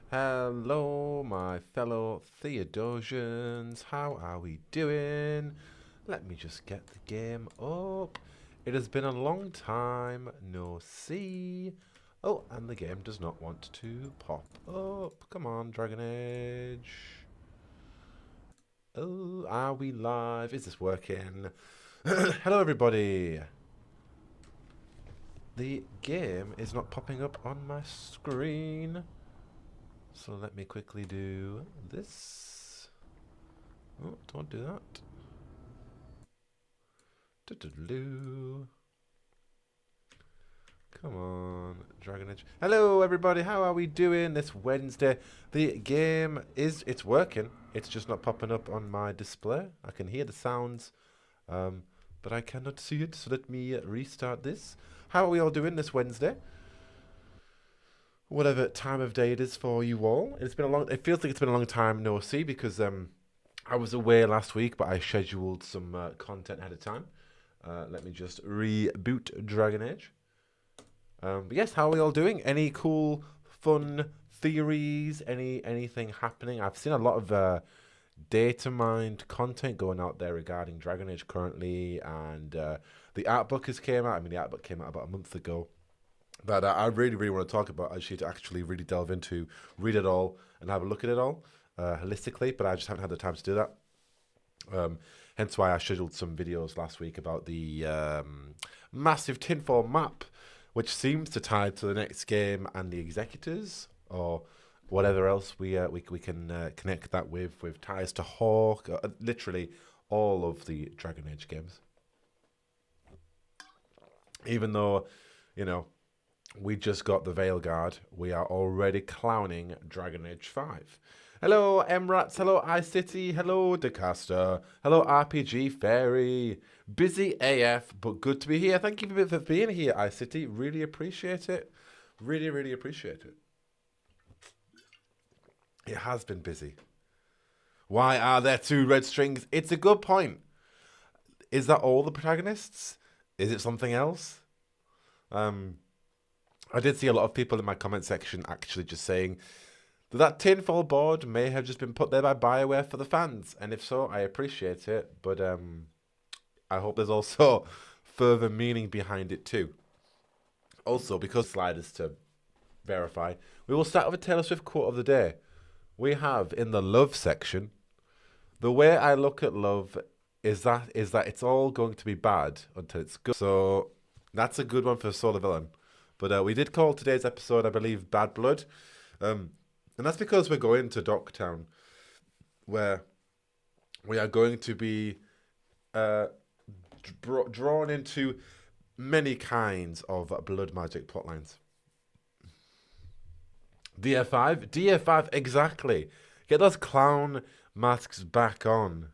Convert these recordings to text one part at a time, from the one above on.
Hello, my fellow Theodosians. How are we doing? Let me just get the game up. It has been a long time no see. Oh, and the game does not want to pop up. Come on, Dragon Age. Oh, are we live? Is this working? Hello, everybody. The game is not popping up on my screen. So let me quickly do this. Oh, don't do that. Do-do-do. Come on, Dragon Age. Hello, everybody. How are we doing this Wednesday? The game it's working. It's just not popping up on my display. I can hear the sounds, but I cannot see it. So let me restart this. How are we all doing this Wednesday? Whatever time of day it is for you all. It's been a long. It feels like it's been a long time no see because I was away last week, but I scheduled some content ahead of time. Let me just reboot Dragon Age. But yes, how are we all doing? Any cool, fun theories? Anything happening? I've seen a lot of data mined content going out there regarding Dragon Age currently, and the art book has came out. I mean, the art book came out about a month ago. That I really, really want to talk about. To actually really delve into, read it all, and have a look at it all holistically. But I just haven't had the time to do that. Hence why I scheduled some videos last week about the massive tinfoil map, which seems to tie to the next game and the executors, or whatever else we can connect that with ties to Hawk. Literally all of the Dragon Age games. Even though, you know, we just got the Veilguard, we are already clowning Dragon Age 5. Hello, Emrats. Hello, iCity. Hello, DeCaster. Hello, RPG Fairy. Busy AF, but good to be here. Thank you for being here, iCity. Really appreciate it. Really, really appreciate it. It has been busy. Why are there two red strings? It's a good point. Is that all the protagonists? Is it something else? I did see a lot of people in my comment section actually just saying that tinfoil board may have just been put there by BioWare for the fans, and if so, I appreciate it, but I hope there's also further meaning behind it too. Also, because sliders to verify, we will start with a Taylor Swift quote of the day. We have in the love section, the way I look at love is that it's all going to be bad until it's good. So that's a good one for Solar Villain. But we did call today's episode, I believe, Bad Blood. And that's because we're going to Docktown, where we are going to be drawn into many kinds of blood magic plotlines. DF5? DF5, exactly. Get those clown masks back on.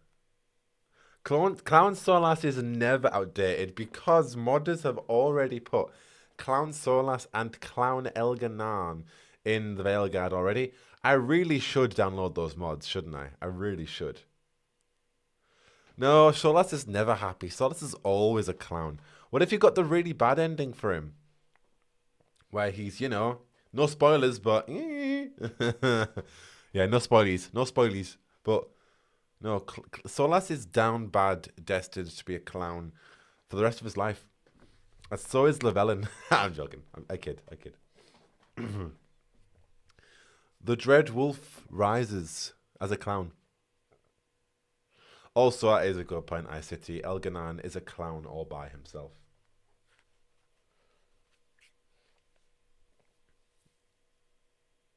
Clown Solas is never outdated because modders have already put Clown Solas and Clown Elganon in the Veilguard already. I really should download those mods, shouldn't I? I really should. No, Solas is never happy. Solas is always a clown. What if you got the really bad ending for him? Where he's, you know, no spoilers, but... yeah, no spoilies. No spoilies. But, no, Solas is down bad, destined to be a clown for the rest of his life. And so is Llewellyn. I'm joking. I kid. The Dread Wolf rises as a clown. Also, that is a good point, iCity. Elganon is a clown all by himself.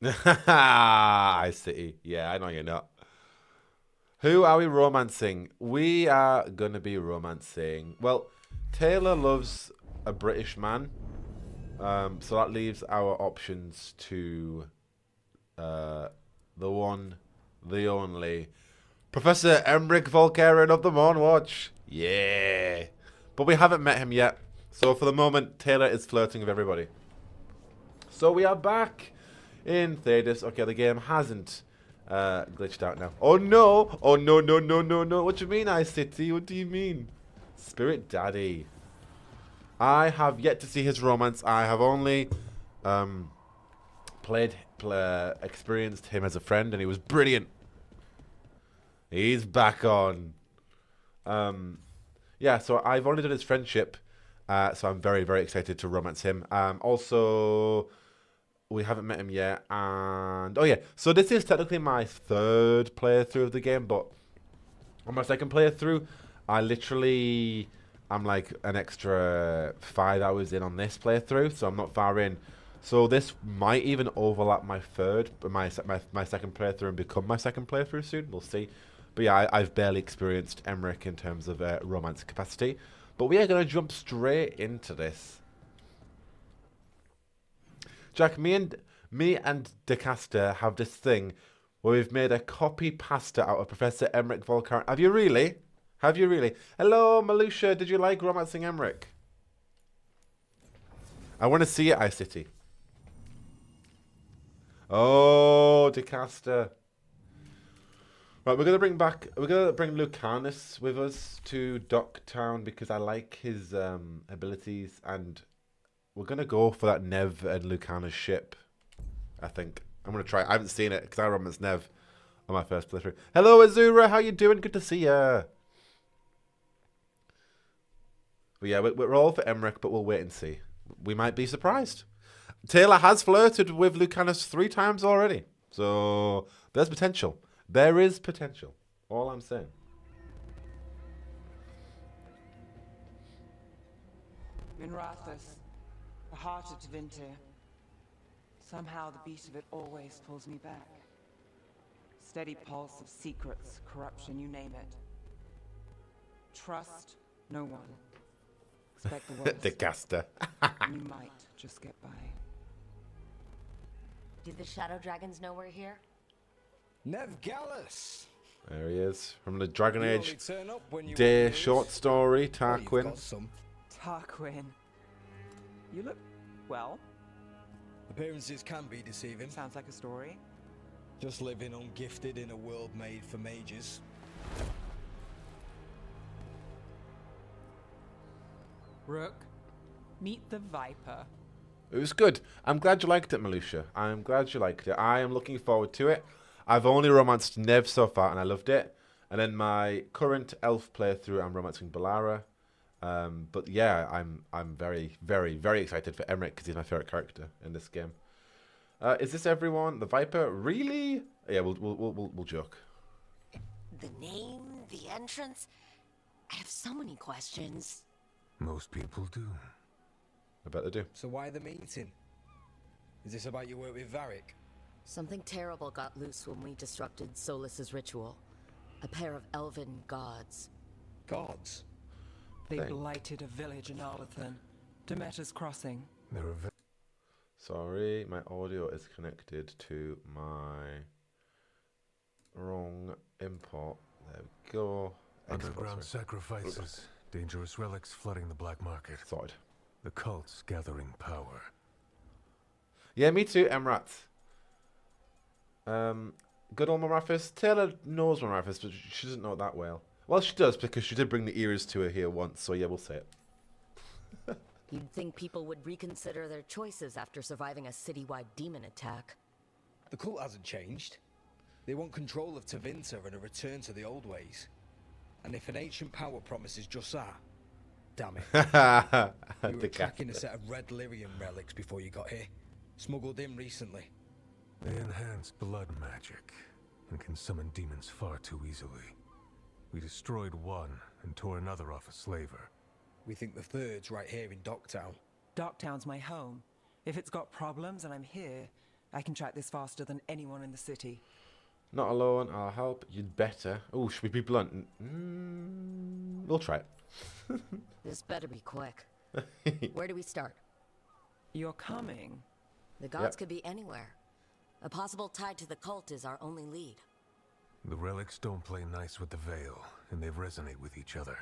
iCity. Yeah, I know you're not. Who are we romancing? We are going to be romancing... Well, Taylor loves a British man. So that leaves our options to the one, the only... Professor Emmerich Volkaren of the Mornwatch. Yeah. But we haven't met him yet. So for the moment, Taylor is flirting with everybody. So we are back in Thedas. Okay, the game hasn't glitched out now. Oh no! Oh no, no, no, no, no. What do you mean, iCity? What do you mean? Spirit Daddy. I have yet to see his romance. I have only experienced him as a friend, and he was brilliant. He's back on. Yeah, so I've only done his friendship, so I'm very, very excited to romance him. Also, we haven't met him yet, and oh yeah, so this is technically my third playthrough of the game, but on my second playthrough, I'm like an extra 5 hours in on this playthrough, so I'm not far in. So this might even overlap my second playthrough and become my second playthrough soon. We'll see. But yeah, I've barely experienced Emmerich in terms of romance capacity. But we are going to jump straight into this. Jack, me and DeCaster have this thing where we've made a copy pasta out of Professor Emmerich Veilguard. Have you really? Have you really? Hello, Malusha. Did you like romancing Emmerich? I want to see it, iCity. Oh, DeCaster. Right, we're gonna bring Lucanus with us to Docktown because I like his abilities, and we're gonna go for that Nev and Lucanus ship. I think I'm gonna try. I haven't seen it because I romanced Nev on my first playthrough. Hello, Azura. How you doing? Good to see ya. But yeah, we're all for Emmerich, but we'll wait and see. We might be surprised. Taylor has flirted with Lucanus 3 times already, so there's potential. There is potential. All I'm saying. Minrathus, the heart of Tevinter. Somehow the beat of it always pulls me back. Steady pulse of secrets, corruption, you name it. Trust no one. Expect the worst. The caster. You might just get by. Did the Shadow Dragons know we're here? Nev Gallus. There he is from the Dragon You Age only turn up when you Day want to short lose. story. Well, you've Tarquin. got some. Tarquin. You look well. Appearances can be deceiving. Sounds like a story. Just living ungifted in a world made for mages. Rook, meet the Viper. It was good. I'm glad you liked it, Malusha. I'm glad you liked it. I am looking forward to it. I've only romanced Nev so far, and I loved it. And then my current elf playthrough, I'm romancing Balara. But yeah, I'm very, very, very excited for Emmerich because he's my favorite character in this game. Is this everyone? The Viper? Really? Yeah, we'll joke. The name, the entrance. I have so many questions. Most people do. I bet they do. So why the meeting? Is this about your work with Varric? Something terrible got loose when we disrupted Solus's ritual. A pair of elven gods. Gods? They Thank- blighted a village in Arlathan. Demeter's Crossing. There are Sorry, my audio is connected to my wrong import. There we go. underground Export, sacrifices, dangerous relics flooding the black market, sorry. the cults gathering power. Yeah, me too, Emrat. Good old Marathis. Taylor knows Marathis, but she doesn't know it that well. Well, she does, because she did bring the ears to her here once, so yeah, we'll say it. You'd think people would reconsider their choices after surviving a citywide demon attack. The cult hasn't changed. They want control of Tevinter and a return to the old ways. And if an ancient power promises just that, damn it. You were The tracking a cat. set of red lyrium relics before you got here. Smuggled in recently. They enhance blood magic and can summon demons far too easily. We destroyed one and tore another off a slaver. We think the third's right here in Docktown. Docktown's my home. If it's got problems and I'm here, I can track this faster than anyone in the city. Not alone, I'll help. You'd better. Oh, should we be blunt? We'll try it. This better be quick. Where do we start? You're coming. The gods Yep. could be anywhere. A possible tie to the cult is our only lead. The relics don't play nice with the Veil, and they resonate with each other.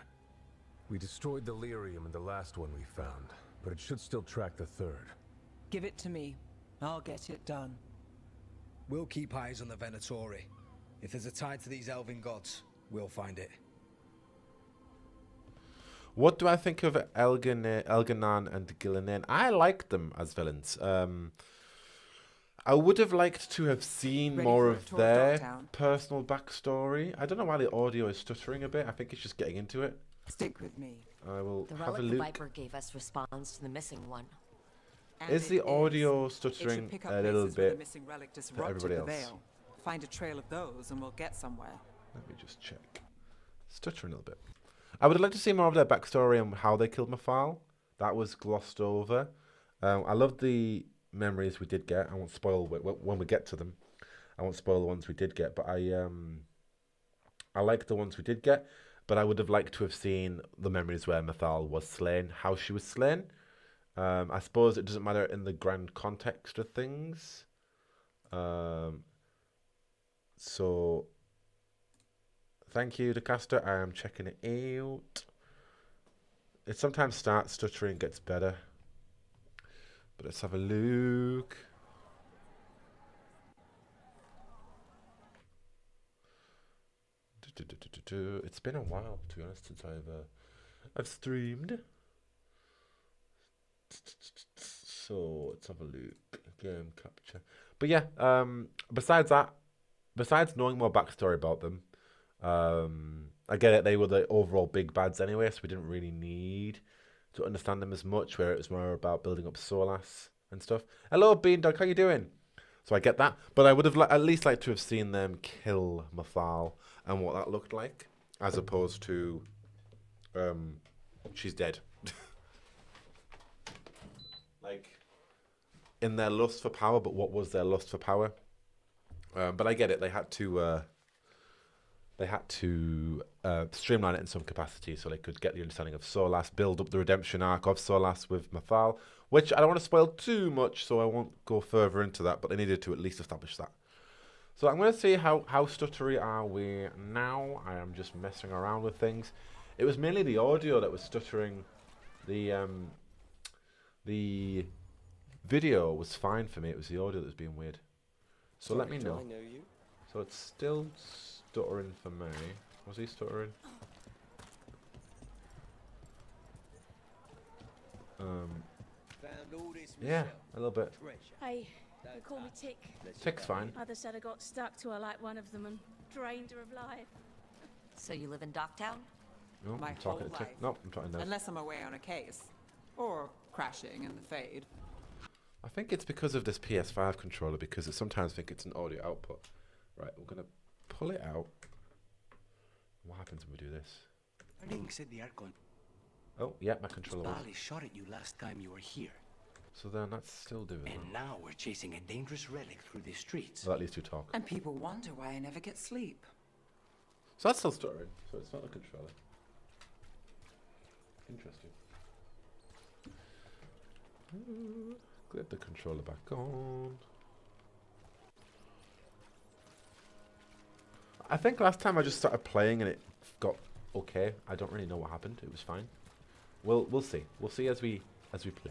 We destroyed the lyrium in the last one we found, but it should still track the third. Give it to me. I'll get it done. We'll keep eyes on the Venatori. If there's a tie to these elven gods, we'll find it. What do I think of Elganan and Gillinan? I like them as villains. I would have liked to have seen Ready more for a of tour of their Dogtown? personal backstory. I don't know why the audio is stuttering a bit. I think it's just getting into it. Stick with me. I will The have relic a the look. Viper gave us responds to the missing one. And Is it the audio It should stuttering pick up a little places where the bit missing relic for disrupted everybody the else? veil. Find a trail of those, and we'll get somewhere. Let me just check. Stuttering a little bit. I would like to see more of their backstory and how they killed Mafal. That was glossed over. I love the memories we did get. I won't spoil when we get to them. I won't spoil the ones we did get, but I like the ones we did get. But I would have liked to have seen the memories where Mafal was slain, how she was slain. I suppose it doesn't matter in the grand context of things. So, thank you, DeCaster. I am checking it out. It sometimes starts stuttering, gets better. But let's have a look. It's been a while, to be honest, since I've streamed. So let's have a look. Game capture. But yeah, besides that, besides knowing more backstory about them, I get it. They were the overall big bads anyway, so we didn't really need to understand them as much. Where it was more about building up Solas and stuff. Hello, Beandog. How you doing? So I get that, but I would have at least liked to have seen them kill Mafal and what that looked like, as opposed to, she's dead. Like, in their lust for power, but what was their lust for power? But I get it. They had to streamline it in some capacity so they could get the understanding of Solas, build up the redemption arc of Solas with Mafal, which I don't want to spoil too much, so I won't go further into that, but they needed to at least establish that. So I'm going to see how stuttery are we now. I am just messing around with things. It was mainly the audio that was stuttering. The video was fine for me. It was the audio that was being weird. So let me know. So it's still stuttering for me. Was he stuttering? Yeah, a little bit. Hey, they call me Tick. Tick's fine. Mother said I got stuck to her like one of them and drained her of life. So you live in Dogtown? No, My I'm talking whole to Tick. life. No, I'm talking to Unless I'm away on a case. Or crashing in the Fade. I think it's because of this PS5 controller, because I sometimes think it's an audio output. Right, we're going to pull it out. What happens when we do this? Ring said the aircon. Oh, yeah, my controller was. Bali shot at you last time you were here. So then that's still doing And that. now we're chasing a dangerous relic through the streets. Well, at least you talk. And people wonder why I never get sleep. So that's still stuttering, so it's not the controller. Interesting. Get the controller back on. I think last time I just started playing and it got okay. I don't really know what happened. It was fine. We'll see. We'll see as we play.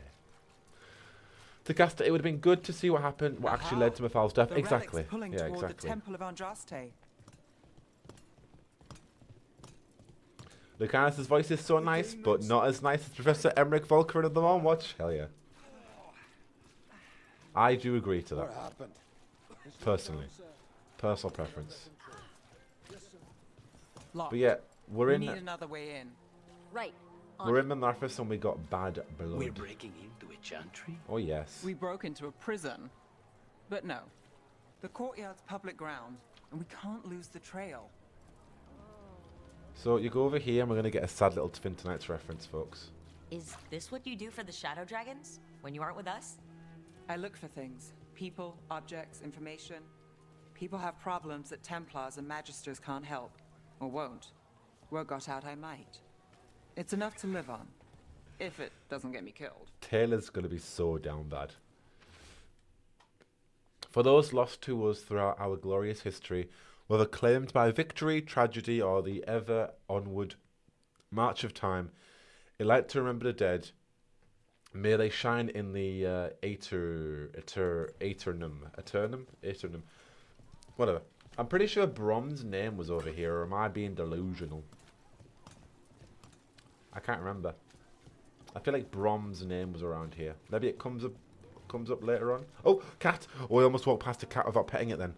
To cast it would have been good to see what happened, what actually led to Mafal's death. The Exactly. relic's pulling Yeah, toward exactly. the Temple of Andraste. Lucanus's voice is so nice, but not as nice as Professor Emmerich Volker in the Mom Watch. Hell yeah. I do agree to that. Personally. Personal preference. Locked. But yeah, we're We in need another way in. Right. we're in Monarchus and we got bad We're blood. breaking into a Gantry? Oh yes. We broke into a prison. But no. The courtyard's public ground, and we can't lose the trail. So you go over here and we're gonna get a sad little Twin Tonight's reference, folks. Is this what you do for the Shadow Dragons when you aren't with us? I look for things. People, objects, information. People have problems that Templars and Magisters can't help. Or won't. Word got out I might. It's enough to live on. If it doesn't get me killed. Taylor's gonna be so down bad. For those lost to us throughout our glorious history, whether claimed by victory, tragedy, or the ever onward march of time, elect to remember the dead. May they shine in the Eternum. Whatever. I'm pretty sure Brom's name was over here, or am I being delusional? I can't remember. I feel like Brom's name was around here. Maybe it comes comes up later on. Oh, cat! Oh, I almost walked past a cat without petting it then.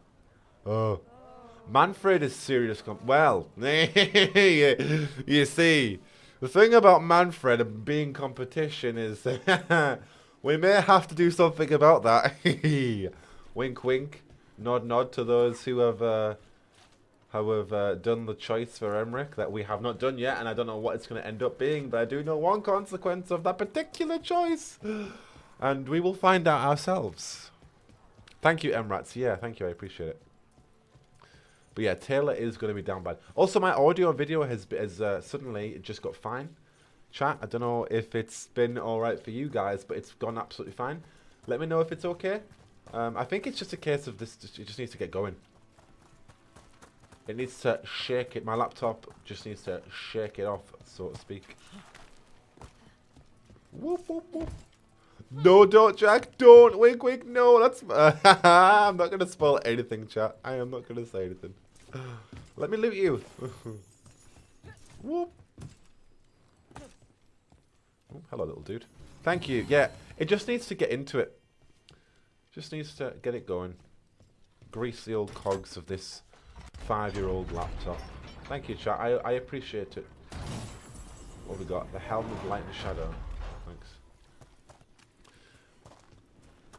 Oh. Manfred is serious. Well, you see, the thing about Manfred and being competition is we may have to do something about that. Wink, wink. Nod, nod to those who have done the choice for Emmerich that we have not done yet, and I don't know what it's going to end up being, but I do know one consequence of that particular choice, and we will find out ourselves. Thank you, Emrats. Yeah, thank you. I appreciate it. But yeah, Taylor is going to be down bad. Also, my audio and video has suddenly just got fine. Chat, I don't know if it's been alright for you guys, but it's gone absolutely fine. Let me know if it's okay. I think it's just a case of this, it just needs to get going. It needs to shake it. My laptop just needs to shake it off, so to speak. Whoop, whoop, whoop. No, don't, Jack. Don't. Wink, wink. No, that's... I'm not going to spoil anything, chat. I am not going to say anything. Let me loot you. Whoop. Oh, hello, little dude. Thank you. Yeah, it just needs to get into it. Just needs to get it going. Grease the old cogs of this 5-year-old laptop. Thank you, chat. I appreciate it. What have we got? The Helm of Light and Shadow. Thanks.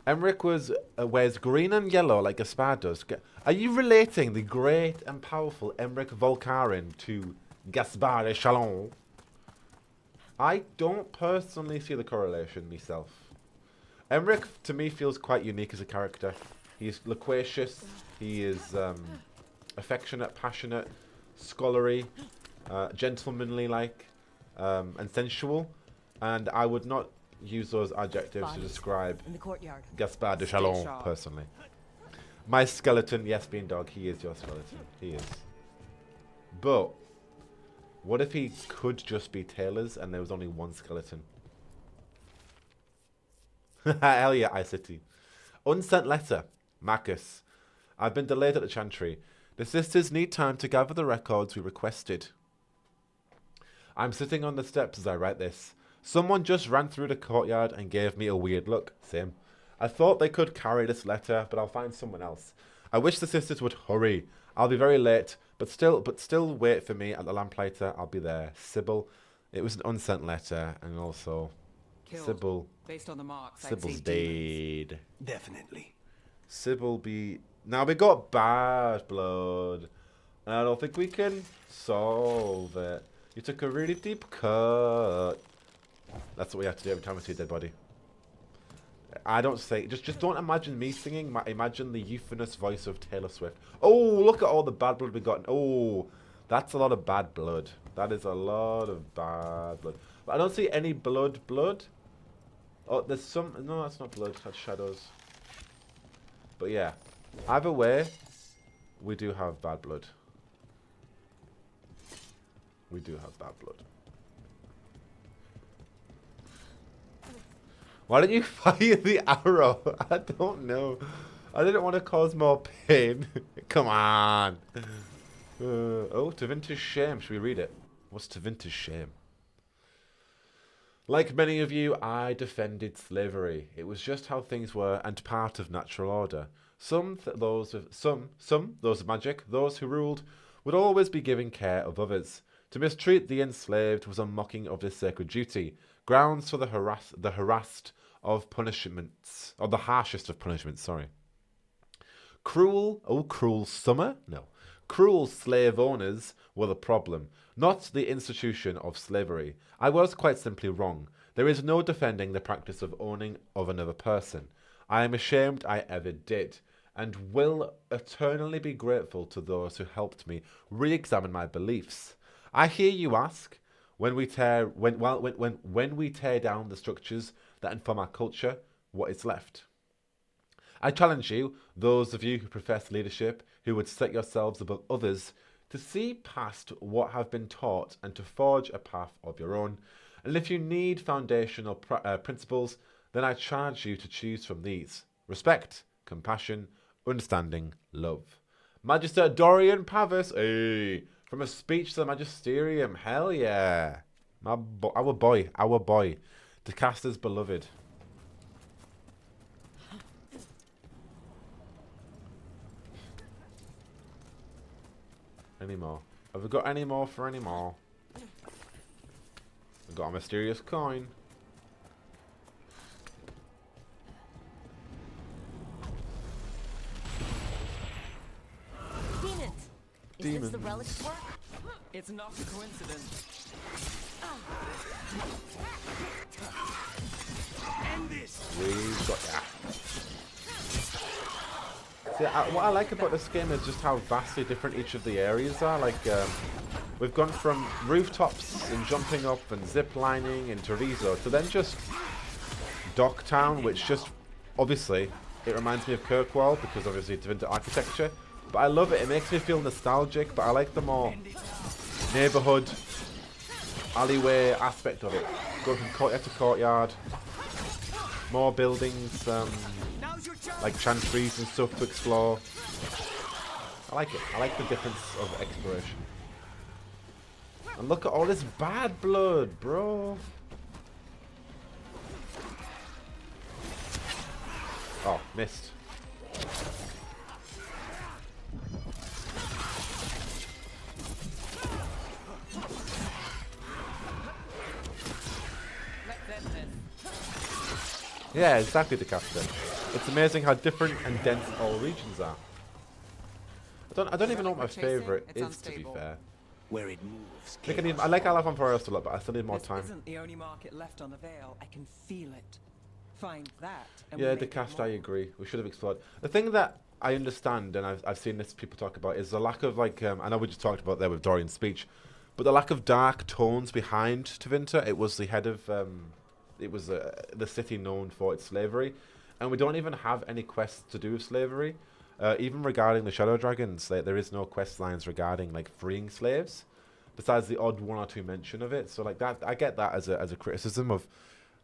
Emmerich wears green and yellow like Gaspard does. Are you relating the great and powerful Emmerich Volcarin to Gaspard de Chalon? I don't personally see the correlation myself. Emmerich, to me, feels quite unique as a character. He's loquacious. He is affectionate, passionate, scholarly, gentlemanly-like, and sensual. And I would not use those adjectives to describe in the courtyard. Gaspard de Chalon, personally. My skeleton, yes, being dog, he is your skeleton. He is. But what if he could just be Taylor's and there was only one skeleton? Hell yeah, iCity. Unsent letter. Marcus. I've been delayed at the Chantry. The sisters need time to gather the records we requested. I'm sitting on the steps as I write this. Someone just ran through the courtyard and gave me a weird look. Same. I thought they could carry this letter, but I'll find someone else. I wish the sisters would hurry. I'll be very late, but still wait for me at the lamplighter. I'll be there. Sybil. It was an unsent letter, and also Killed. Sybil. Based on the marks, I'd Sybil's say demons. dead. Definitely. Sybil be... Now we got bad blood, and I don't think we can solve it. You took a really deep cut. That's what we have to do every time we see a dead body. I don't say... Just don't imagine me singing. Imagine the euphonous voice of Taylor Swift. Oh, look at all the bad blood we got. Oh, that's a lot of bad blood. That is a lot of bad blood. But I don't see any blood. Oh, there's some... No, that's not blood. That's shadows. But yeah. Either way, we do have bad blood. We do have bad blood. Why didn't you fire the arrow? I don't know. I didn't want to cause more pain. Come on. Oh, Tevinter's Shame. Should we read it? What's Tevinter's Shame? Like many of you, I defended slavery. It was just how things were and part of natural order. Those of magic, those who ruled, would always be giving care of others. To mistreat the enslaved was a mocking of this sacred duty. Grounds for the harassed of punishments, or the harshest of punishments, sorry. Cruel summer? No. Cruel slave owners were the problem, not the institution of slavery. I was quite simply wrong. There is no defending the practice of owning of another person. I am ashamed I ever did, and will eternally be grateful to those who helped me re-examine my beliefs. I hear you ask, when we tear down the structures that inform our culture, what is left? I challenge you, those of you who profess leadership, who would set yourselves above others, to see past what have been taught and to forge a path of your own. And if you need foundational principles, then I charge you to choose from these: respect, compassion, understanding, love. Magister Dorian Pavis, hey, from a speech to the magisterium, hell yeah. Our boy, the caster's beloved. Any more? Have we got any more for any more? We've got a mysterious coin. Demons! Is this the relic's work? It's not a coincidence. End this! We've got that. See, what I like about this game is just how vastly different each of the areas are. Like, we've gone from rooftops and jumping up and zip lining in Treviso to then just Docktown, which just, obviously, it reminds me of Kirkwall because obviously it's into architecture. But I love it. It makes me feel nostalgic, but I like the more neighborhood, alleyway aspect of it. Going from courtyard to courtyard. More buildings, like chantries and stuff to explore. I like it. I like the difference of exploration. And look at all this bad blood, bro. Oh, missed. Yeah, exactly, the captain. It's amazing how different and dense all regions are. I don't even know what my favourite is, to be fair. Where it moves. I like Alabama Forest a lot, but I still need more time. This isn't the only market left on the Veil. I can feel it. Find that. And Yeah, we'll the make it cast, more. I agree. We should have explored. The thing that I understand, and I've seen this people talk about, is the lack of, like, I know we just talked about there with Dorian's speech, but the lack of dark tones behind Tevinter. It was the head of, it was the city known for its slavery, and we don't even have any quests to do with slavery. Even regarding the Shadow Dragons, there is no quest lines regarding, like, freeing slaves, besides the odd one or two mention of it. So, like, that, I get that as a criticism of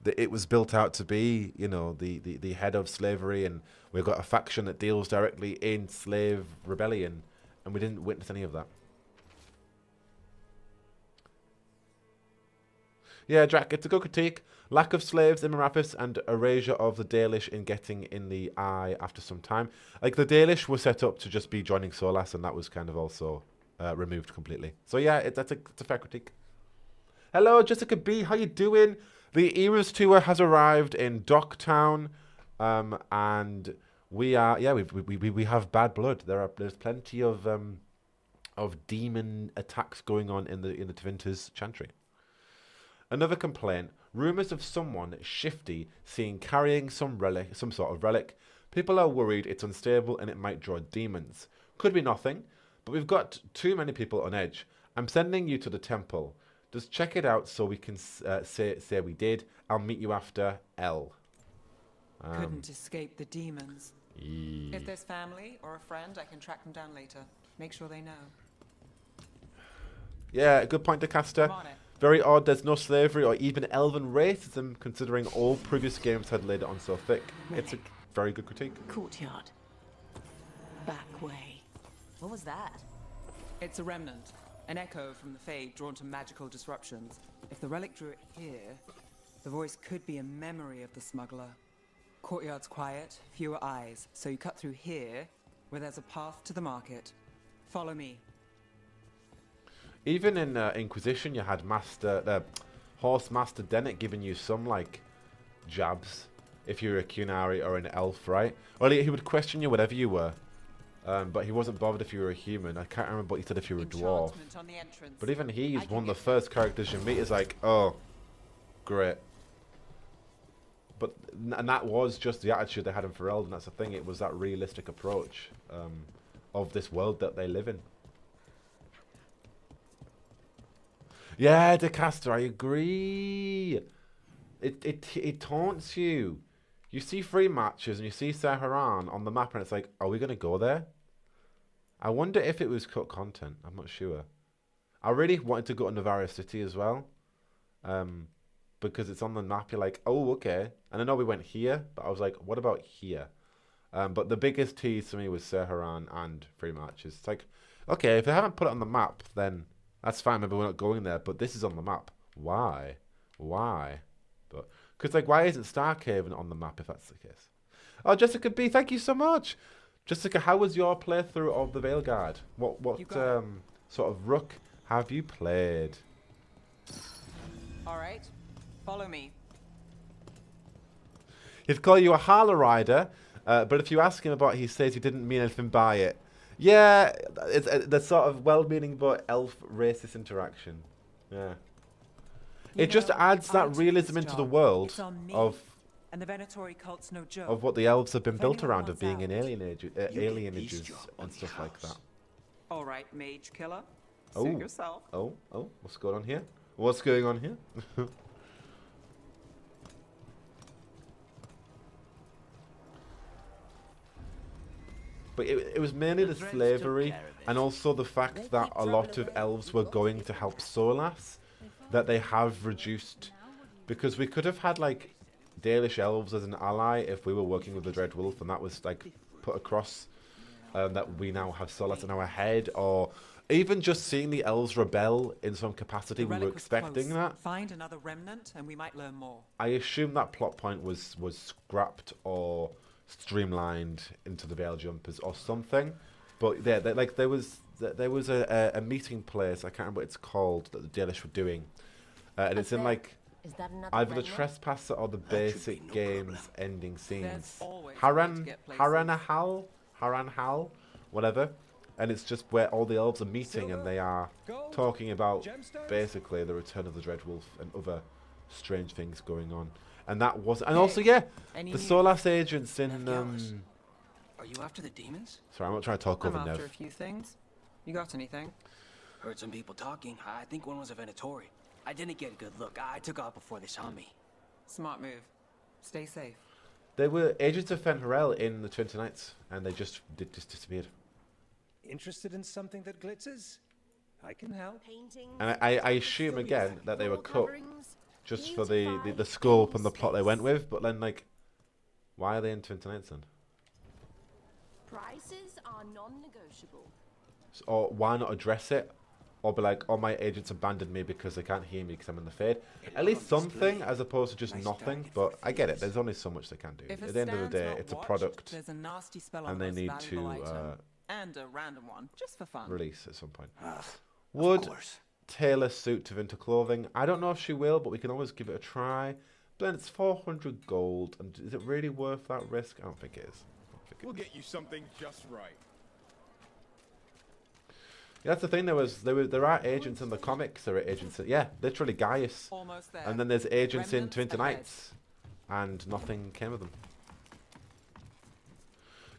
that it was built out to be, you know, the head of slavery, and we've got a faction that deals directly in slave rebellion, and we didn't witness any of that. Yeah, Drac, it's a good critique. Lack of slaves in Marapis and erasure of the Dalish in getting in the eye after some time. Like, the Dalish were set up to just be joining Solas, and that was kind of also removed completely. So yeah, it's a fair critique. Hello, Jessica B, how you doing? The Eras tour has arrived in Docktown, and we are we have bad blood. There's plenty of demon attacks going on in the Tevinter's chantry. Another complaint: rumors of someone shifty seen carrying some sort of relic. People are worried it's unstable and it might draw demons. Could be nothing, but we've got too many people on edge. I'm sending you to the temple. Just check it out so we can say we did. I'll meet you after L. Couldn't escape the demons. If there's family or a friend, I can track them down later. Make sure they know. Yeah, good point, DeCaster. I'm on it. Very odd there's no slavery or even elven racism, considering all previous games had laid it on so thick. It's a very good critique. Courtyard. Back way. What was that? It's a remnant. An echo from the Fade drawn to magical disruptions. If the relic drew it here, the voice could be a memory of the smuggler. Courtyard's quiet, fewer eyes, so you cut through here, where there's a path to the market. Follow me. Even in Inquisition, you had Horse Master Dennett giving you some, like, jabs if you were a Cunari or an elf, right? Well, he would question you whatever you were, but he wasn't bothered if you were a human. I can't remember what he said if you were a dwarf. On the entrance. But even he's one of the first characters you meet is like, oh, great. But and that was just the attitude they had in Ferelden. That's the thing. It was that realistic approach of this world that they live in. Yeah, DeCaster, I agree. It taunts you. You see free matches and you see Saharan on the map, and it's like, are we gonna go there? I wonder if it was cut content. I'm not sure. I really wanted to go to Navaria City as well, because it's on the map. You're like, oh, okay. And I know we went here, but I was like, what about here? But the biggest tease for me was Saharan and free matches. It's like, okay, if they haven't put it on the map, then that's fine. Maybe we're not going there, but this is on the map. Why? Why? But because, like, why isn't Starkhaven on the map if that's the case? Oh, Jessica B, thank you so much. Jessica, how was your playthrough of the Veilguard? What sort of Rook have you played? All right, follow me. He'd call you a Harler Rider, but if you ask him about it, he says he didn't mean anything by it. Yeah, it's the sort of well-meaning but elf racist interaction. Yeah. It just adds that realism into the world of And the Venatori cult's no joke. of what the elves have been If built anyone around, of wants being in out, alienages and stuff like that. All right, mage killer. Oh. Suit yourself. Oh, what's going on here? What's going on here? But it was mainly the slavery and also the fact that a lot of elves were going to help Solas that they have reduced. Because we could have had like Dalish elves as an ally if we were working with the Dread Wolf and that was like put across that we now have Solas in our head, or even just seeing the elves rebel in some capacity. We were expecting that. Find another remnant and we might learn more. I assume that plot point was scrapped or streamlined into the Veil Jumpers or something, but yeah, there was a meeting place, I can't remember what it's called, that the Dalish were doing, and it's in like either the Trespasser or the basic game's ending scenes. Haranhal, whatever, and it's just where all the elves are meeting and they are talking about basically the return of the Dread Wolf and other strange things going on. And that was, and also, yeah, the Solas agents in. Are you after the demons? Sorry, I'm not trying to talk over I'm Nev. after a few things. You got anything? Heard some people talking. I think one was a Venatori. I didn't get a good look. I took off before they saw me. Smart move. Stay safe. They were agents of Fenrirel in the 20 Nights, and they just disappeared. Interested in something that glitters? I can help. And I assume again that they were cut just for the scope and the plot they went with, but then like, why are they in 20 Nights then? Prices are non-negotiable. Or why not address it? Or be like, oh, my agents abandoned me because they can't hear me because I'm in the Fade. At least something, as opposed to just nothing. But I get it. There's only so much they can do. At the end of the day, it's a product, there's a nasty spell and on they the most need valuable to item. And a random one, just for fun. release at some point. Would Taylor suit to Winter clothing? I don't know if she will, but we can always give it a try. But then it's 400 gold, and is it really worth that risk? I don't think it is. We'll get you something just right. Yeah, that's the thing. There are agents in the comics. There are agents. Yeah, literally Gaius. Almost there. And then there's agents in Remnants 20 ahead. Nights, and nothing came of them.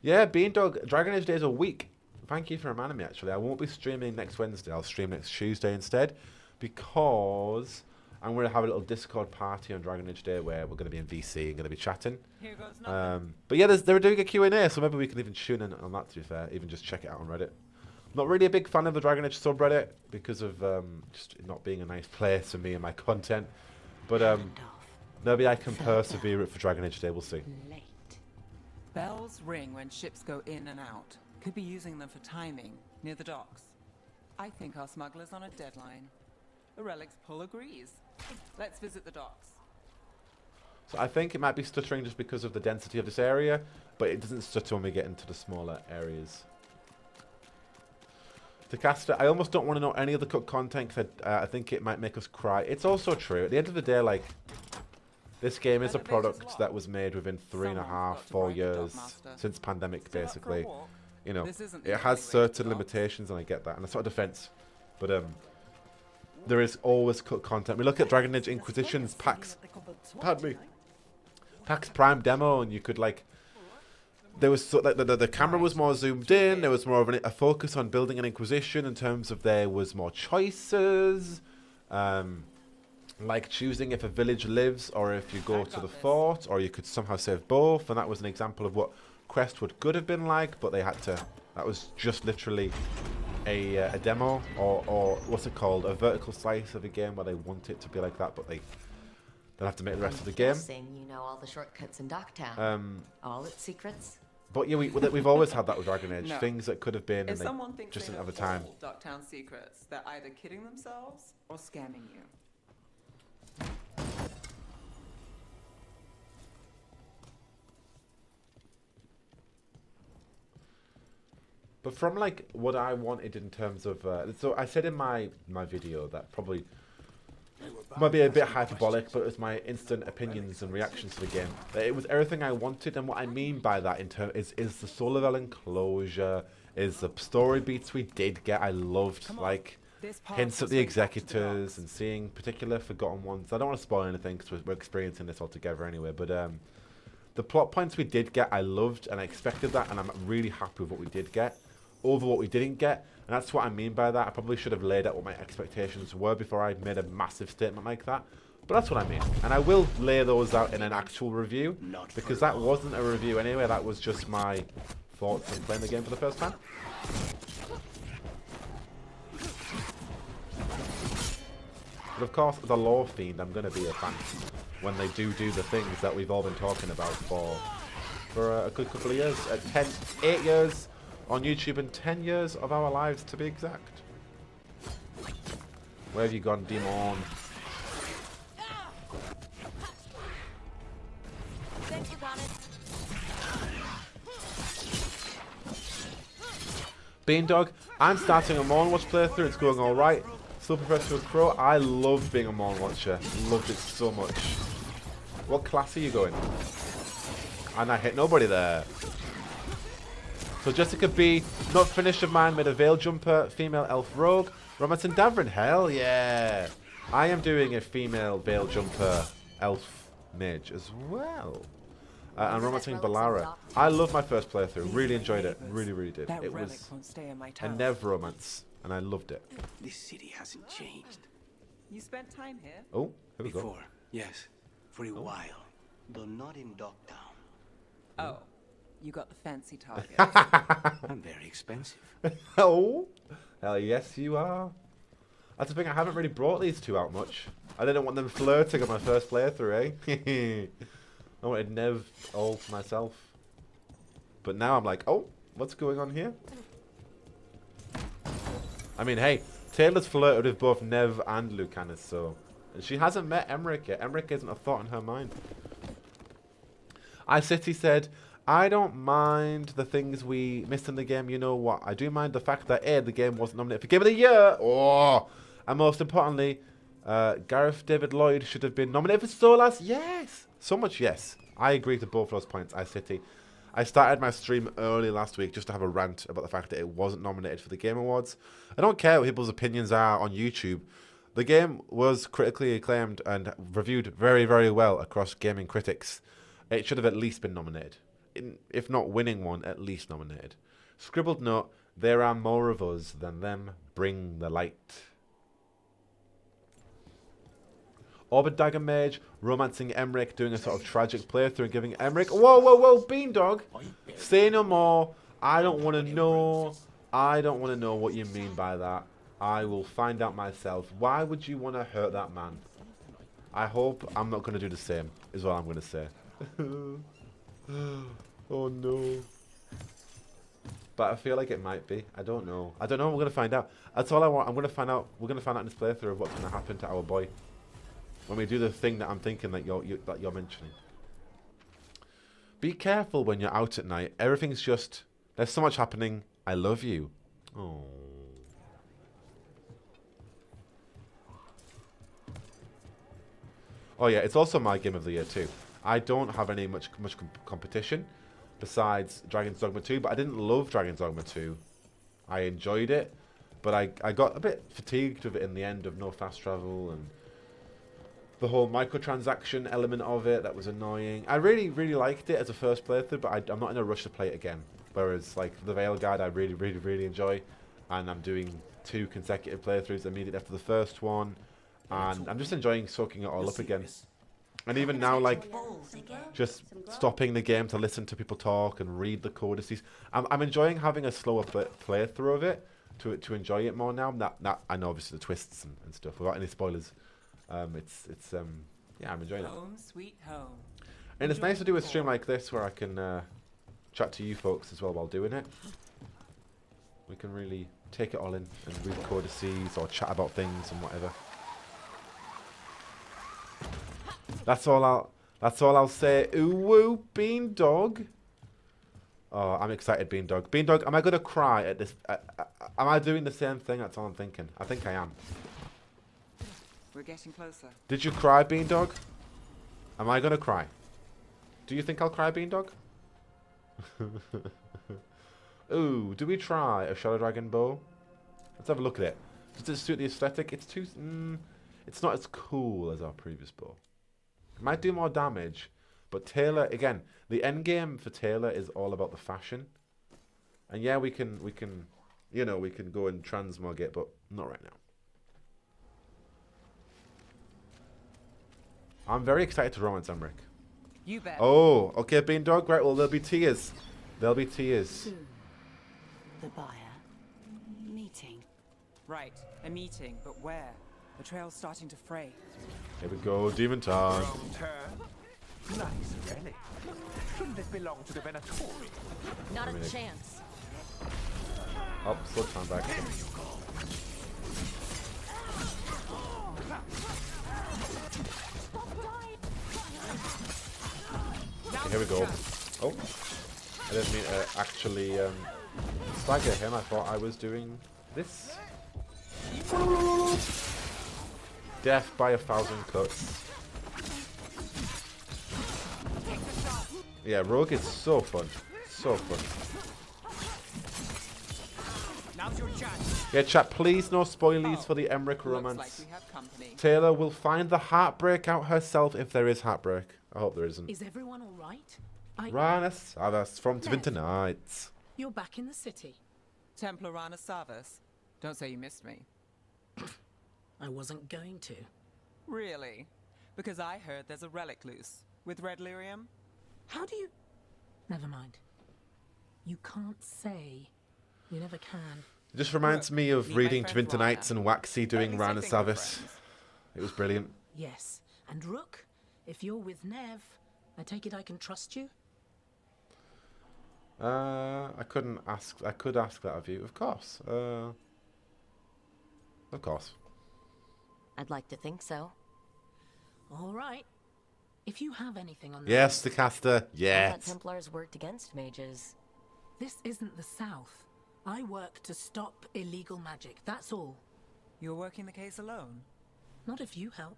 Yeah, Beandog, Dragon Age Day is a week. Thank you for reminding me, actually. I won't be streaming next Wednesday. I'll stream next Tuesday instead, because I'm going to have a little Discord party on Dragon Age Day where we're going to be in VC and going to be chatting. Here goes nothing. But yeah, they're doing a Q&A, so maybe we can even tune in on that, to be fair. Even just check it out on Reddit. Not really a big fan of the Dragon Age subreddit because of just it not being a nice place for me and my content. But maybe I can persevere it for Dragon Age Day. We'll see. Bells ring when ships go in and out. Could be using them for timing near the docks. I think our smuggler's on a deadline. The relics pull agrees. Let's visit the docks. So I think it might be stuttering just because of the density of this area, but it doesn't stutter when we get into the smaller areas. To cast it, I almost don't want to know any of the cut content because I think it might make us cry. It's also true. At the end of the day, like, this game is a product that was made within 3.5, 4 years since pandemic, basically. You know, it has certain limitations, and I get that, and it's not a defense. But there is always cut content. We look at Dragon Age Inquisition's PAX Prime demo, and you could like. There was the camera was more zoomed in. There was more of a focus on building an Inquisition in terms of there was more choices, like choosing if a village lives or if you go to the fort, or you could somehow save both. And that was an example of what Crestwood could have been like, but they had to. That was just literally a demo, or what's it called, a vertical slice of a game where they want it to be like that, but they'll have to make the rest of the game. You know all the shortcuts in Docktown, all its secrets. But yeah, we've always had that with Dragon Age. No. Things that could have been, If and someone they thinks just they didn't have the know time. all Docktown secrets, they're either kidding themselves or scamming you. But from like what I wanted in terms of, so I said in my video that probably might be a bit hyperbolic, but it was my instant opinions and reactions to the game. It was everything I wanted, and what I mean by that in term is the soul level enclosure, is the story beats we did get. I loved like hints at the executors and seeing particular forgotten ones. I don't want to spoil anything because we're experiencing this all together anyway, but the plot points we did get I loved, and I expected that, and I'm really happy with what we did get over what we didn't get. And that's what I mean by that. I probably should have laid out what my expectations were before I made a massive statement like that. But that's what I mean. And I will lay those out in an actual review, because that wasn't a review anyway. That was just my thoughts on playing the game for the first time. But of course, as a lore fiend, I'm going to be a fan when they do the things that we've all been talking about for a good couple of years. 8 years on YouTube and 10 years of our lives, to be exact. Where have you gone, Demon? Beandog, I'm starting a Morn Watch playthrough. It's going alright. Still prefer to a Crow. I love being a Morn Watcher. Loved it so much. What class are you going? And I hit nobody there. So Jessica B, not finished of mine, made a Veil Jumper, female elf rogue. Romance and Davrin, hell yeah. I am doing a female Veil Jumper elf mage as well. And romancing Balara. I love my first playthrough. Really enjoyed it. Really did. It was a Nev romance, and I loved it. This city hasn't changed. You spent time here? Oh, here we go. Before, yes. For a while. Though not in Dogtown. Oh. You got the fancy target. I'm very expensive. Oh, hell yes you are. That's the thing, I haven't really brought these two out much. I didn't want them flirting on my first playthrough, eh? I wanted Nev all to myself. But now I'm like, oh, what's going on here? I mean, hey, Taylor's flirted with both Nev and Lucanus, so... And she hasn't met Emmerich yet. Emmerich isn't a thought in her mind. iCity said... I don't mind the things we missed in the game. You know what? I do mind the fact that A, the game wasn't nominated for Game of the Year. Oh! And most importantly, Gareth David Lloyd should have been nominated for Solas. Yes! So much yes. I agree to both those points, iCity. I started my stream early last week just to have a rant about the fact that it wasn't nominated for the Game Awards. I don't care what people's opinions are on YouTube. The game was critically acclaimed and reviewed very well across gaming critics. It should have at least been nominated. If not winning one, at least nominated. Scribbled note, there are more of us than them, bring the light. Orbit Dagger Mage, romancing Emmerich, doing a sort of tragic playthrough and giving Emmerich... Whoa, Beandog! Say no more. I don't want to know. I don't want to know what you mean by that. I will find out myself. Why would you want to hurt that man? I hope I'm not going to do the same, is what I'm going to say. Oh no. But I feel like it might be. I don't know. We're going to find out. That's all I want. We're going to find out in this playthrough of what's going to happen to our boy when we do the thing that I'm thinking that you're mentioning. Be careful when you're out at night. Everything's just... There's so much happening. I love you. Oh. Oh yeah, it's also my game of the year too. I don't have any much competition besides Dragon's Dogma 2, but I didn't love Dragon's Dogma 2. I enjoyed it, but I got a bit fatigued with it in the end of no fast travel and the whole microtransaction element of it. That was annoying. I really liked it as a first playthrough, but I'm not in a rush to play it again. Whereas like the Veilguard I really enjoy, and I'm doing 2 consecutive playthroughs immediately after the first one, and I'm just enjoying soaking it all up again. And even now, like, just stopping the game to listen to people talk and read the codices. I'm enjoying having a slower playthrough of it to enjoy it more now. Not I know obviously the twists and stuff. Without any spoilers, yeah, I'm enjoying it. Home sweet home. And it's nice to do a stream like this where I can chat to you folks as well while doing it. We can really take it all in and read codices or chat about things and whatever. That's all I'll say. Ooh, woo, Beandog. Oh, I'm excited, Beandog. Beandog, am I going to cry at this? Am I doing the same thing? That's all I'm thinking. I think I am. We're getting closer. Did you cry, Beandog? Am I going to cry? Do you think I'll cry, Beandog? Ooh, do we try a Shadow Dragon bow? Let's have a look at it. Does it suit the aesthetic? It's too... it's not as cool as our previous bow. It might do more damage, but Taylor, again, the end game for Taylor is all about the fashion. And yeah, we can, you know, we can go and transmog it, but not right now. I'm very excited to romance Emmerich. You bet. Oh, okay, Beandog. Right, well, there'll be tears. There'll be tears. Soon, the buyer meeting. Right, a meeting, but where? The trail's starting to fray. Here we go, demon time. Wrong turn. Nice relic. Shouldn't it belong to the Venatori? Not a chance. Oh, slow time back. Okay, here we go. Oh, I didn't mean to actually stagger him. I thought I was doing this. Death by 1,000 cuts. Yeah, Rogue is so fun. So fun. Now's your chance. Yeah, chat, please no spoilies for the Emmerich romance. Looks like we have company. Taylor will find the heartbreak out herself if there is heartbreak. I hope there isn't. Is everyone all right? Rana Savas from Twinter Nights. You're back in the city. Templar Rana Savas. Don't say you missed me. I wasn't going to. Really? Because I heard there's a relic loose. With red lyrium? How do you... Never mind. You can't say. You never can. It just reminds me of meet my reading friend Twinter Nights and Waxy doing least I Rana think we're Savas. friends. It was brilliant. Yes. And Rook, if you're with Nev, I take it I can trust you? I couldn't ask. I could ask that of you, of course. Of course. I'd like to think so. All right. If you have anything on Yes, the caster. I thought Yes. Templars worked against mages. This isn't the South. I work to stop illegal magic, that's all. You're working the case alone? Not if you help.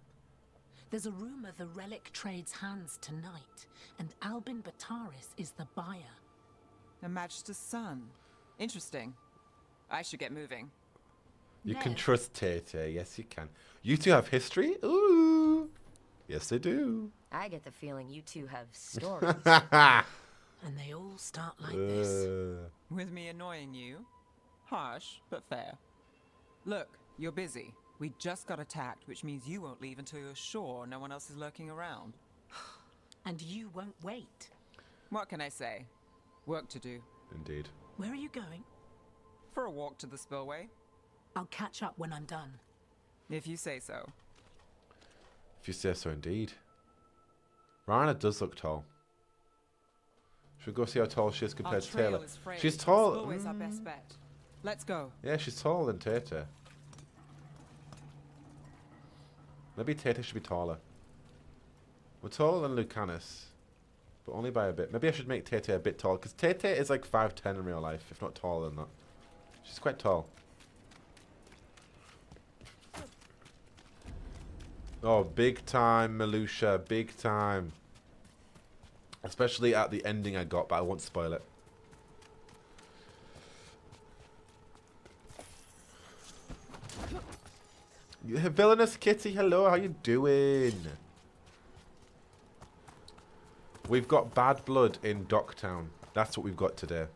There's a rumor the relic trades hands tonight, and Albin Bataris is the buyer. A Magister's son. Interesting. I should get moving. You can Nev. trust Tate. Yes, you can. You two have history? Ooh. Yes, they do. I get the feeling you two have stories. And they all start like this. With me annoying you? Harsh, but fair. Look, you're busy. We just got attacked, which means you won't leave until you're sure no one else is lurking around. And you won't wait. What can I say? Work to do. Indeed. Where are you going? For a walk to the spillway? I'll catch up when I'm done. If you say so. If you say so, indeed. Rana does look tall. Should we go see how tall she is Our compared to trail Taylor? is frayed. She's tall. The spillway's our best bet. Let's go. Yeah, she's taller than Tate. Maybe Tate should be taller. We're taller than Lucanus, but only by a bit. Maybe I should make Tate a bit taller, because Tate is like 5'10" in real life, if not taller than that. She's quite tall. Oh, big time, Melusha, big time. Especially at the ending I got, but I won't spoil it. Villainous Kitty, hello, how you doing? We've got bad blood in Docktown. That's what we've got today.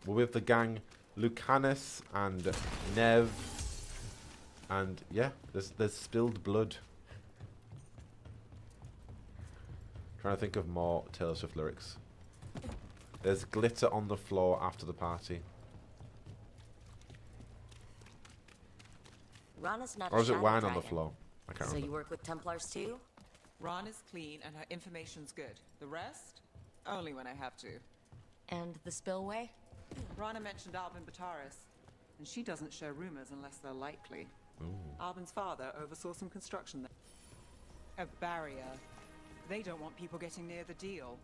We're with the gang Lucanus and Nev. And yeah, there's spilled blood. Trying to think of more Taylor Swift lyrics. There's glitter on the floor after the party. Rana's not Or a is it shadow wine on the dragon. floor? I can't So remember. you work with Templars too? Ron is clean and her information's good. The rest? Only when I have to. And the spillway? Rana mentioned Albin Bataris, and she doesn't share rumors unless they're likely. Albin's father oversaw some construction there. A barrier. They don't want people getting near the deal.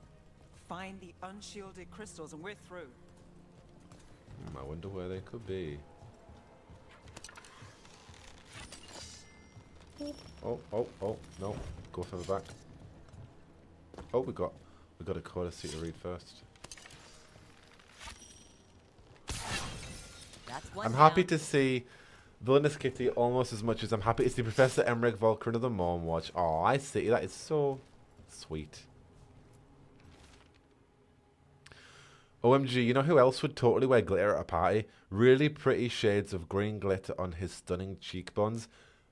find the unshielded crystals and we're through. I wonder where they could be. Oh, no. Go from the back. Oh, we got a courtesy to read first. I'm happy to see Villainous Kitty almost as much as I'm happy to see Professor Emmerich Volker of the Morn Watch. Oh, I see. That is so sweet. OMG, you know who else would totally wear glitter at a party? Really pretty shades of green glitter on his stunning cheekbones.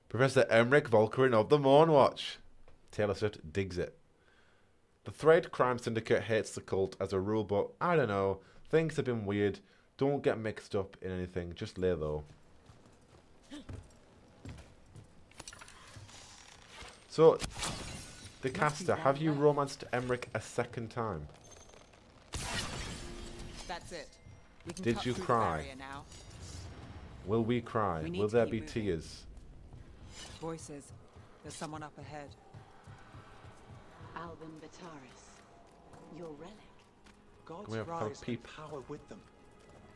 Professor Emmerich Volker of the Morn Watch. Taylor Swift digs it. The Thread Crime Syndicate hates the cult as a rule, but I don't know. Things have been weird. Don't get mixed up in anything. Just lay low. So, the caster, have you romanced Emmerich a second time? That's it. We can Did cut you through the cry? barrier now. Will we cry? We need Will to there keep be moving. tears? Voices. There's someone up ahead. Albin Bataris, your relic. Gods Can we have a rise peep? and power with them.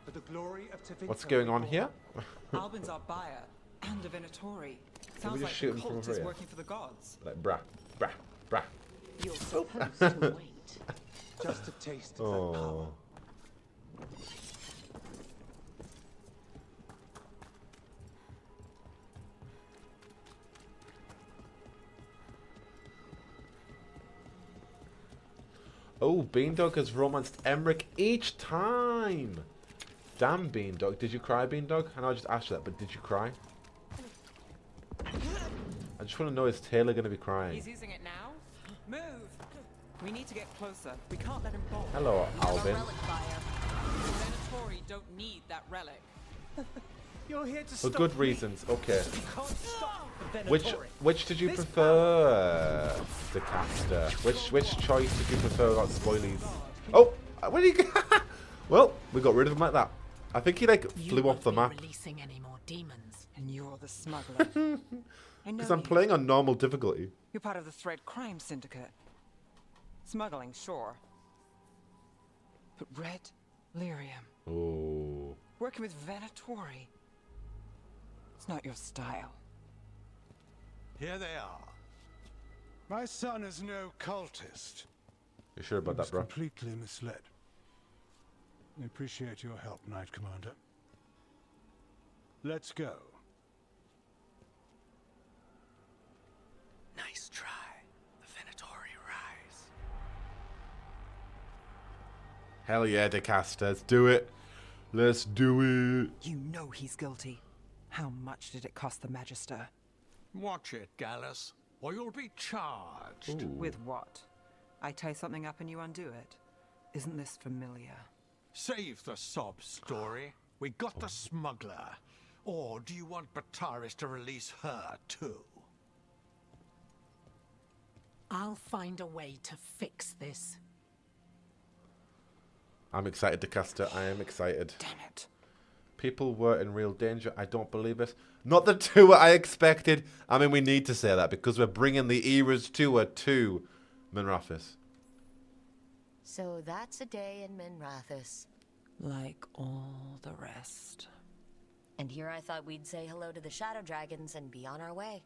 For the glory of Tevinter. What's going on here? Albin's our buyer and Divinatori. Sounds just like shoot the him from cult over is here? working for the gods. Like, brah. You're supposed to wait. Just a taste of that power. Oh. Oh, Beandog has romanced Emmerich each time. Damn, Beandog. Did you cry, Beandog? I know I just asked you that, but did you cry? I just want to know, is Taylor going to be crying? He's using it now. Move! We need to get closer. We can't let him fall. Hello, Alvin. Divinatori don't need that relic. You're here to For stop good me. reasons. Okay. You can't stop the Venatori. Which did you This prefer, the caster? Which choice did you prefer without spoilies? Oh, where did you go? Well, we got rid of him like that. I think he like You flew won't off the be map. releasing any more demons. And you're the smuggler. I know Because I'm you. playing on normal difficulty. You're part of the Thread Crime Syndicate. Smuggling, sure. But red lyrium. Oh. Working with Venatori. It's not your style. Here they are. My son is no cultist. You sure about He that, was bro? completely misled. I appreciate your help, Knight Commander. Let's go. Nice try. The Venatori rise. Hell yeah, Decaster. Let's do it. Let's do it. You know he's guilty. How much did it cost the Magister? Watch it, Gallus, or you'll be charged. Ooh. With what? I tie something up and you undo it. Isn't this familiar? Save the sob story. We got the smuggler. Or do you want Bataris to release her too? I'll find a way to fix this. I'm excited, Decaster. I am excited. Damn it. People were in real danger. I don't believe it. Not the tour I expected. I mean, we need to say that because we're bringing the Era's tour to Minrathous. So that's a day in Minrathous. Like all the rest. And here I thought we'd say hello to the Shadow Dragons and be on our way.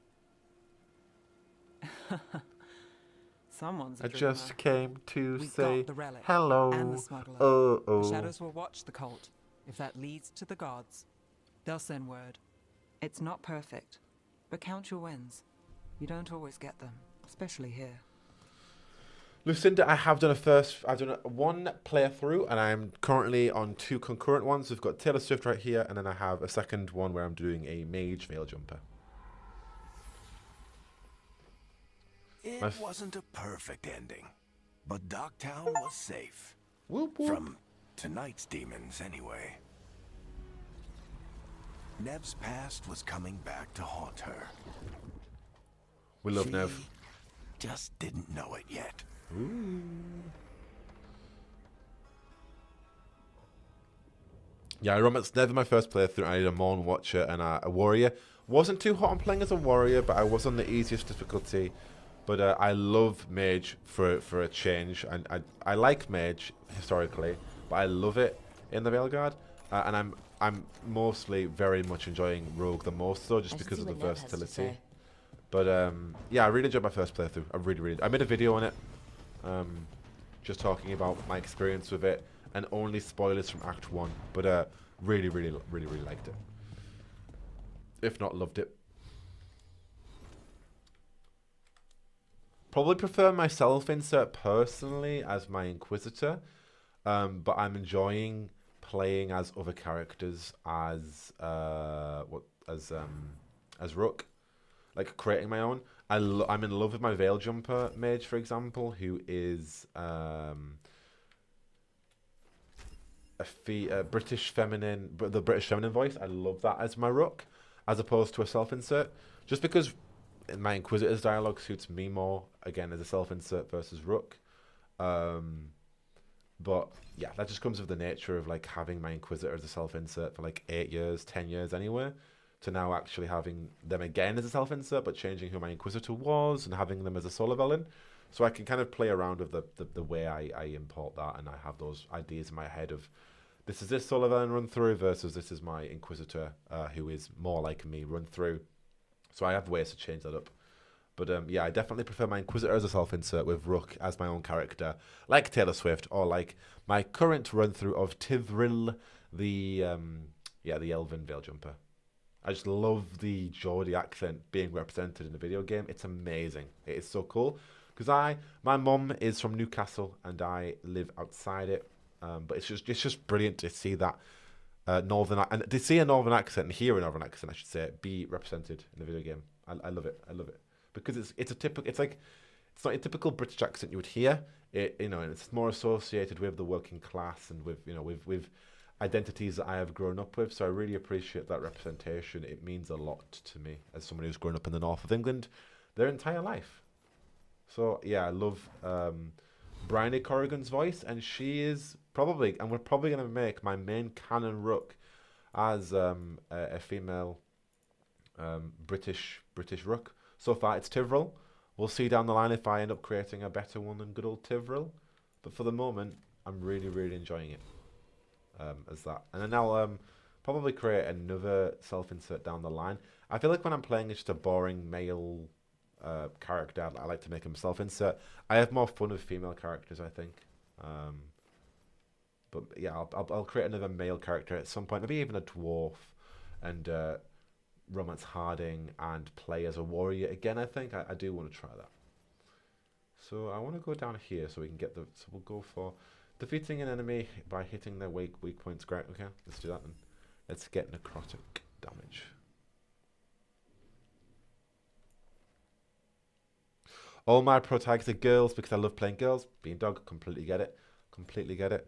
Someone's a I dreamer. just came to We say got the relic hello. and the smuggler. Oh. The shadows will watch the cult. If that leads to the gods, they'll send word. It's not perfect, but count your wins. You don't always get them, especially here. Lucinda, I've done one playthrough, and I'm currently on 2 concurrent ones. We've got Taylor Swift right here, and then I have a second one where I'm doing a mage veil jumper. It wasn't a perfect ending, but Dogtown was safe. Whoop, whoop. From tonight's demons, anyway. Nev's past was coming back to haunt her. We love She Nev. just didn't know it yet. Ooh. Yeah, I remember it's never my first playthrough. I did a Morn Watcher and a warrior. Wasn't too hot on playing as a warrior, but I was on the easiest difficulty. But I love mage for a change, and I like mage historically, but I love it in the Veilguard, and I'm mostly very much enjoying rogue the most though, just because of the versatility. But yeah, I really enjoyed my first playthrough. I made a video on it, just talking about my experience with it, and only spoilers from Act 1. But really liked it. If not, loved it. Probably prefer my self-insert personally as my Inquisitor, but I'm enjoying playing as other characters as Rook, like creating my own. I'm in love with my Veil Jumper mage, for example, who is a British feminine, the British feminine voice. I love that as my Rook, as opposed to a self-insert, just because my Inquisitor's dialogue suits me more, again, as a self-insert versus Rook. But yeah, that just comes with the nature of like having my Inquisitor as a self-insert for like 8 years, 10 years anyway, to now actually having them again as a self-insert, but changing who my Inquisitor was and having them as a solo villain. So I can kind of play around with the way I import that, and I have those ideas in my head of this is this solo villain run through versus this is my Inquisitor who is more like me run through. So I have ways to change that up. But yeah, I definitely prefer my Inquisitor as a self-insert with Rook as my own character, like Taylor Swift, or like my current run-through of Tivrill, the Elven Veil Jumper. I just love the Geordie accent being represented in a video game. It's amazing. It is so cool. Because my mum is from Newcastle and I live outside it. But it's just brilliant to see that northern, and to see a northern accent and hear a northern accent, I should say, be represented in the video game. I love it. I love it. Because it's not a typical British accent you would hear. And it's more associated with the working class and with identities that I have grown up with. So I really appreciate that representation. It means a lot to me as someone who's grown up in the north of England their entire life. So yeah, I love Bryony Corrigan's voice, and she is and we're probably going to make my main canon Rook as a female British Rook. So far, it's Tivrill. We'll see down the line if I end up creating a better one than good old Tivrill. But for the moment, I'm really enjoying it as that. And then I'll probably create another self-insert down the line. I feel like when I'm playing just a boring male character, I like to make him self-insert. I have more fun with female characters, I think. But yeah, I'll create another male character at some point. Maybe even a dwarf. And romance Harding and play as a warrior again. I think I do want to try that. So I want to go down here so we can get so we'll go for defeating an enemy by hitting their weak points. Great. Okay, let's do that then. Let's get necrotic damage. All my pro tags are girls because I love playing girls. Being dog, completely get it. Completely get it.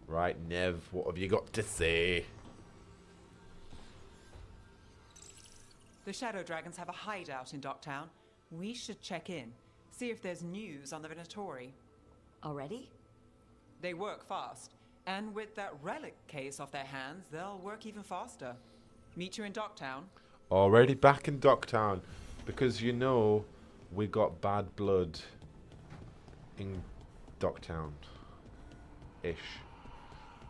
Right, Nev, what have you got to say? The Shadow Dragons have a hideout in Docktown. We should check in, see if there's news on the Venatori. Already? They work fast, and with that relic case off their hands, they'll work even faster. Meet you in Docktown. Already back in Docktown, because we got bad blood in Docktown-ish.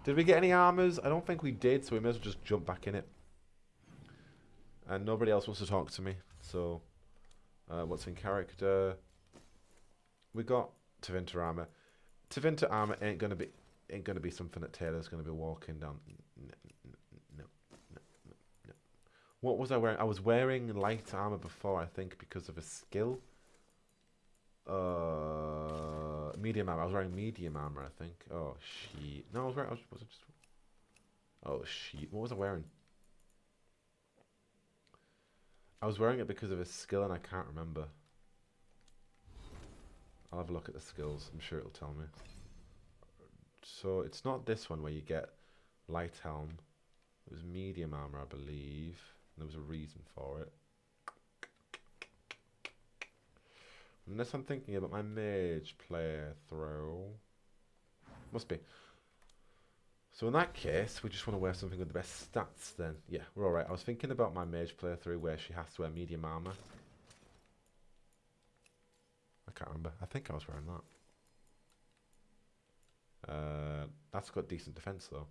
Did we get any armors? I don't think we did, so we may as well just jump back in it. And nobody else wants to talk to me, so what's in character? We got Tevinter armor. Tevinter armor ain't gonna be something that Taylor's gonna be walking down. No. What was I wearing? I was wearing light armor before, I think, because of a skill. Medium armor. I was wearing medium armor, I think. Oh shit. No, oh shit. What was I wearing? I was wearing it because of a skill and I can't remember. I'll have a look at the skills. I'm sure it'll tell me. So it's not this one where you get light helm. It was medium armor, I believe. And there was a reason for it. Unless I'm thinking about my mage playthrough. Must be. So in that case, we just want to wear something with the best stats then. Yeah, we're alright. I was thinking about my mage playthrough where she has to wear medium armor. I can't remember. I think I was wearing that. That's got decent defense though.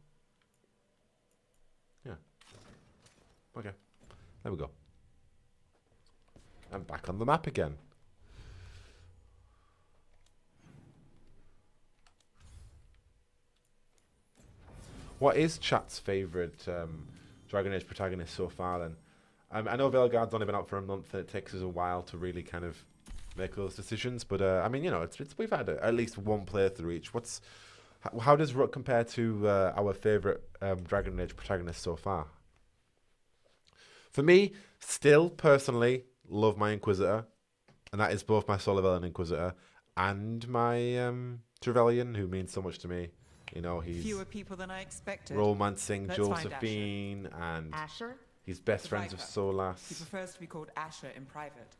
Yeah. Okay. There we go. I'm back on the map again. What is chat's favourite Dragon Age protagonist so far then? I know Veilguard's only been out for a month and it takes us a while to really kind of make those decisions, but I mean, you know, we've had at least one playthrough each. How does Rook compare to our favourite Dragon Age protagonist so far? For me, still personally, love my Inquisitor, and that is both my Solar Veil Inquisitor and my Trevelyan, who means so much to me. You know, he's fewer people than I expected. Romancing Josephine, and Asher? He's best friends with Solas. He prefers to be called Asher in private.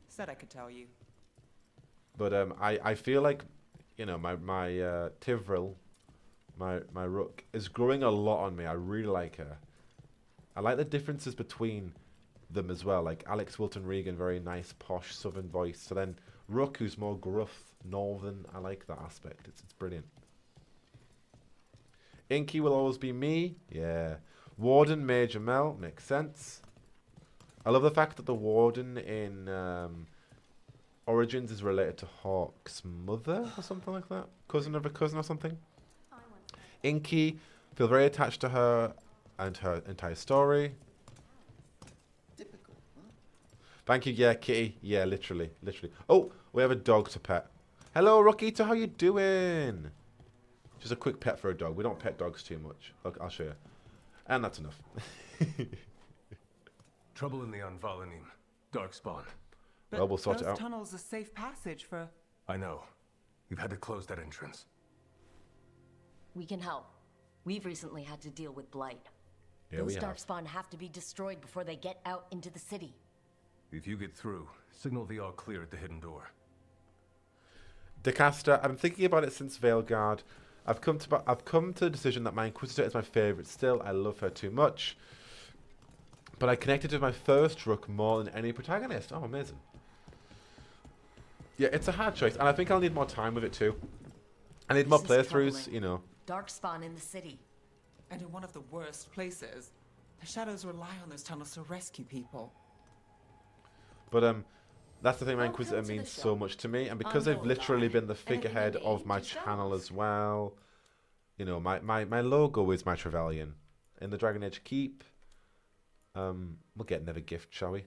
Said I could tell you. But I feel like, you know, my Tivril, my Rook, is growing a lot on me. I really like her. I like the differences between them as well. Like Alex Wilton Regan, very nice, posh, southern voice. So then Rook, who's more gruff, northern. I like that aspect. It's brilliant. Inky will always be me. Yeah. Warden, Major Mel. Makes sense. I love the fact that the Warden in Origins is related to Hawk's mother or something like that. Cousin of a cousin or something. Inky, feel very attached to her and her entire story. Typical, huh? Thank you, yeah, Kitty. Yeah, literally. Oh, we have a dog to pet. Hello, Rockito, how you doing? Just a quick pet for a dog. We don't pet dogs too much. Look, I'll show you. And that's enough. Trouble in the Anvalanim. Darkspawn. But well, we'll sort it out. Those tunnels are safe passage for... I know. You've had to close that entrance. We can help. We've recently had to deal with Blight. Yeah, Those we have. Darkspawn have to be destroyed before they get out into the city. If you get through, signal the all clear at the hidden door. DeCaster, I'm thinking about it since Veilguard. I've come to the decision that my Inquisitor is my favourite still. I love her too much. But I connected with my first Rook more than any protagonist. Oh, amazing. Yeah, it's a hard choice. And I think I'll need more time with it too. I need more playthroughs, you know. Darkspawn in the city. And in one of the worst places. The Shadows rely on those tunnels to rescue people. But that's the thing, my Inquisitor means so much to me, and because they've literally been the figurehead of my channel as well, you know, my logo is my Trevelyan in the Dragon Age Keep. We'll get another gift, shall we?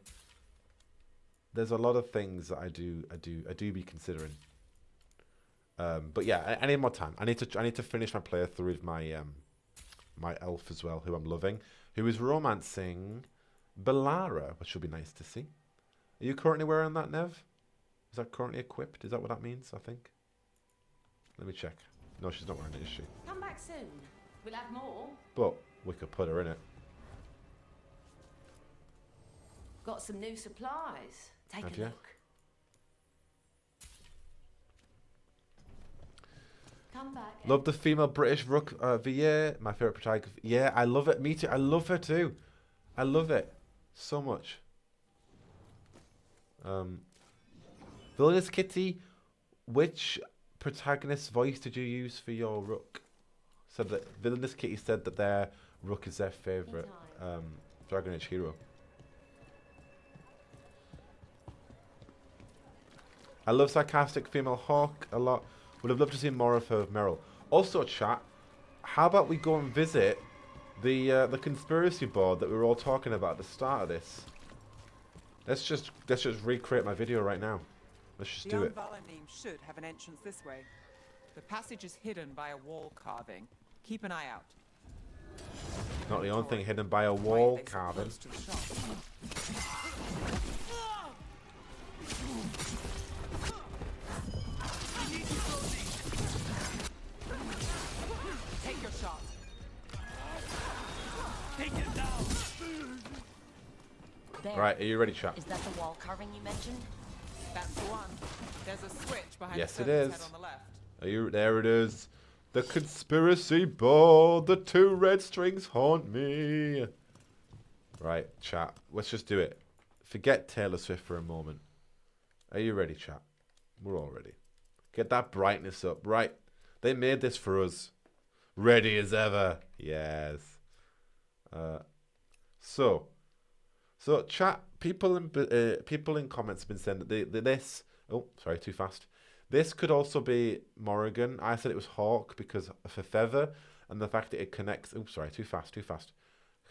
There's a lot of things that I do be considering. But yeah, I need more time. I need to finish my playthrough with my my elf as well, who I'm loving, who is romancing Bellara, which will be nice to see. Are you currently wearing that, Nev? Is that currently equipped? Is that what that means, I think? Let me check. No, she's not wearing it, is she? Come back soon. We'll have more. But we could put her in it. Got some new supplies. Take Have a you? look. Come back. Love the female British Rook VA. My favourite protagonist. Yeah, I love it. Me too. I love her too. I love it so much. Villainous Kitty, which protagonist's voice did you use for your Rook? Said that Villainous Kitty said that their Rook is their favourite Dragon Age hero. I love sarcastic female Hawk a lot. Would have loved to see more of her Meryl. Also, chat, how about we go and visit the conspiracy board that we were all talking about at the start of this? Let's just recreate my video right now. Let's just do it. The Anvalanim should have an entrance this way. The passage is hidden by a wall carving. Keep an eye out. Not the only thing hidden by a wall carving. Take your shot. Take it down. There. Right, are you ready, chat? Is that the wall carving you mentioned? That's the one. There's a switch behind Yes, the it serpent's is. head on the left. Are you there? It is. The conspiracy board. The 2 red strings haunt me. Right, chat. Let's just do it. Forget Taylor Swift for a moment. Are you ready, chat? We're all ready. Get that brightness up. Right. They made this for us. Ready as ever. Yes. So chat. People in comments have been saying that this. Oh, sorry, too fast. This could also be Morrigan. I said it was Hawk because for feather and the fact that it connects. Oh, sorry, too fast.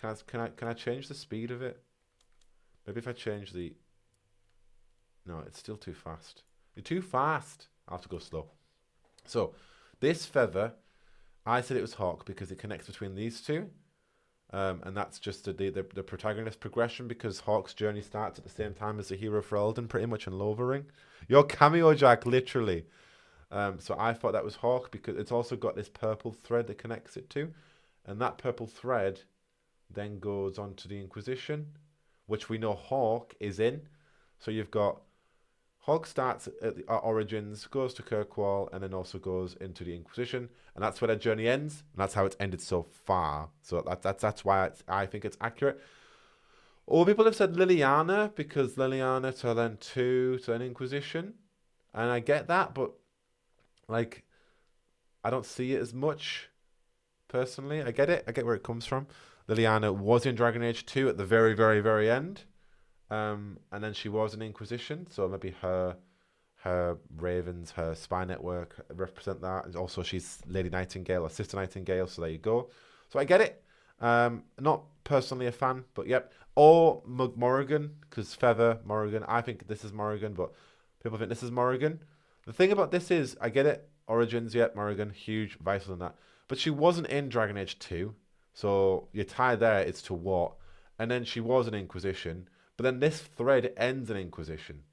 Can I change the speed of it? Maybe if I change the. No, it's still too fast. You're too fast. I'll have to go slow. So, this feather, I said it was Hawk because it connects between these two. And that's just the protagonist progression because Hawk's journey starts at the same time as the hero for Elden, pretty much in Lovering. Your cameo, Jack, literally. So I thought that was Hawk because it's also got this purple thread that connects it to. And that purple thread then goes on to the Inquisition, which we know Hawk is in. So you've got Hawk starts at the Origins, goes to Kirkwall, and then also goes into the Inquisition, and that's where their journey ends, and that's how it's ended so far. So that's why I think it's accurate. Or people have said Liliana, because Liliana to then 2 to an Inquisition, and I get that, but like I don't see it as much personally. I get it, I get where it comes from. Liliana was in Dragon Age 2 at the very, very, very end. And then she was an Inquisition, so maybe her ravens, her spy network represent that. And also she's Lady Nightingale or Sister Nightingale, so there you go. So I get it. Not personally a fan, but yep. Or Morrigan, because Feather, Morrigan. I think this is Morrigan, but people think this is Morrigan. The thing about this is, I get it. Origins, yep, Morrigan, huge, vital in that. But she wasn't in Dragon Age 2, so you tie there, it's to what? And then she was an Inquisition. But then this thread ends in Inquisition.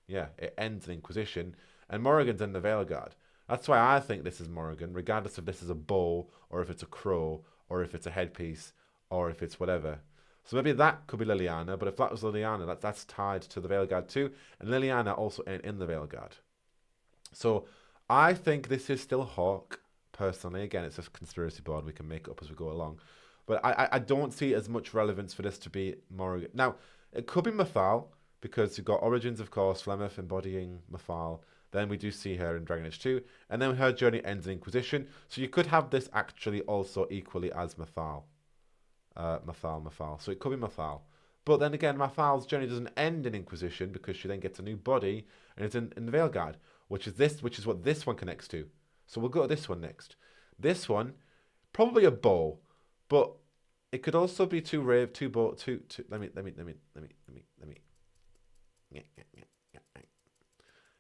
Yeah, it ends in Inquisition. And Morrigan's in the Veilguard. That's why I think this is Morrigan, regardless if this is a bow, or if it's a crow, or if it's a headpiece, or if it's whatever. So maybe that could be Liliana, but if that was Liliana, that's tied to the Veilguard too. And Liliana also in the Veilguard. So I think this is still Hawk, personally. Again, it's a conspiracy board we can make up as we go along. But I don't see as much relevance for this to be Morrigan. Now, it could be Mathal, because you've got Origins, of course, Flemeth embodying Mathal. Then we do see her in Dragon Age 2. And then her journey ends in Inquisition. So you could have this actually also equally as Mathal. Mathal. So it could be Mathal. But then again, Mathal's journey doesn't end in Inquisition because she then gets a new body and it's in the Veilguard, which is what this one connects to. So we'll go to this one next. This one, probably a bow. But it could also be two. Let me.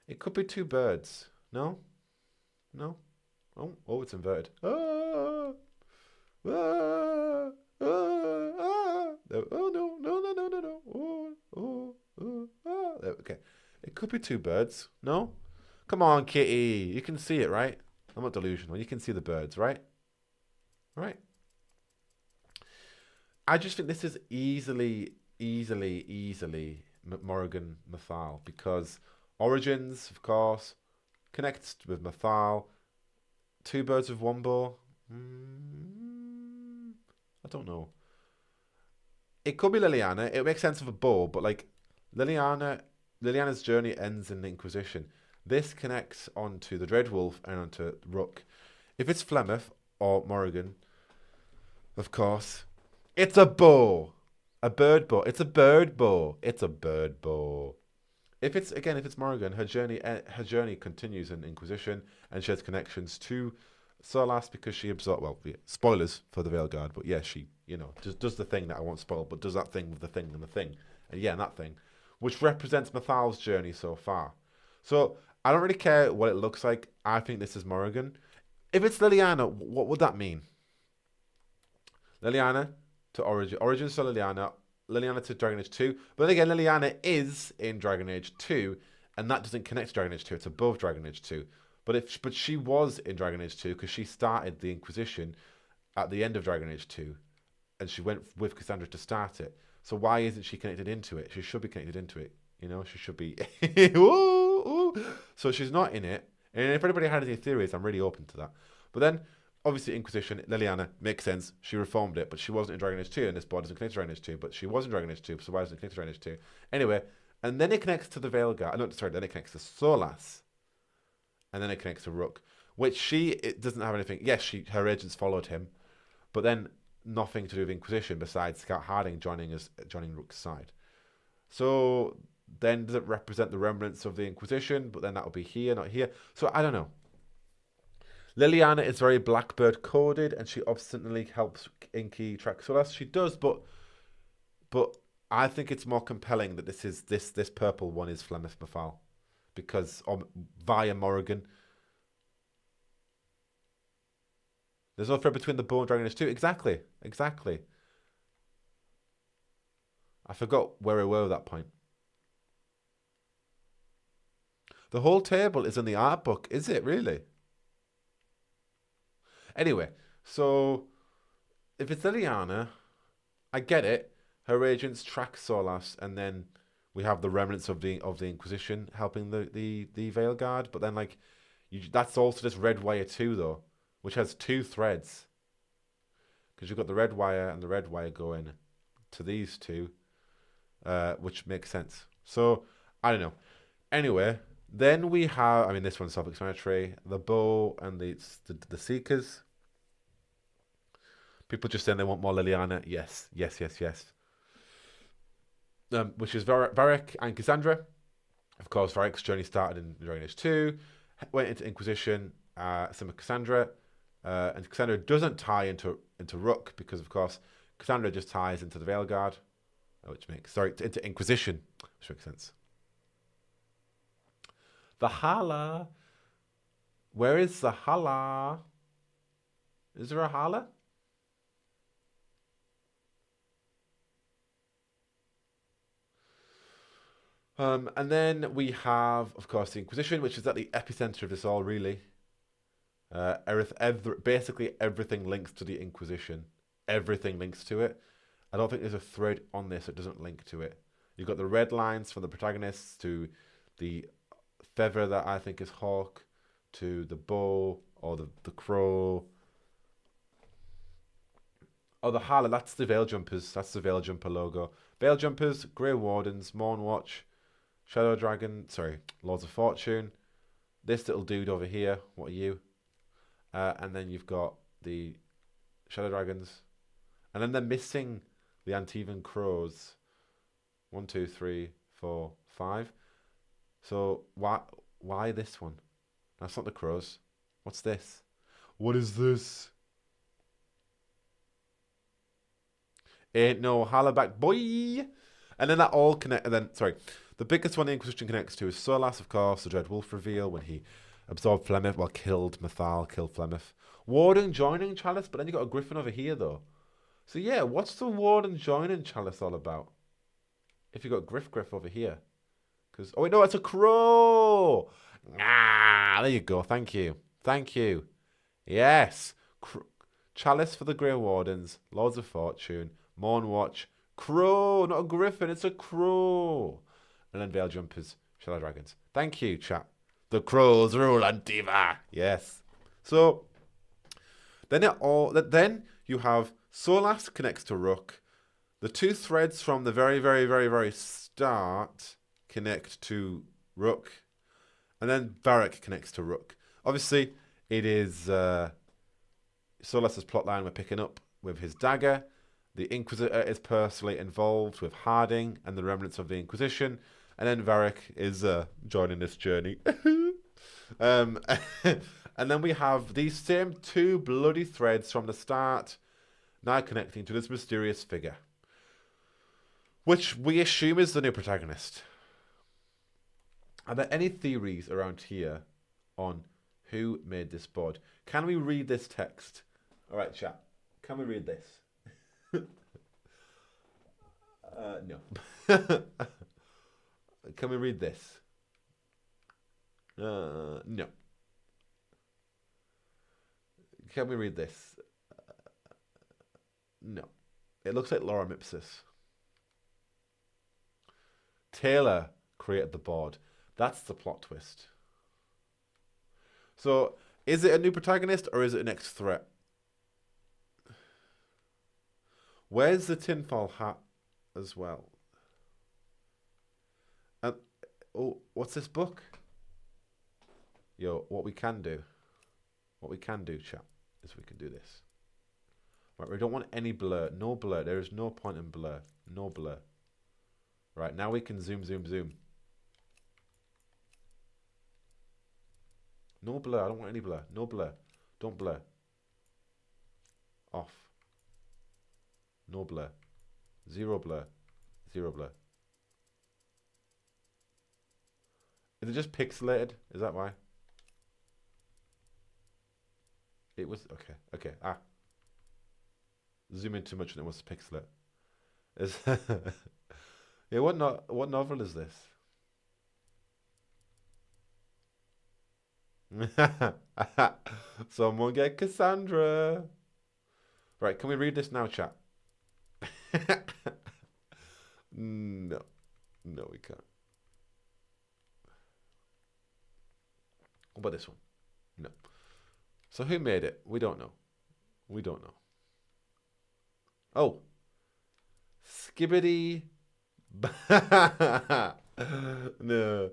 It could be 2 birds. No. Oh, it's inverted. Oh no. Okay. It could be 2 birds. No. Come on, kitty. You can see it, right? I'm not delusional. You can see the birds, right? Right. I just think this is easily Morrigan Mathal, because Origins, of course, connects with Mathal. 2 birds with 1 bow. I don't know. It could be Liliana. It makes sense of a bow, but like Liliana's journey ends in the Inquisition. This connects onto the Dreadwolf and onto Rook. If it's Flemeth or Morrigan, of course, it's a bow. A bird bow. It's a bird bow. It's a bird bow. If it's Morrigan, her journey continues in Inquisition, and she has connections to Solas because she absorbed. Well, yeah, spoilers for the Veilguard, but yeah, she just does the thing that I won't spoil, but does that thing with the thing and the thing, and that thing, which represents Mathal's journey so far. So I don't really care what it looks like. I think this is Morrigan. If it's Liliana, what would that mean? Liliana to Origins to Liliana to Dragon Age 2. But then again, Liliana is in Dragon Age 2, and that doesn't connect to Dragon Age 2. It's above Dragon Age 2. But she was in Dragon Age 2 because she started the Inquisition at the end of Dragon Age 2, and she went with Cassandra to start it. So why isn't she connected into it? She should be connected into it. You know, she should be. Ooh, ooh. So she's not in it. And if anybody had any theories, I'm really open to that. But then, obviously, Inquisition, Liliana, makes sense. She reformed it, but she wasn't in Dragon Age 2, and this board doesn't connect to Dragon Age 2, but she was in Dragon Age 2, so why doesn't it connect to Dragon Age 2? Anyway, and then it connects to the Veilguard. No, sorry, then it connects to Solas. And then it connects to Rook, which it doesn't have anything. Yes, her agents followed him, but then nothing to do with Inquisition besides Scout Harding joining Rook's side. So then does it represent the remnants of the Inquisition? But then that will be here, not here. So I don't know. Liliana is very Blackbird coded, and she obstinately helps Inky track Solas. She does, but I think it's more compelling that this purple one is Flemeth Mafal, because via Morrigan. There's no thread between the Bow and Dragon Age 2. Exactly. I forgot where we were at that point. The whole table is in the art book, is it really? Anyway, so if it's Liliana, I get it. Her agents track Solas, and then we have the remnants of the Inquisition helping the Veilguard. But then that's also this red wire too, though, which has two threads. Because you've got the red wire and the red wire going to these two, which makes sense. So I don't know. Anyway, then we have, I mean, this one's self-explanatory, the Bow and the Seekers. People just saying they want more Liliana. Yes. Which is Varric and Cassandra. Of course, Varric's journey started in Dragon Age 2, went into Inquisition, same with Cassandra, and Cassandra doesn't tie into Rook because, of course, Cassandra just ties into the Veilguard, into Inquisition, which makes sense. The Hala. Where is the Hala? Is there a Hala? And then we have, of course, the Inquisition, which is at the epicenter of this all, really. Basically, everything links to the Inquisition. Everything links to it. I don't think there's a thread on this that doesn't link to it. You've got the red lines from the protagonists to the feather that I think is Hawk, to the bow or the crow. Oh, the Hala, that's the Veil Jumpers. That's the Veil Jumper logo. Veil Jumpers, Grey Wardens, Mornwatch, Shadow Dragon, Lords of Fortune. This little dude over here, what are you? And then you've got the Shadow Dragons. And then they're missing the Antivan Crows. 1, 2, 3, 4, 5. So why this one? That's not the Crows. What's this? What is this? Ain't no Hollaback boy. And then that all connect. And then the biggest one the Inquisition connects to is Solas, of course, the Dread Wolf reveal when he absorbed Flemeth, killed Mathal, killed Flemeth. Warden joining Chalice, but then you got a Griffin over here though. So yeah, what's the Warden joining Chalice all about? If you got Griff over here. Because oh wait, no, it's a crow. There you go. Thank you. Yes. Chalice for the Grey Wardens, Lords of Fortune, Mornwatch, crow, not a griffin, it's a crow. And then Veil Jumpers, Shadow Dragons. Thank you, chat. The crows rule Antiva. Yes. So then you have Solas connects to Rook. The two threads from the very, very, very, very start connect to Rook. And then Varric connects to Rook. Obviously, it is Solas' plotline we're picking up with his dagger. The Inquisitor is personally involved with Harding and the remnants of the Inquisition. And then Varric is joining this journey. And then we have these same two bloody threads from the start now connecting to this mysterious figure, which we assume is the new protagonist. Are there any theories around here on who made this board? Can we read this text? All right, chat. Can we read this? No. Can we read this? No. Can we read this? No. It looks like Lorem Ipsis. Taylor, created the board. That's the plot twist. So, is it a new protagonist or is it a next threat? Where's the tinfoil hat as well? And oh, what's this book? Yo, what we can do, chat, is we can do this. Right, we don't want any blur. No blur. There is no point in blur. No blur. Right, now we can zoom, zoom, zoom. No blur. I don't want any blur. No blur. Don't blur. Off. No blur. Zero blur. Zero blur. Is it just pixelated? Is that why? It was... Okay. Okay. Ah. Zoom in too much and it was pixelate. Is yeah, what novel is this? Someone get Cassandra. Right, can we read this now, chat? No. No, we can't. What about this one? No. So who made it? We don't know. We don't know. Oh. Skibbity. No.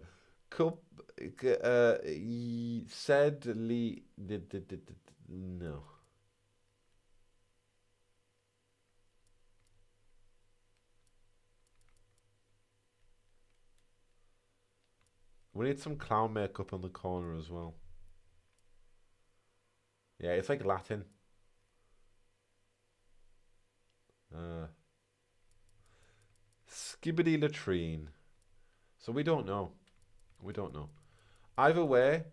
Sadly. No. We need some clown makeup on the corner as well. Yeah, it's like Latin. Skibbity latrine. So we don't know. We don't know. Either way,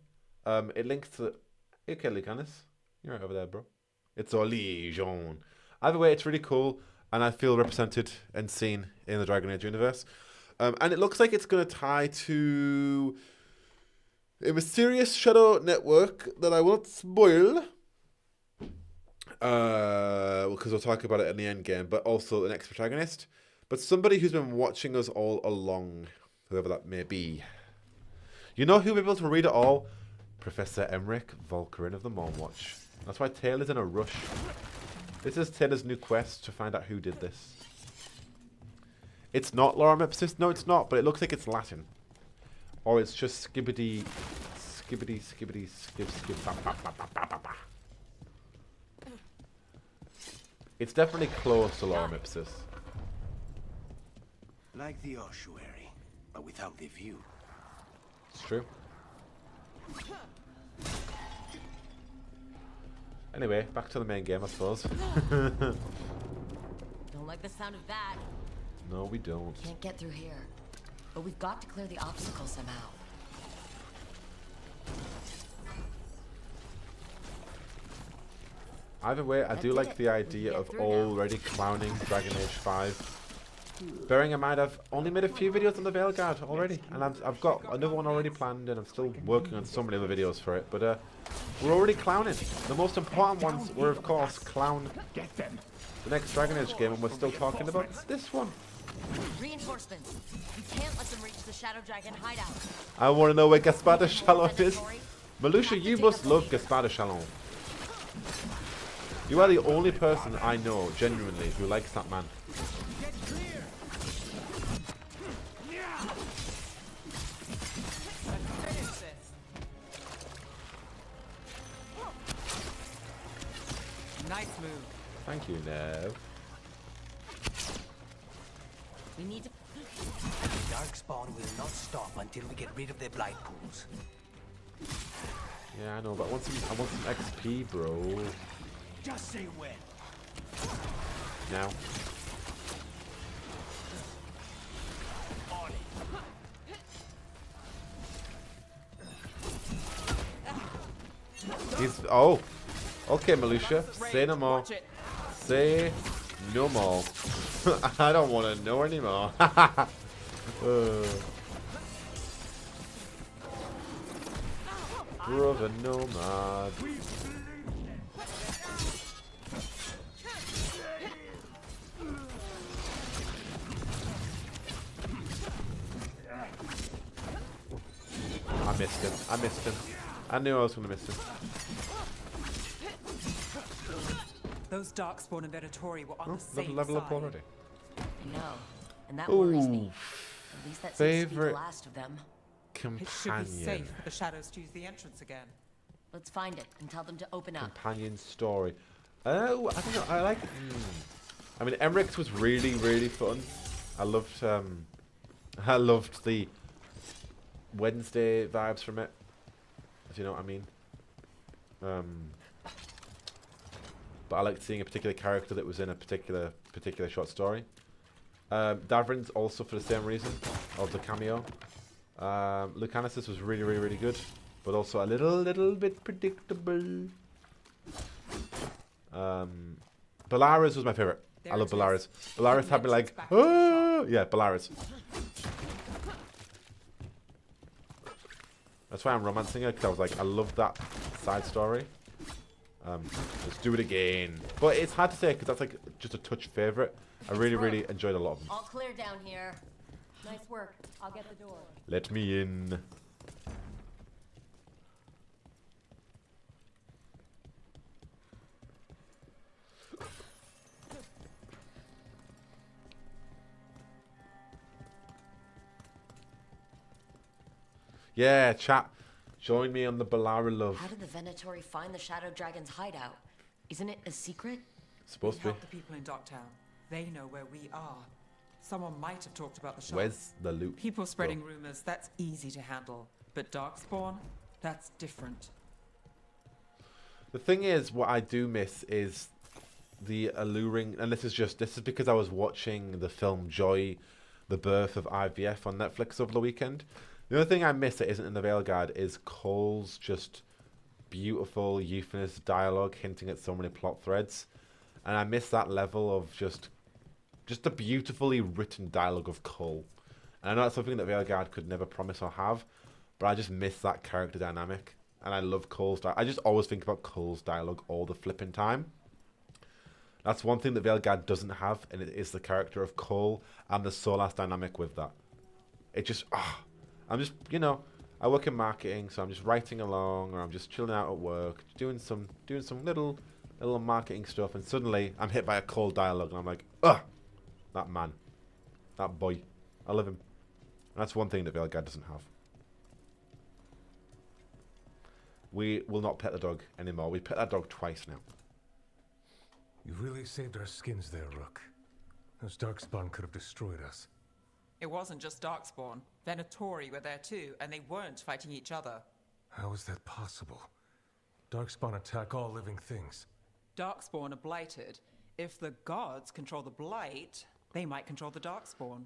it links to... Okay, Lucanus. You're right over there, bro. It's a Legion. Either way, it's really cool, and I feel represented and seen in the Dragon Age universe. And it looks like it's going to tie to a mysterious shadow network that I won't spoil. Because we'll talk about it in the end game, but also the next protagonist. But somebody who's been watching us all along, whoever that may be. You know who will be able to read it all? Professor Emmerich Volcarin of the Mornwatch. That's why Taylor's in a rush. This is Taylor's new quest to find out who did this. It's not Lorem Ipsis. No, it's not, but it looks like it's Latin. Or it's just skibbity, skibbity, skibbity, skib, skib, ba, ba, ba, ba, ba, ba. It's definitely close to Lorem Ipsis. Like the ossuary, but without the view. It's true. Anyway, back to the main game, I suppose. Don't like the sound of that. No, we don't. Can't get through here. But we've got to clear the obstacle somehow. Either way, I do like the idea of already clowning Dragon Age 5. Bearing in mind, I've only made a few videos on the Veilguard already, and I've got another one already planned, and I'm still working on so many other videos for it. But we're already clowning. The most important ones were, of course, clown the next Dragon Age game, and we're still talking about this one. Reinforcements. You can't let them reach the Shadow Dragon hideout. I want to know where Gaspard de Chalon is. Malusha, you must love Gaspard de Chalon. You are the only person I know, genuinely, who likes that man. Nice move. Thank you, Nev. We need to... The Darkspawn will not stop until we get rid of their blight pools. Yeah, I know, but I want some XP, bro. Just say when. Now. He's... Oh! Okay, Malusha. Say no more. Say no more. I don't want to know anymore. Brother Nomad. missed him. I missed him. I knew I was going to miss him. Those Darkspawn and Venatori were on the same Level side. up already. I know, and that worries me. Ooh. At least that seems to be the Favorite last of them. It should be companion. safe for the shadows to use the entrance again. Let's find it and tell them to open up. Companion story. Oh, I don't know. I like. I mean, Emmerich's was really, really fun. I loved the Wednesday vibes from it. If you know what I mean. But I liked seeing a particular character that was in a particular short story. Davrin's also for the same reason of the cameo. Lucanus was really, really, really good, but also a little bit predictable. Bellaris was my favorite. I love Bellaris. Bellaris had me like, oh yeah, Bellaris. That's why I'm romancing her, because I was like, I love that side story. Let's do it again. But it's hard to say because that's like just a touch favorite. I really enjoyed a lot of them. All clear down here. Nice work. I'll get the door. Let me in. Yeah, chat. Join me on the Bellara love. How did the Venatori find the Shadow Dragon's hideout? Isn't it a secret? Supposed to be. Help the people in Docktown. They know where we are. Someone might have talked about the shop. Where's the loot? People spreading rumors, that's easy to handle. But Darkspawn, that's different. The thing is, what I do miss is the alluring, and this is because I was watching the film Joy, The Birth of IVF on Netflix over the weekend. The only thing I miss that isn't in the Veilguard is Cole's just beautiful euphemist dialogue hinting at so many plot threads. And I miss that level of just the beautifully written dialogue of Cole. And I know that's something that Veilguard could never promise or have, but I just miss that character dynamic. And I love Cole's dialogue. I just always think about Cole's dialogue all the flipping time. That's one thing that Veilguard doesn't have, and it is the character of Cole and the Solas dynamic with that. It just, I'm just, I work in marketing, so I'm just writing along, or I'm just chilling out at work, doing some little marketing stuff, and suddenly I'm hit by a Cole dialogue, and I'm like, that man, that boy, I love him. And that's one thing that Veilguard doesn't have. We will not pet the dog anymore. We pet that dog twice now. You really saved our skins there, Rook. Those Darkspawn could have destroyed us. It wasn't just Darkspawn. Venatori were there too, and they weren't fighting each other. How is that possible? Darkspawn attack all living things. Darkspawn are blighted. If the gods control the blight, they might control the Darkspawn.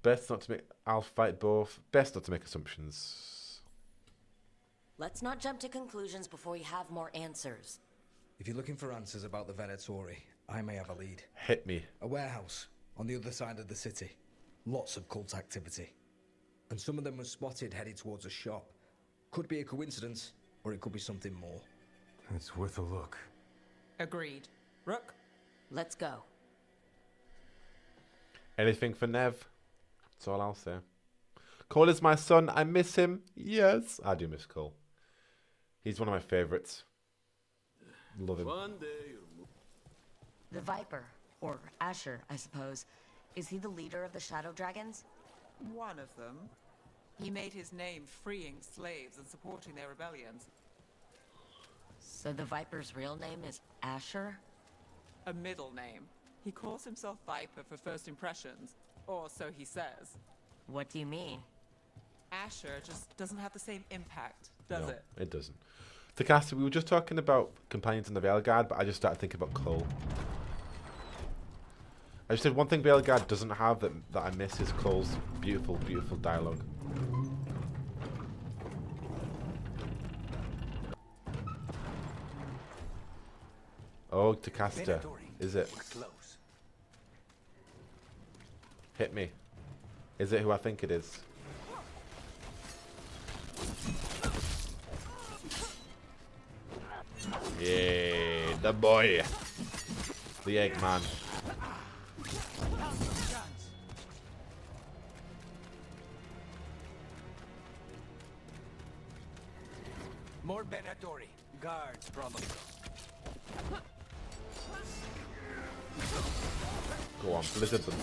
Best not to make... I'll fight both. Best not to make assumptions. Let's not jump to conclusions before we have more answers. If you're looking for answers about the Venatori, I may have a lead. Hit me. A warehouse on the other side of the city. Lots of cult activity. And some of them were spotted headed towards a shop. Could be a coincidence, or it could be something more. It's worth a look. Agreed. Rook? Let's go. Anything for Nev. That's all I'll say. Cole is my son. I miss him. Yes. I do miss Cole. He's one of my favorites. Love him. The Viper, or Asher, I suppose. Is he the leader of the Shadow Dragons? One of them. He made his name freeing slaves and supporting their rebellions. So the Viper's real name is Asher? A middle name. He calls himself Viper for first impressions, or so he says. What do you mean? Asher just doesn't have the same impact, does No, it? it doesn't. Takasti, we were just talking about companions in the Veilguard, but I just started thinking about Cole. I just said one thing Veilguard doesn't have that I miss is Cole's beautiful, beautiful dialogue. Oh, Takasta. Is it? Hit me. Is it who I think it is? Yeah, the boy. The Eggman. Guards, brother. Go on, blizzard them.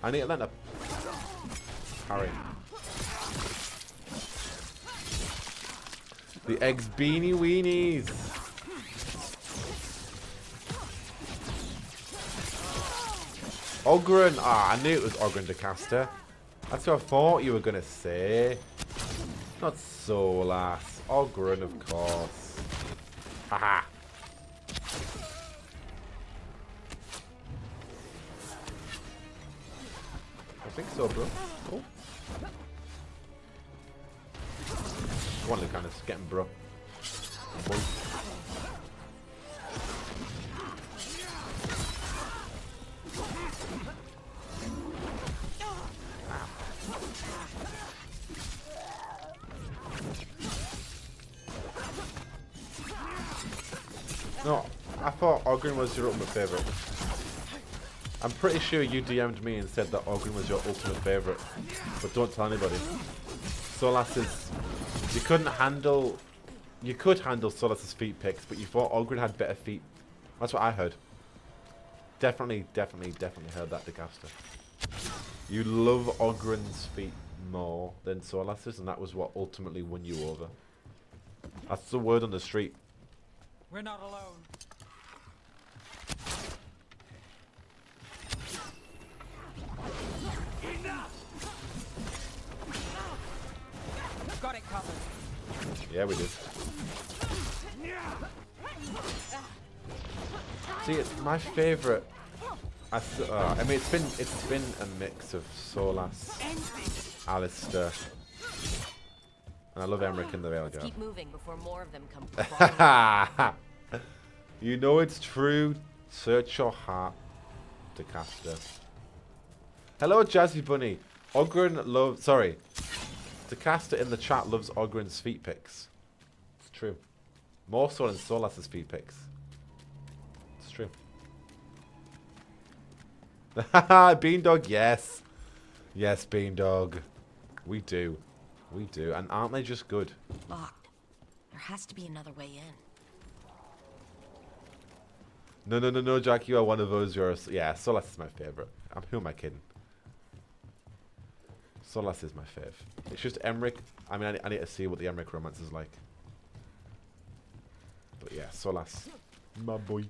I need to let her parry. The eggs beanie weenies. Ogren. Ah, I knew it was Ogren DeCaster. That's what I thought you were gonna say. Not Solas. Ogren, of course. Haha. I think so, bro. Cool. Come on, Lucanus. Get him, bro. Boy. No, I thought Ogren was your ultimate favourite. I'm pretty sure you DM'd me and said that Ogren was your ultimate favourite. But don't tell anybody. Solas is... You couldn't handle... You could handle Solas's feet picks, but you thought Ogren had better feet. That's what I heard. Definitely heard that, DeCaster. You love Ogren's feet more than Solas's, and that was what ultimately won you over. That's the word on the street. We're not alone. Got it covered. Yeah, we did. See, it's my favourite. I mean, it's been a mix of Solas, Alistair, and I love Emmerich and the Veilguard. Keep moving before more of them come. You know it's true. Search your heart, DeCaster. Hello, Jazzy Bunny. Ogren loves. Sorry, DeCaster in the chat loves Ogren's feet picks. It's true. More so than Solas's feet picks. It's true. Beandog, yes. Yes, Beandog. We do. We do. And aren't they just good? Locked. There has to be another way in. No, Jack, you are one of those. Yeah, Solas is my favourite. Who am I kidding? Solas is my fave. It's just Emmerich. I mean, I need to see what the Emmerich romance is like. But yeah, Solas. My boy.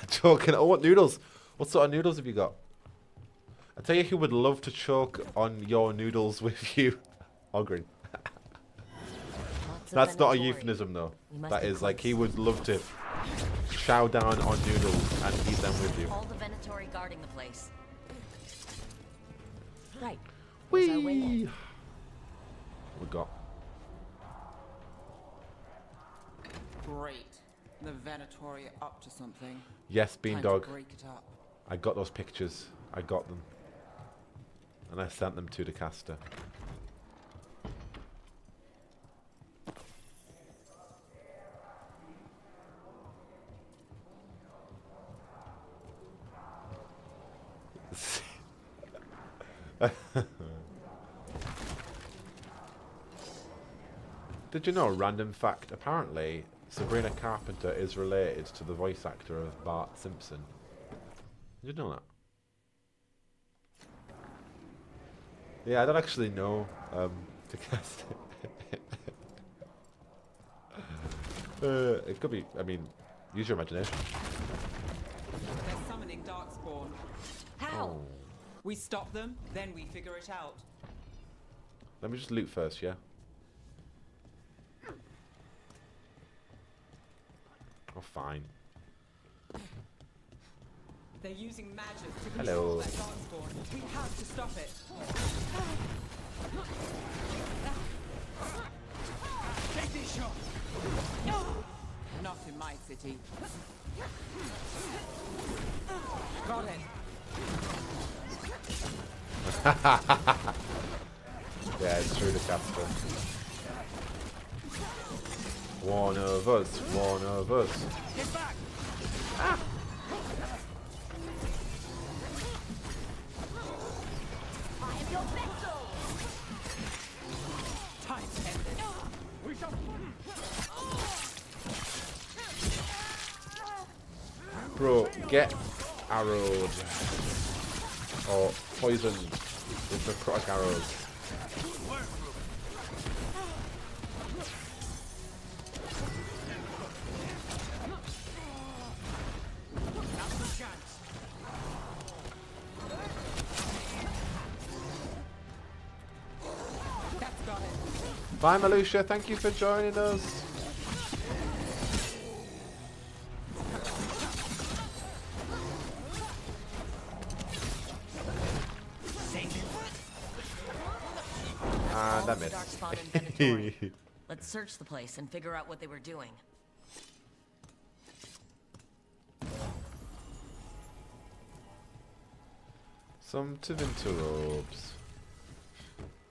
Choking. Oh, what noodles? What sort of noodles have you got? I tell you who would love to choke on your noodles with you. Ogren. That's not a euphemism though. That is like he would love to chow down on noodles and eat them with you. All the Venatori guarding the place. Right. Whee! We got. Great. The Venatori are up to something. Yes, Beandog. Break it up. I got those pictures. I got them. And I sent them to DeCaster. Did you know, random fact, apparently Sabrina Carpenter is related to the voice actor of Bart Simpson. Did you know that? Yeah, I don't actually know to cast it. It could be, I mean, use your imagination. They're summoning Darkspawn. How? Oh. We stop them, then we figure it out. Let me just loot first, yeah? Oh, fine. They're using magic to Hello. control that Darkspawn. We have to stop it. Take this shot. Not in my city. Got it. Yeah, it's true, the capital. One of us, one of us. Get back. Ah. Get arrowed. Or poisoned with necrotic arrows. Bye, Malusha. Thank you for joining us. And I missed. Let's search the place and figure out what they were doing. Some Tevinter robes.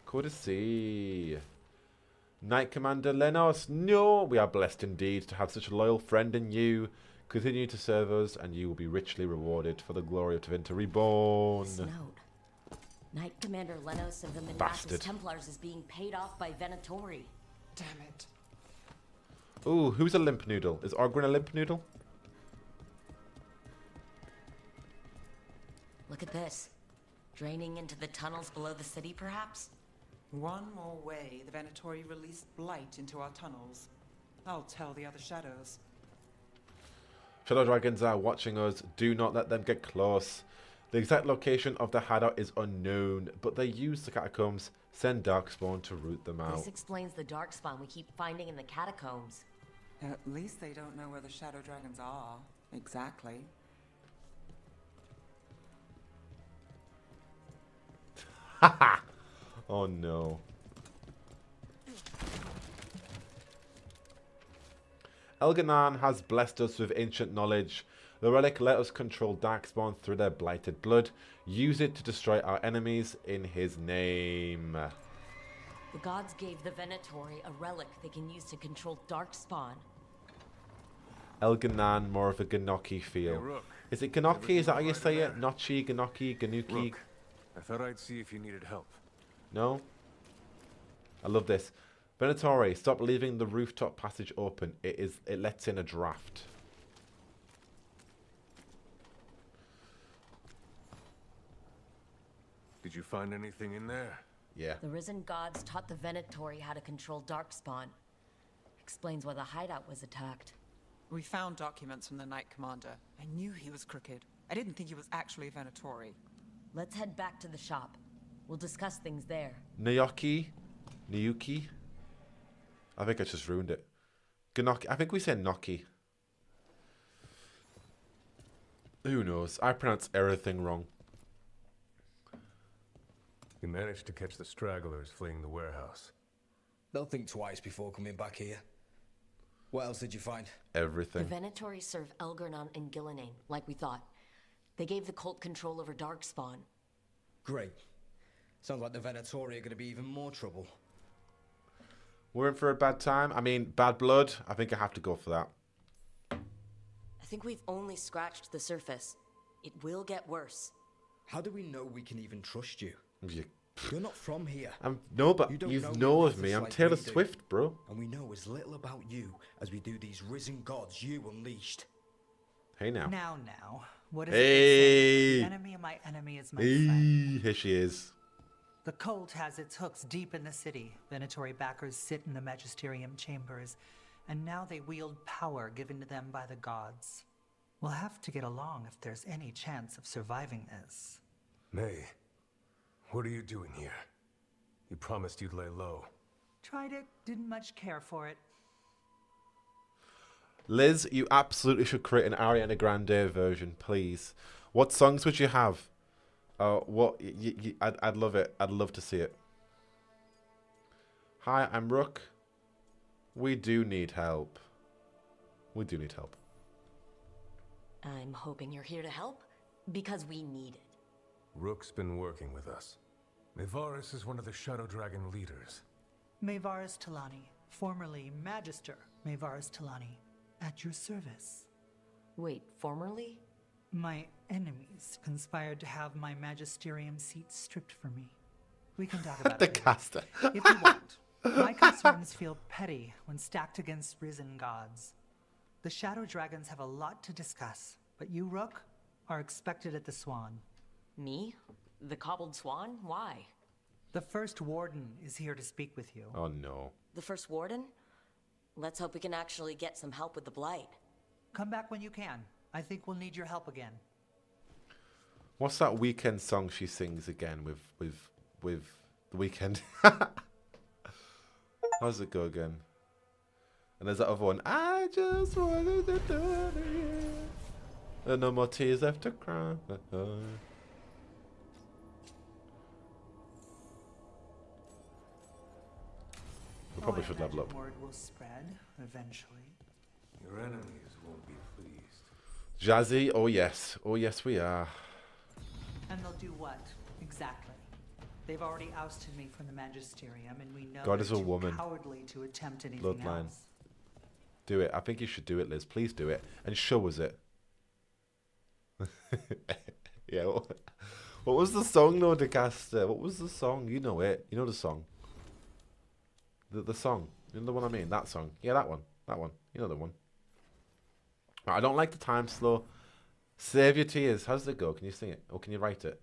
Cool to see. Knight Commander Lenos, no, we are blessed indeed to have such a loyal friend in you. Continue to serve us, and you will be richly rewarded for the glory of Tevinter Reborn. Note. Knight Commander Lenos of the Manassas Templars is being paid off by Venatori. Damn it. Ooh, who's a limp noodle? Is Orgrin a limp noodle? Look at this. Draining into the tunnels below the city, perhaps? One more way the Venatori released blight into our tunnels. I'll tell the other shadows. Shadow dragons are watching us. Do not let them get close. The exact location of the hideout is unknown, but they use the catacombs. Send Darkspawn to root them out. This explains the darkspawn we keep finding in the catacombs. At least they don't know where the shadow dragons are. Exactly. Haha! Oh no. Elganan has blessed us with ancient knowledge. The relic let us control Darkspawn through their blighted blood. Use it to destroy our enemies in his name. The gods gave the Venatori a relic they can use to control Darkspawn. Elganan, more of a Ganoki feel. Hey, Rook. Is it Ganoki? Is that how you say it? Nochi, Ganoki, Ganuki? Rook, I thought I'd see if you needed help. No? I love this. Venatori, stop leaving the rooftop passage open. It lets in a draft. Did you find anything in there? Yeah. The risen gods taught the Venatori how to control Darkspawn. Explains why the hideout was attacked. We found documents from the Knight Commander. I knew he was crooked. I didn't think he was actually a Venatori. Let's head back to the shop. We'll discuss things there. Nayuki? I think I just ruined it. Ganoki. I think we said Noki. Who knows? I pronounce everything wrong. You managed to catch the stragglers fleeing the warehouse. They'll think twice before coming back here. What else did you find? Everything. The Venatori serve Elgarnon and Gillinane, like we thought. They gave the cult control over Darkspawn. Great. Sounds like the Venatori are going to be even more trouble. We're in for a bad time. I mean, bad blood. I think I have to go for that. I think we've only scratched the surface. It will get worse. How do we know we can even trust you? You're not from here. No, but you know of me. I'm Taylor Swift, bro. And we know as little about you as we do these risen gods you unleashed. Hey now. Now. What is it? The enemy of my enemy is my friend. Here she is. The cult has its hooks deep in the city. Venatori backers sit in the magisterium chambers, and now they wield power given to them by the gods. We'll have to get along if there's any chance of surviving this. May, what are you doing here? You promised you'd lay low. Tried it, didn't much care for it. Liz, you absolutely should create an Ariana Grande version, please. What songs would you have? I'd love it. I'd love to see it. Hi, I'm Rook. We do need help. We do need help. I'm hoping you're here to help, because we need it. Rook's been working with us. Maevaris is one of the Shadow Dragon leaders. Maevaris Talani, formerly Magister Maevaris Talani, at your service. Wait, formerly? My enemies conspired to have my magisterium seat stripped from me. We can talk about the it later. caster. If you want. My concerns feel petty when stacked against risen gods. The Shadow Dragons have a lot to discuss, but you, Rook, are expected at the Swan. Me? The cobbled swan? Why? The first warden is here to speak with you. Oh no. The first warden? Let's hope we can actually get some help with the blight. Come back when you can. I think we'll need your help again. What's that weekend song she sings again with the weekend? How's it go again? And there's that other one. I just wanted to do it again. And no more tears left to cry. We probably should level up. Word will spread eventually. Your enemies won't be pleased. Jazzy, oh yes. Oh yes we are. And they'll do what? Exactly. They've already ousted me from the Magisterium, and we know God is they're a too woman. cowardly to attempt anything Bloodline. else. Do it. I think you should do it, Liz. Please do it. And show us it. Yeah. What was the song, though, DeCaster? What was the song? You know it. You know the song. The song. You know the one I mean? That song. Yeah, that one. That one. You know the one. Right, I don't like the time slow. Save your tears. How does it go? Can you sing it? Or can you write it?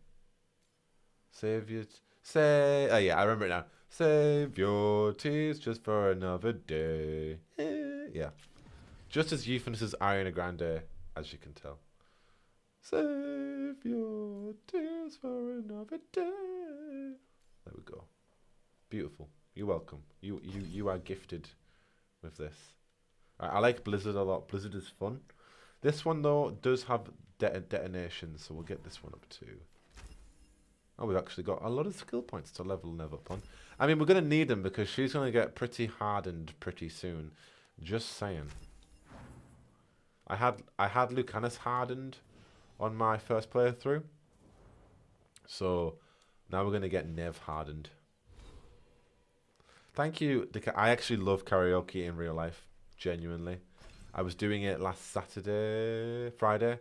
Save your... Say... Oh, yeah, I remember it now. Save your tears just for another day. Yeah. Just as euphonous as Ariana Grande, as you can tell. Save your tears for another day. There we go. Beautiful. You're welcome. You are gifted with this. I like Blizzard a lot. Blizzard is fun. This one, though, does have detonations, so we'll get this one up too. Oh, we've actually got a lot of skill points to level Nev up on. I mean, we're going to need them because she's going to get pretty hardened pretty soon. Just saying. I had Lucanus hardened on my first playthrough. So now we're going to get Nev hardened. Thank you. I actually love karaoke in real life. Genuinely. I was doing it last Friday.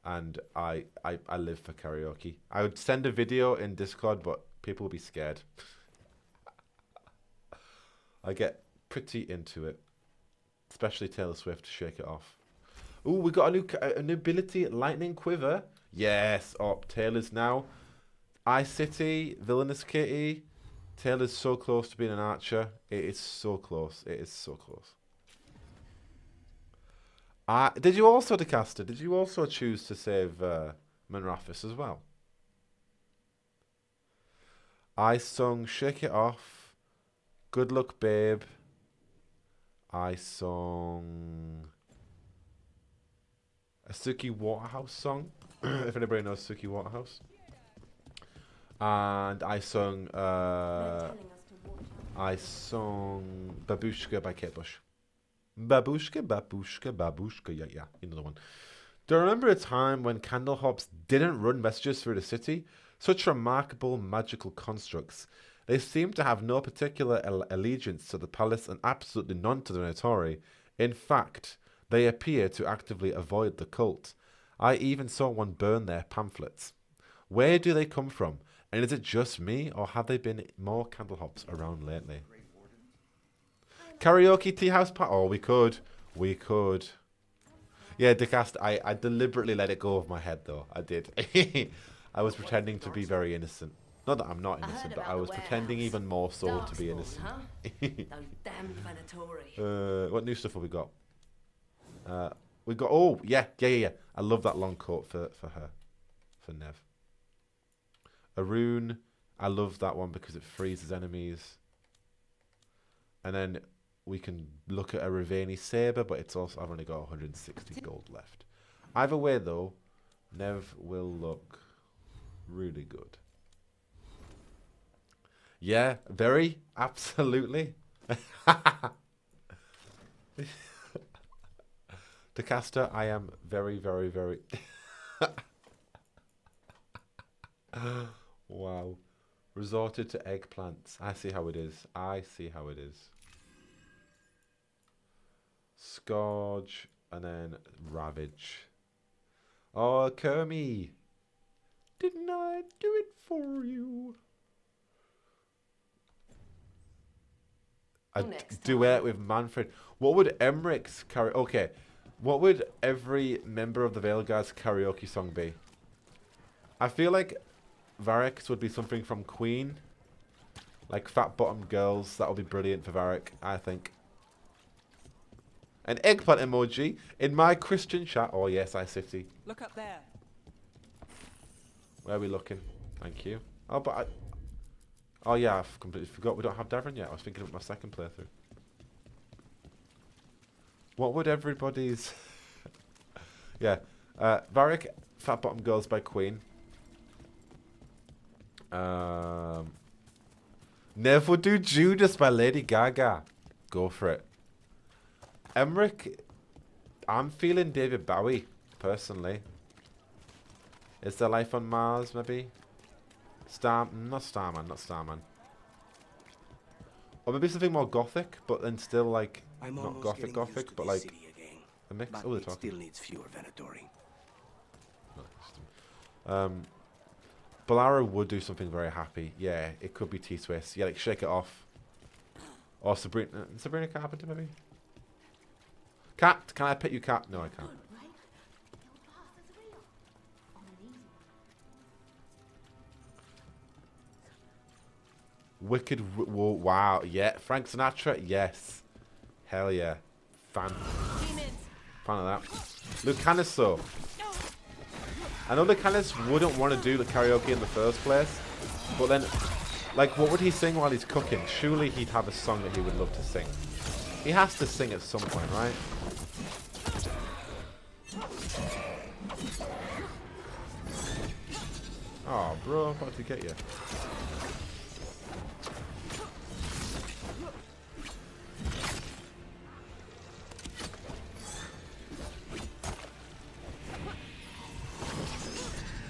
And I live for karaoke. I would send a video in Discord, but people will be scared. I get pretty into it. Especially Taylor Swift, Shake It Off. Ooh, we got a new ability, Lightning Quiver. Yes, up. Taylor's now. Ice City, Villainous Kitty. Taylor's so close to being an archer. It is so close. It is so close. Did you also, DeCaster, did you also choose to save Manrathis as well? I sung Shake It Off, Good Luck Babe. I sung a Suki Waterhouse song, if anybody knows Suki Waterhouse. And I sung Babushka by Kate Bush. Babushka, babushka, babushka, yeah, another one. Do you remember a time when Candlehops didn't run messages through the city? Such remarkable magical constructs. They seem to have no particular allegiance to the palace and absolutely none to the Notori. In fact, they appear to actively avoid the cult. I even saw one burn their pamphlets. Where do they come from? And is it just me, or have there been more Candlehops around lately? Karaoke tea house party. Oh, we could. Yeah, DeCast, I deliberately let it go of my head, though. I did. I was pretending to be very innocent. Not that I'm not innocent, but I was pretending even more so to be innocent. Those damn Venatori. What new stuff have we got? We got. Oh, yeah. I love that long coat for her, for Nev. A rune. I love that one because it freezes enemies. And then we can look at a Ravani Saber, but it's also, I've only got 160 gold left. Either way, though, Nev will look really good. Yeah, very, absolutely. DeCaster, I am very, very, very... Wow. Resorted to eggplants. I see how it is. Scourge and then Ravage. Oh, Kermie. Didn't I do it for you? A duet with Manfred. What would Emmerich's carry? Okay. What would every member of the Veilguard's karaoke song be? I feel like Varric's would be something from Queen. Like Fat Bottom Girls. That would be brilliant for Varric, I think. An eggplant emoji in my Christian chat. Oh yes, iCity. Look up there. Where are we looking? Thank you. Oh, but oh yeah, I've completely forgot we don't have Davin yet. I was thinking of my second playthrough. What would everybody's... yeah. Varric, Fat Bottom Girls by Queen. Never Do Judas by Lady Gaga. Go for it. Emmerich, I'm feeling David Bowie, personally. Is there life on Mars, maybe? Not Starman. Or maybe something more gothic, but then still like, not gothic, but like a mix. But Oh, they're it talking. still needs fewer Venatori. Bolaro would do something very happy. Yeah, it could be T-Swiss. Yeah, like Shake It Off. Or Sabrina Carpenter, maybe? Cat, can I pet you, Cat? No, I can't. Wicked, whoa, wow, yeah. Frank Sinatra, yes. Hell yeah. Fan of that. Lucanus, though. I know Lucanus wouldn't want to do the karaoke in the first place, but then, like, what would he sing while he's cooking? Surely he'd have a song that he would love to sing. He has to sing at some point, right? Oh, bro, about to get you.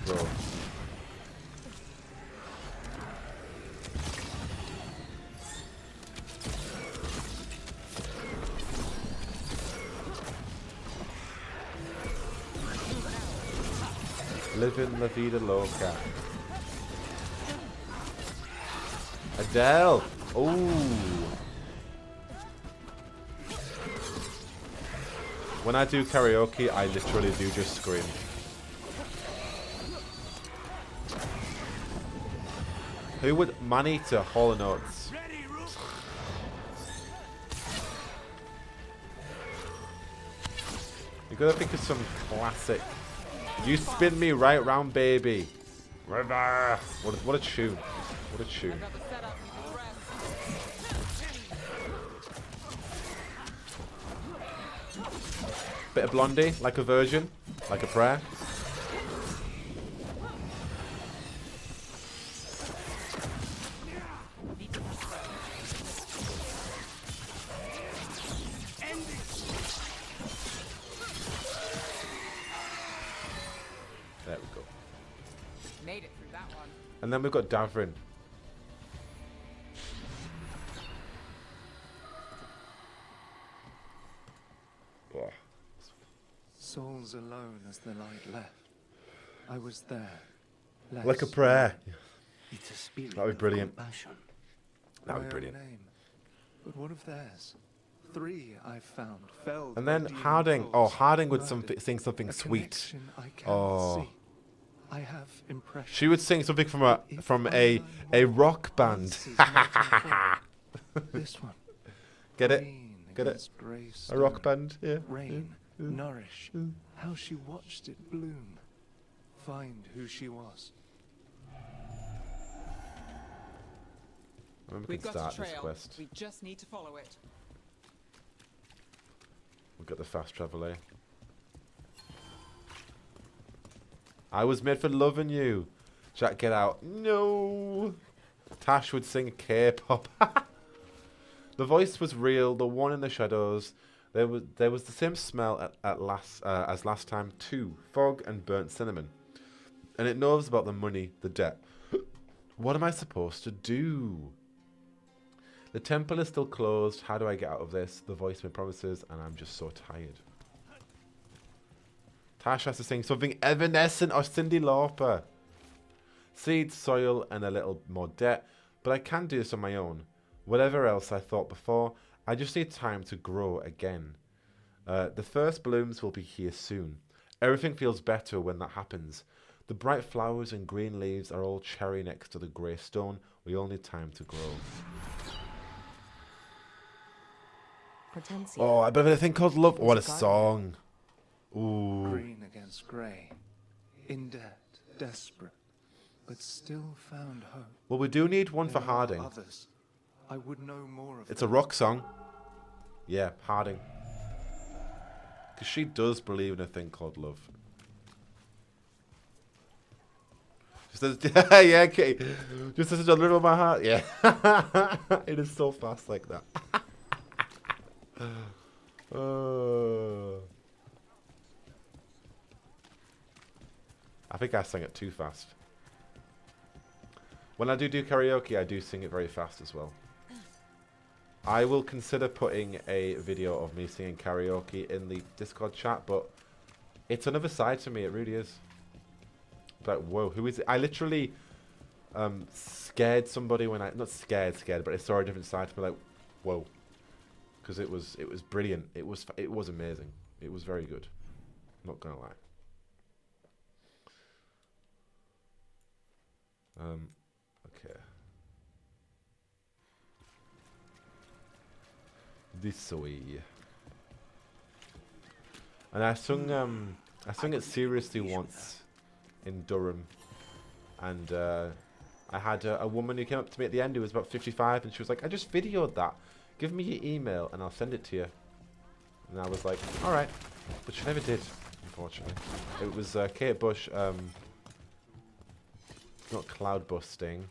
Bro. Living La Vida Loca. Adele. Ooh. When I do karaoke, I literally do just scream. Who would Manita Hall of Notes? You gotta think of some classic. You spin me right round, baby. What a tune. What a tune. Bit of Blondie, like a virgin, like a prayer. There we go. Made it through that one. And then we've got Davrin. Oh. Souls alone as the light left. I was there. Like a prayer. It's a spirit That would be brilliant. compassion. That would My be brilliant. own name. But what of theirs? 3 I found. Felled And by then demon Harding. thoughts, Oh, Harding would murdered. sing something A sweet. connection I cannot Oh. see. I have impressions. She would sing something from a rock band. This one. Get it? Green Get it? against grey A rock stone. band, yeah. Rain, Yeah. nourish. How she watched it bloom. Find who she was. I remember we We've can got a start this trail. quest. We just need to follow it. We've got the fast travel here. I was made for loving you. Jack, get out. No. Tash would sing K-pop. The voice was real. The one in the shadows. There was the same smell as last time too. Fog and burnt cinnamon. And it knows about the money, the debt. What am I supposed to do? The temple is still closed. How do I get out of this? The voice made promises, and I'm just so tired. Tash has to sing something Evanescent or Cyndi Lauper. Seeds, soil, and a little more debt. But I can do this on my own. Whatever else I thought before, I just need time to grow again. The first blooms will be here soon. Everything feels better when that happens. The bright flowers and green leaves are all cherry next to the grey stone. We all need time to grow. Hortensia. Oh, I bet a thing called Love. What a song. Ooh. Green against grey. In debt, desperate, but still found hope. Well, we do need one for Harding. Others. I would know more of It's a rock song. Yeah, Harding. Because she does believe in a thing called love. Just as, yeah, okay. Just as a little of my heart. Yeah. It is so fast like that. I think I sang it too fast. When I do karaoke, I do sing it very fast as well. I will consider putting a video of me singing karaoke in the Discord chat, but it's another side to me, it really is. Like, whoa, who is it? I literally scared somebody when I, not scared, but I saw a different side to me, like, whoa. Because it was brilliant. It was amazing. It was very good. Not gonna lie. Okay. This way. And I sung it seriously once in Durham, and I had a woman who came up to me at the end who was about 55, and she was like, "I just videoed that. Give me your email and I'll send it to you." And I was like, "All right," but she never did, unfortunately. It was Kate Bush. Not Cloud Busting,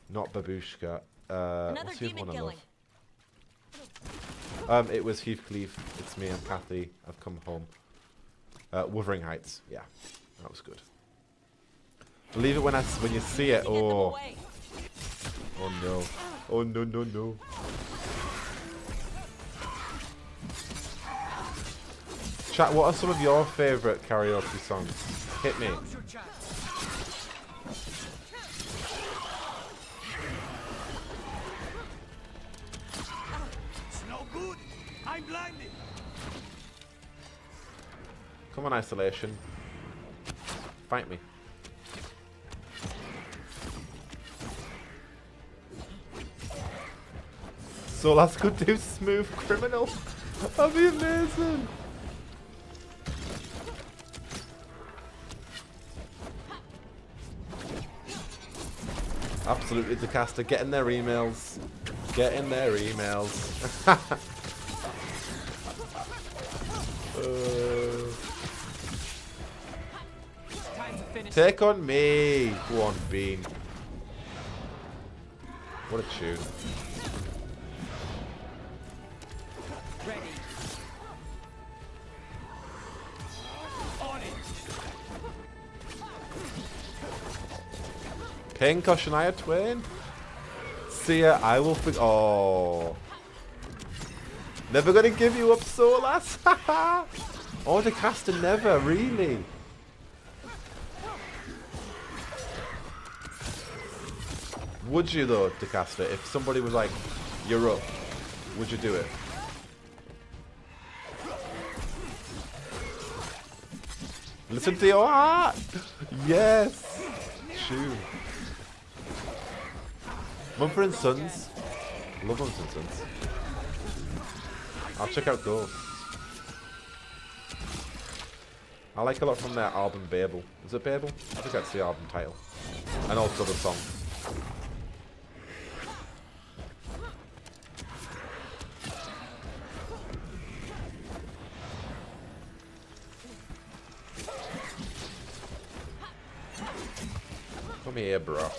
not Babushka. What's the other one I love? It was Heathcliff. It's me. I'm Kathy. I've come home. Wuthering Heights. Yeah, that was good. Believe it when you see it. Oh. Oh no. Oh no no no. Chat. What are some of your favourite karaoke songs? Hit me. I'm blinded. Come on, Isolation. Fight me. Solas could do Smooth Criminal. That'd be amazing. Absolutely, the caster. Get in their emails. Get in their emails. Take on me. Go on, Bean. What a tune. Ready. On it. King Koshania Twain. See ya. I will. Oh. Never gonna give you up, Solas. Oh, the caster never, really. Would you though, DeCaster, if somebody was like, "You're up," would you do it? Listen to your heart. Yes. Shoot. Mumford & Sons. Love Mumford & Sons. I'll check out Ghosts. I like a lot from their album Babel. Is it Babel? I think that's the album title. And also the song. Come here, bro.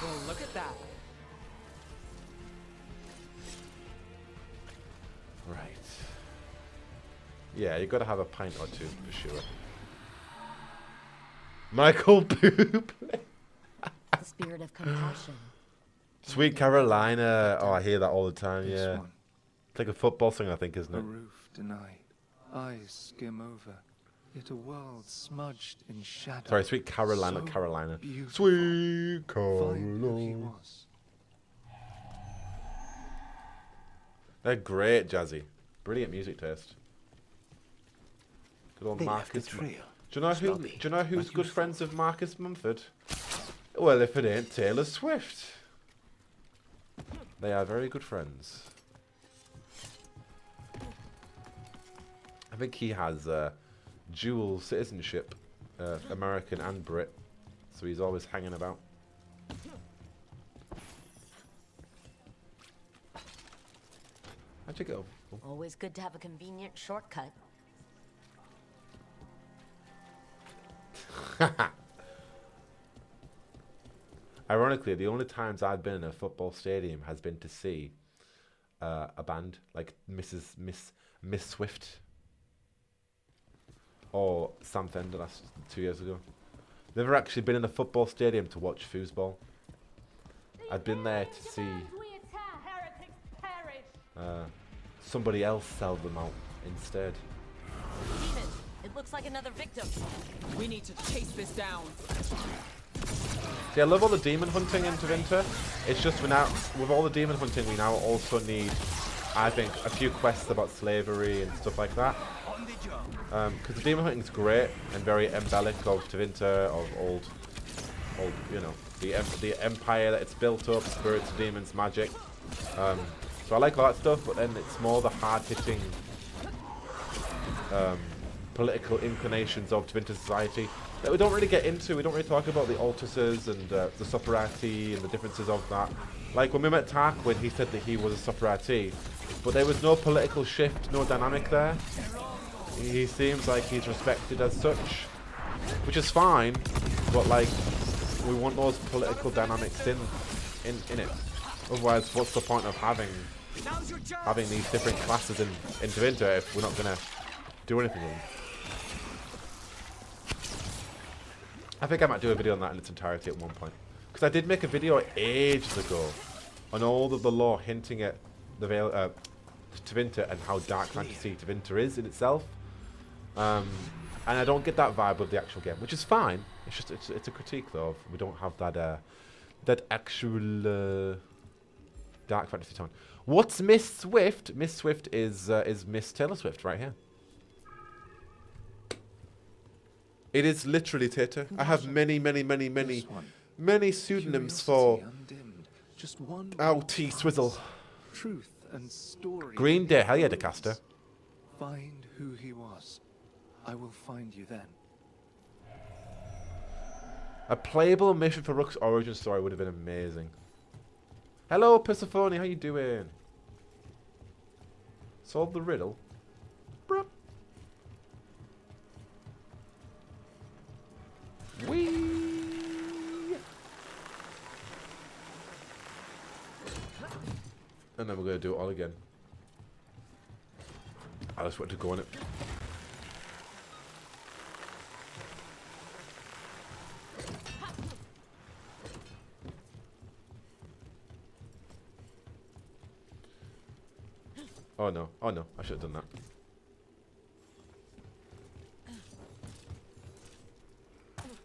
Well, look at that. Right. Yeah, you gotta have a pint or two for sure. Michael Boop. The spirit of compassion. Sweet Carolina. Oh, I hear that all the time. This Yeah. one. It's like a football song, I think, isn't A it? roof denied. Eyes skim over. Yet a world smudged in shadow. Sorry, Sweet Carolina, So Carolina. beautiful. Sweet Find who he Carolina. was. They're great, Jazzy. Brilliant music taste. Good old They left Marcus. the trail. Do you know who? Sloppy, Do you know who's like good you friends of Marcus Mumford? Well, if it ain't Taylor Swift. They are very good friends. I think he has dual citizenship, American and Brit, so he's always hanging about. How'd you go? Always good to have a convenient shortcut. Ironically, the only times I've been in a football stadium has been to see a band like Miss Swift or Sam Fender last 2 years ago. Never actually been in a football stadium to watch foosball. I'd been there to see somebody else sell them out instead. Demon, it looks like another victim. We need to chase this down. See, I love all the demon hunting into Winter. It's just we now, with all the demon hunting, we now also need, I think, a few quests about slavery and stuff like that. Because the demon hunting is great and very embellic of Tevinter, of old, you know, the empire that it's built up, spirits, demons, magic. So I like all that stuff, but then it's more the hard-hitting political inclinations of Tevinter society that we don't really get into. We don't really talk about the Altuses and the Sophrati and the differences of that. Like when we met Tarquin, he said that he was a Sophrati, but there was no political shift, no dynamic there. He seems like he's respected as such, which is fine, but like we want those political dynamics in it. Otherwise, what's the point of having these different classes in Tevinter if we're not gonna do anything with them? I think I might do a video on that in its entirety at one point. Because I did make a video ages ago on all of the lore hinting at the Tevinter and how dark fantasy Tevinter is in itself. And I don't get that vibe with the actual game, which is fine. It's just it's a critique though. Of we don't have that actual dark fantasy tone. What's Miss Swift? Miss Swift is Miss Taylor Swift right here. It is literally Tater. I have many pseudonyms for T Swizzle. Truth and story. Green Day, hell yeah, DeCaster. Find who he was. I will find you then. A playable mission for Rook's origin story would have been amazing. Hello, Persephone, how you doing? Solve the riddle. Bruh. Whee! And then we're going to do it all again. I just want to go on it. Oh no, I should have done that.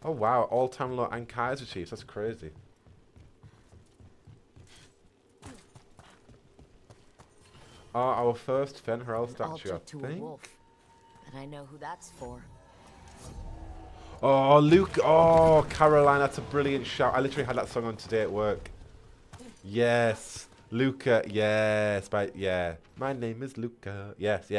Oh wow, all-time low and Kaiser Chiefs, that's crazy. Our first Fenrir statue, I think. Wolf, and I know who that's for. Oh, Luke, oh, Caroline, that's a brilliant shout. I literally had that song on today at work. Yes, Luca, yes, yeah. My name is Luca, yes.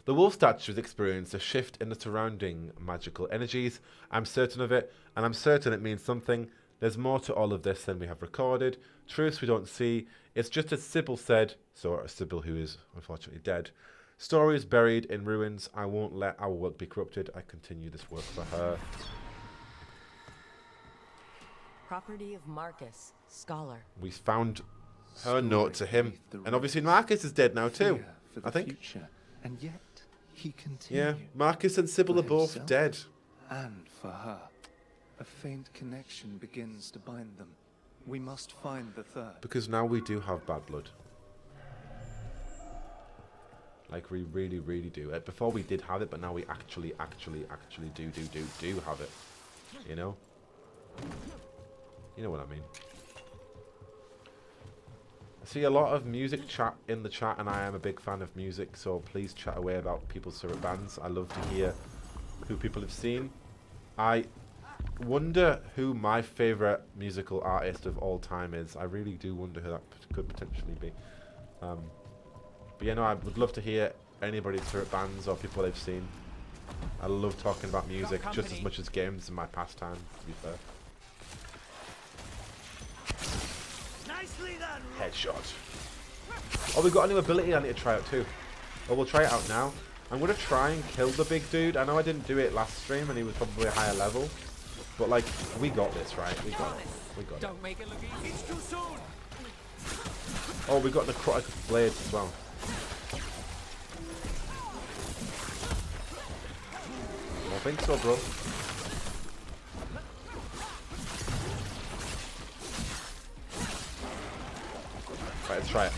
The wolf statues experience a shift in the surrounding magical energies. I'm certain of it, and I'm certain it means something. There's more to all of this than we have recorded. Truths we don't see. It's just as Sybil said, so Sybil who is unfortunately dead. Stories buried in ruins. I won't let our work be corrupted. I continue this work for her. Property of Marcus, scholar. We found her note to him. And obviously Marcus is dead now too, I think. Future. And yet, he continued. Yeah, Marcus and Sybil are both dead. And for her. A faint connection begins to bind them. We must find the third. Because now we do have bad blood. Like we really, really do. Before we did have it, but now we actually do have it. You know? You know what I mean. I see a lot of music chat in the chat, and I am a big fan of music, so please chat away about people's favourite bands. I love to hear who people have seen. I wonder who my favourite musical artist of all time is. I really do wonder who that could potentially be. But yeah, no, I would love to hear anybody's favourite bands or people they've seen. I love talking about music just as much as games in my pastime, to be fair. Nicely done. Headshot. Oh, we've got a new ability I need to try out too. Oh, we'll try it out now. I'm going to try and kill the big dude. I know I didn't do it last stream and he was probably a higher level. But like, we got this, right? We got it. We got it. Don't make it look easy. It's too soon. Oh, we got necrotic blades as well. I think so, bro. Right, let's try it.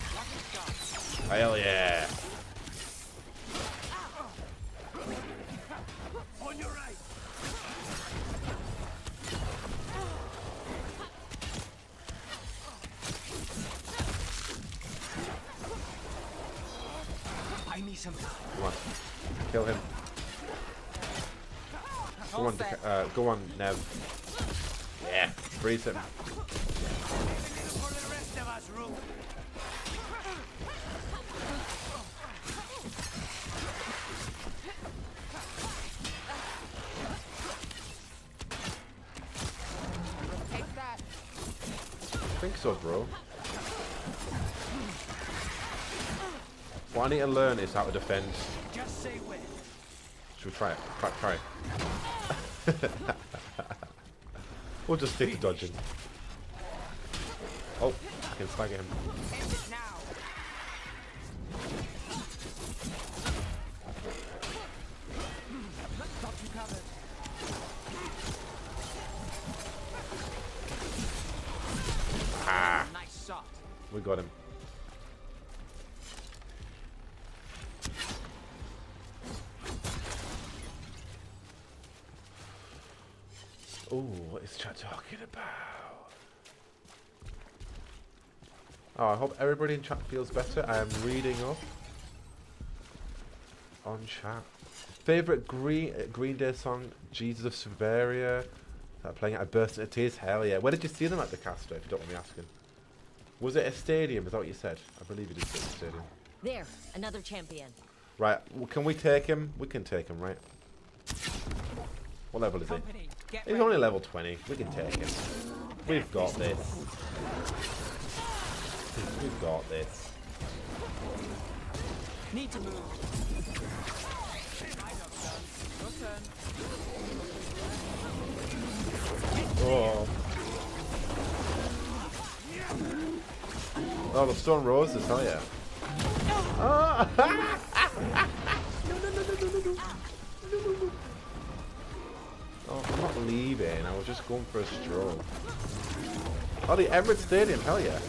Hell yeah. On your right. I need some time. Come on. Kill him. Go on, Nev. Yeah, freeze him. I think so, bro. What I need to learn is how to defend. Just say when. Should we try it? Try it. We'll just stick to dodging. Oh, I can stagger him. Ah, nice shot. We got him. Oh, what is chat talking about? Oh, I hope everybody in chat feels better. I am reading up on chat. Favorite Green Day song, Jesus of Severia. Playing it, I burst into tears. Hell yeah. Where did you see them at the Castor, if you don't mind me asking? Was it a stadium? Is that what you said? I believe it is a stadium. There, another champion. Right, well, can we take him? We can take him, right? What level is he? He's only level 20. We can take him. We've got this. We've got this. Need to move. Oh. Oh, the stone roses, hell yeah. Oh. Oh, I'm not leaving. I was just going for a stroll. Oh, the Emirates Stadium. Hell yeah.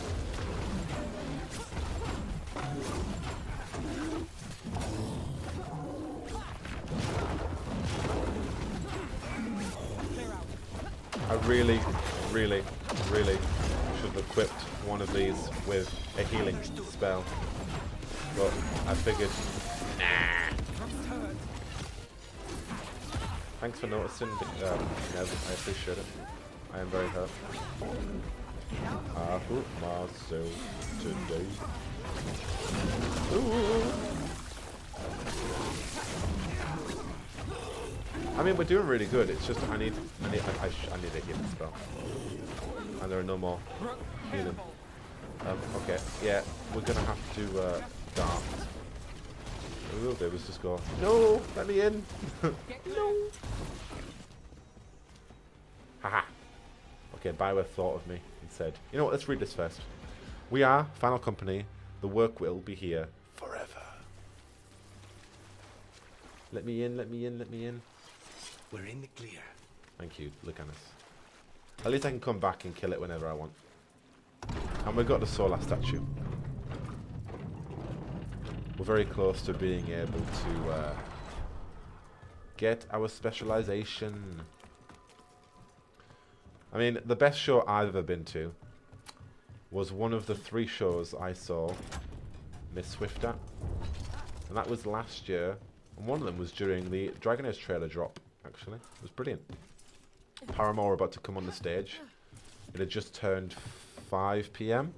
I really should have equipped one of these with a healing spell. But I figured, nah. Thanks for noticing, Nev. I appreciate it. I am very hurt. I hurt myself today. Ooh. I mean, we're doing really good. It's just I need a healing spell, and there are no more healing. Okay, yeah, we're gonna have to dart. What we will do is just go. No, let me in. No. Haha. Okay, Bioware thought of me and said, you know what? Let's read this first. We are Final Company. The work will be here forever. Let me in. Let me in. Let me in. We're in the clear. Thank you, Lucanus. At least I can come back and kill it whenever I want. And we've got the Solar statue. we're very close to being able to get our specialization. I mean, the best show I've ever been to was one of the 3 shows I saw Miss Swift at. And that was last year. And one of them was during the Dragon Age trailer drop, actually. It was brilliant. Paramore were about to come on the stage. It had just turned 5 p.m.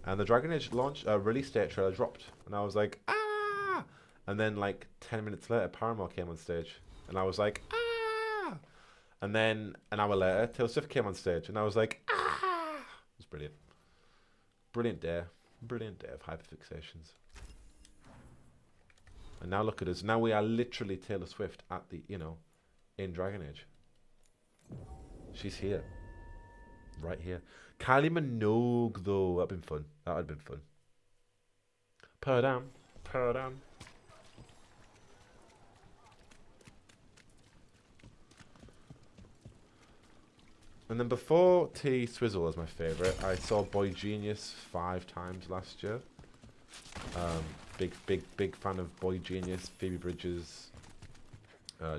And the Dragon Age release date trailer dropped. And I was like, ah! And then like 10 minutes later, Paramore came on stage. And I was like, ah! And then an hour later, Taylor Swift came on stage. And I was like, ah! It was brilliant. Brilliant day. Brilliant day of hyperfixations. And now look at us. Now we are literally Taylor Swift at the, you know, in Dragon Age. She's here. Right here. Kylie Minogue, though. That'd been fun. That would have been fun. Pardon. Pardon. And then before T Swizzle is my favourite, I saw Boy Genius 5 times last year. Big fan of Boy Genius, Phoebe Bridgers,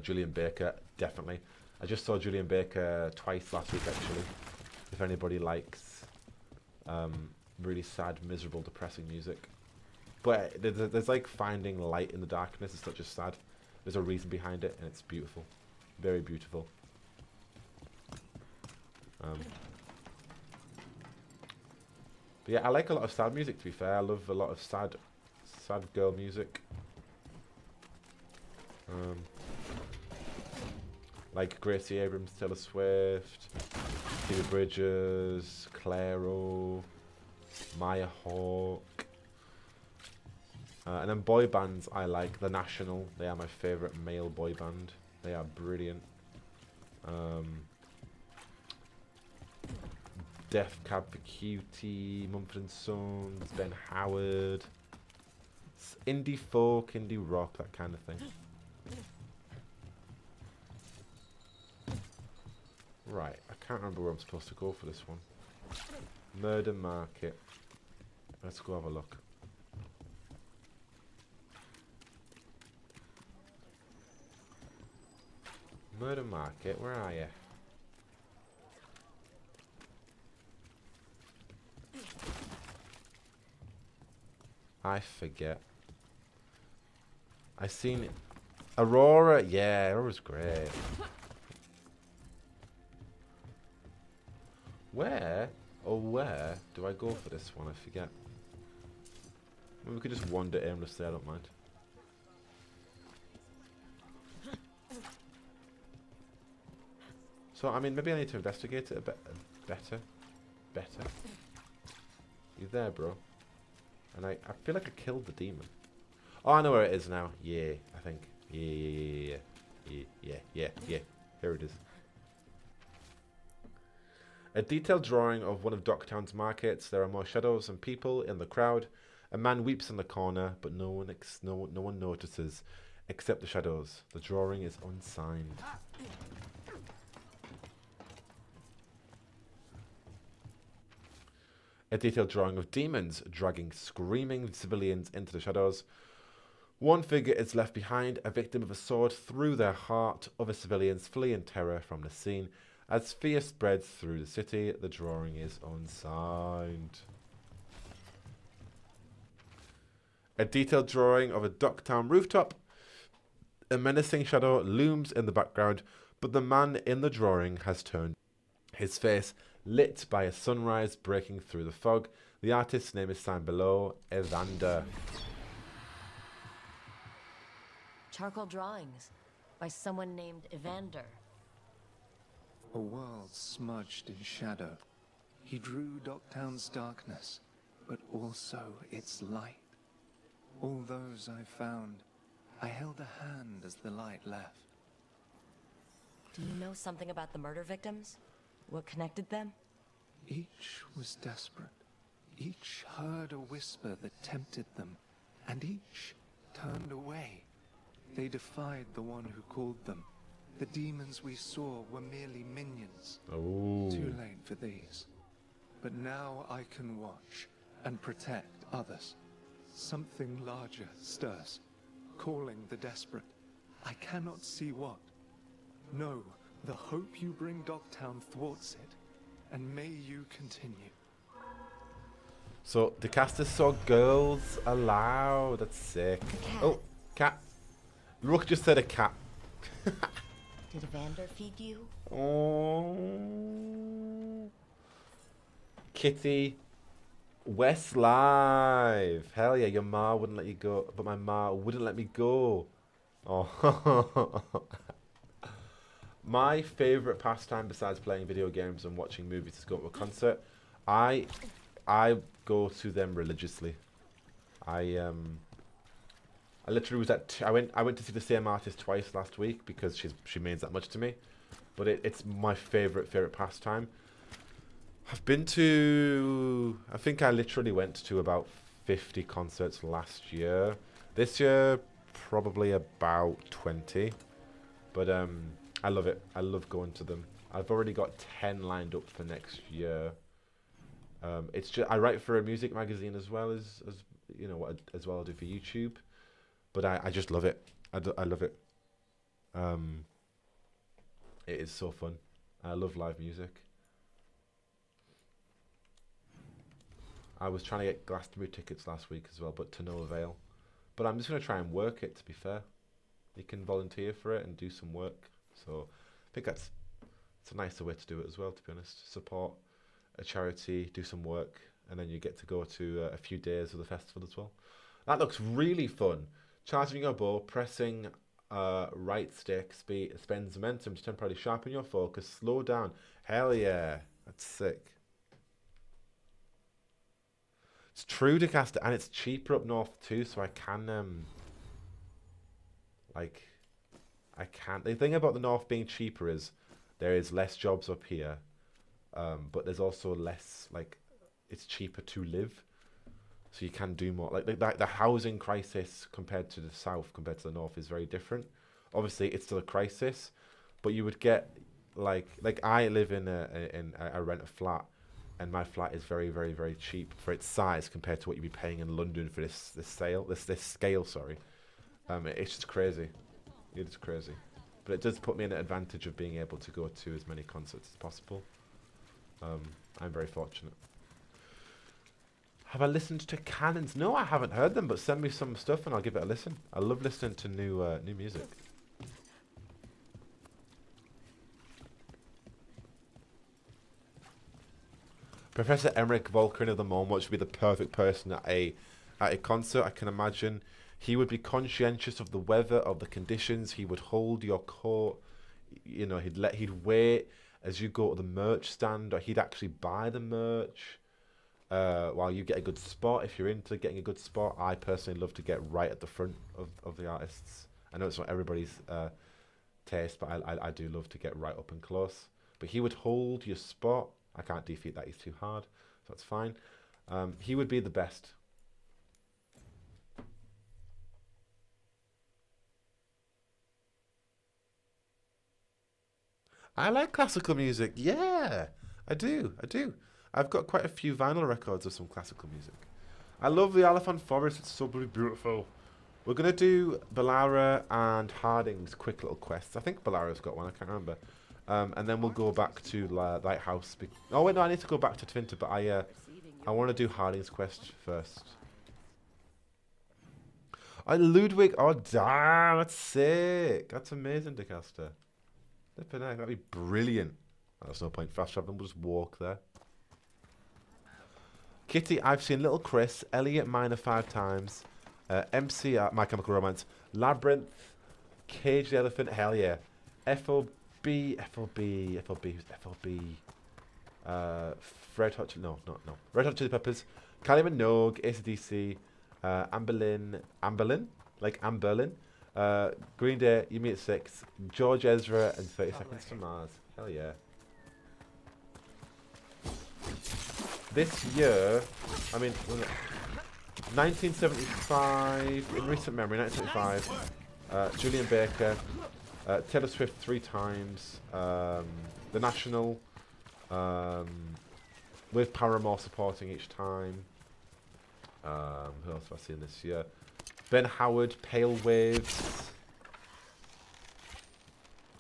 Julian Baker, definitely. I just saw Julian Baker twice last week, actually. If anybody likes really sad, miserable, depressing music. But there's like finding light in the darkness. It's not just sad. There's a reason behind it, and it's beautiful. Very beautiful. But yeah, I like a lot of sad music, to be fair. I love a lot of sad girl music. Like Gracie Abrams, Taylor Swift, Phoebe Bridgers, Clairo, Maya Hawke. And then boy bands, I like The National. They are my favourite male boy band. They are brilliant. Death Cab for Cutie, Mumford & Sons, Ben Howard. Indie folk, indie rock, that kind of thing. Right, I can't remember where I'm supposed to go for this one. Murder Market. Let's go have a look. Murder Market, where are you? I forget. I seen Aurora. Yeah, Aurora's great. Where do I go for this one? I forget. Maybe we could just wander aimlessly. I don't mind. So I mean, maybe I need to investigate it a bit better. You there, bro? And I feel like I killed the demon. Oh, I know where it is now. Yeah, I think. Yeah. Here it is. A detailed drawing of one of Docktown's markets. There are more shadows and people in the crowd. A man weeps in the corner, but no one notices, except the shadows. The drawing is unsigned. A detailed drawing of demons dragging screaming civilians into the shadows. One figure is left behind, a victim of a sword through their heart. Other civilians flee in terror from the scene. As fear spreads through the city, the drawing is unsigned. A detailed drawing of a Docktown rooftop. A menacing shadow looms in the background, but the man in the drawing has turned his face lit by a sunrise breaking through the fog. The artist's name is signed below, Evander. Charcoal drawings by someone named Evander. A world smudged in shadow. He drew Docktown's darkness, but also its light. All those I found, I held a hand as the light left. Do you know something about the murder victims? What connected them? Each was desperate. Each heard a whisper that tempted them, and each turned away. They defied the one who called them. The demons we saw were merely minions. Oh. Too late for these. But now I can watch and protect others. Something larger stirs, calling the desperate. I cannot see what. No, the hope you bring Dogtown thwarts it, and may you continue. So the caster saw girls allowed. That's sick. Oh, cat. Rook just said a cat. Did Evander feed you? Oh. Kitty. West Live. Hell yeah, your ma wouldn't let you go, but my ma wouldn't let me go. Oh. My favourite pastime besides playing video games and watching movies is going to a concert. I go to them religiously. I literally was I went to see the same artist twice last week because she means that much to me. But it's my favourite pastime. I've been to, I think I literally went to about 50 concerts last year. This year, probably about 20. But I love it. I love going to them. I've already got 10 lined up for next year. It's just I write for a music magazine as well as you know as well I do for YouTube. But I just love it. I love it. It is so fun. I love live music. I was trying to get Glastonbury tickets last week as well, but to no avail. But I'm just going to try and work it, to be fair. You can volunteer for it and do some work. So I think it's a nicer way to do it as well, to be honest. Support a charity, do some work, and then you get to go to a few days of the festival as well. That looks really fun. Charging your bow, pressing right stick, spends momentum to temporarily sharpen your focus, slow down. Hell yeah, that's sick. It's true to cast it, and it's cheaper up north too, so I can the thing about the north being cheaper is there is less jobs up here, but there's also less, it's cheaper to live, so you can do more. Like the housing crisis compared to the south, compared to the north, is very different. Obviously it's still a crisis, but you would get like I live in I rent a flat, and my flat is very, very, very cheap for its size compared to what you'd be paying in London for this scale. Sorry, it's just crazy. It's crazy, but it does put me in an advantage of being able to go to as many concerts as possible. I'm very fortunate. Have I listened to Cannons? No, I haven't heard them, but send me some stuff and I'll give it a listen. I love listening to new music. Professor Emmerich Volker of the Moment should be the perfect person at a concert. I can imagine he would be conscientious of the weather, of the conditions. He would hold your coat. You know, he'd wait as you go to the merch stand, or he'd actually buy the merch while you get a good spot. If you're into getting a good spot, I personally love to get right at the front of the artists. I know it's not everybody's taste, but I do love to get right up and close. But he would hold your spot. I can't defeat that, he's too hard, so that's fine. He would be the best. I like classical music, yeah, I do. I've got quite a few vinyl records of some classical music. I love the Elephant Forest, it's so bloody beautiful. We're going to do Balara and Harding's quick little quests. I think Balara's got one, I can't remember. And then we'll go back to Lighthouse. Oh wait, no, I need to go back to Tvinter, but I want to do Harding's quest first. Ludwig, oh damn, that's sick. That's amazing, DeCaster. That'd be brilliant. Oh, there's no point fast traveling, we'll just walk there. Kitty, I've seen Little Chris, Elliot Minor 5 times, MCR, My Chemical Romance, Labyrinth, Cage the Elephant, hell yeah. FOB, who's FOB? Red Hot Chili Peppers, Kylie Minogue, AC/DC, Amberlin, like Amberlin, Green Day, You Me at 6, George Ezra, and 30 Seconds to Mars. Hell yeah. This year, I mean, 1975, in recent memory, 1975, Julian Baker, Taylor Swift 3 times, The National, with Paramore supporting each time. Who else have I seen this year? Ben Howard, Pale Waves.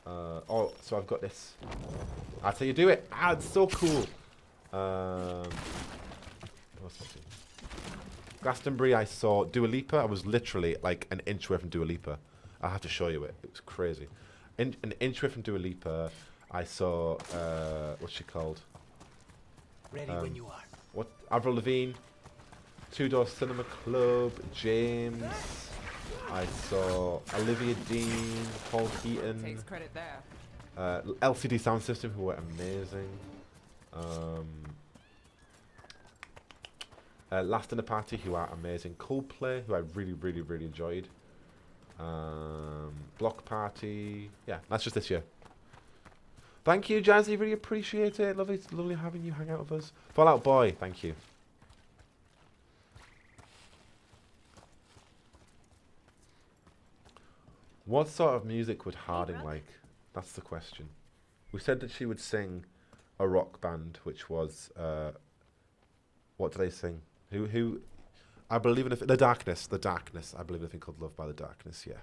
Oh, so I've got this. That's how you do it. Ah, it's so cool. What's that? Glastonbury, I saw Dua Lipa. I was literally like an inch away from Dua Lipa. I have to show you it. It was crazy. An inch away from Dua Lipa, I saw what's she called? Ready when you are. What? Avril Lavigne, Two Door Cinema Club, James. I saw Olivia Dean, Paul Keaton. Takes credit there. LCD Sound System, who were amazing. Last in the Party, who are amazing. Coldplay, who I really, really, really enjoyed. Block Party. Yeah, that's just this year. Thank you, Jazzy. Really appreciate it. Lovely having you hang out with us. Fallout Boy, thank you. What sort of music would Harding like? That's the question. We said that she would sing a rock band, which was what did they sing? Who? I believe in the Darkness. The Darkness. I believe in a thing called Love by the Darkness. Yeah.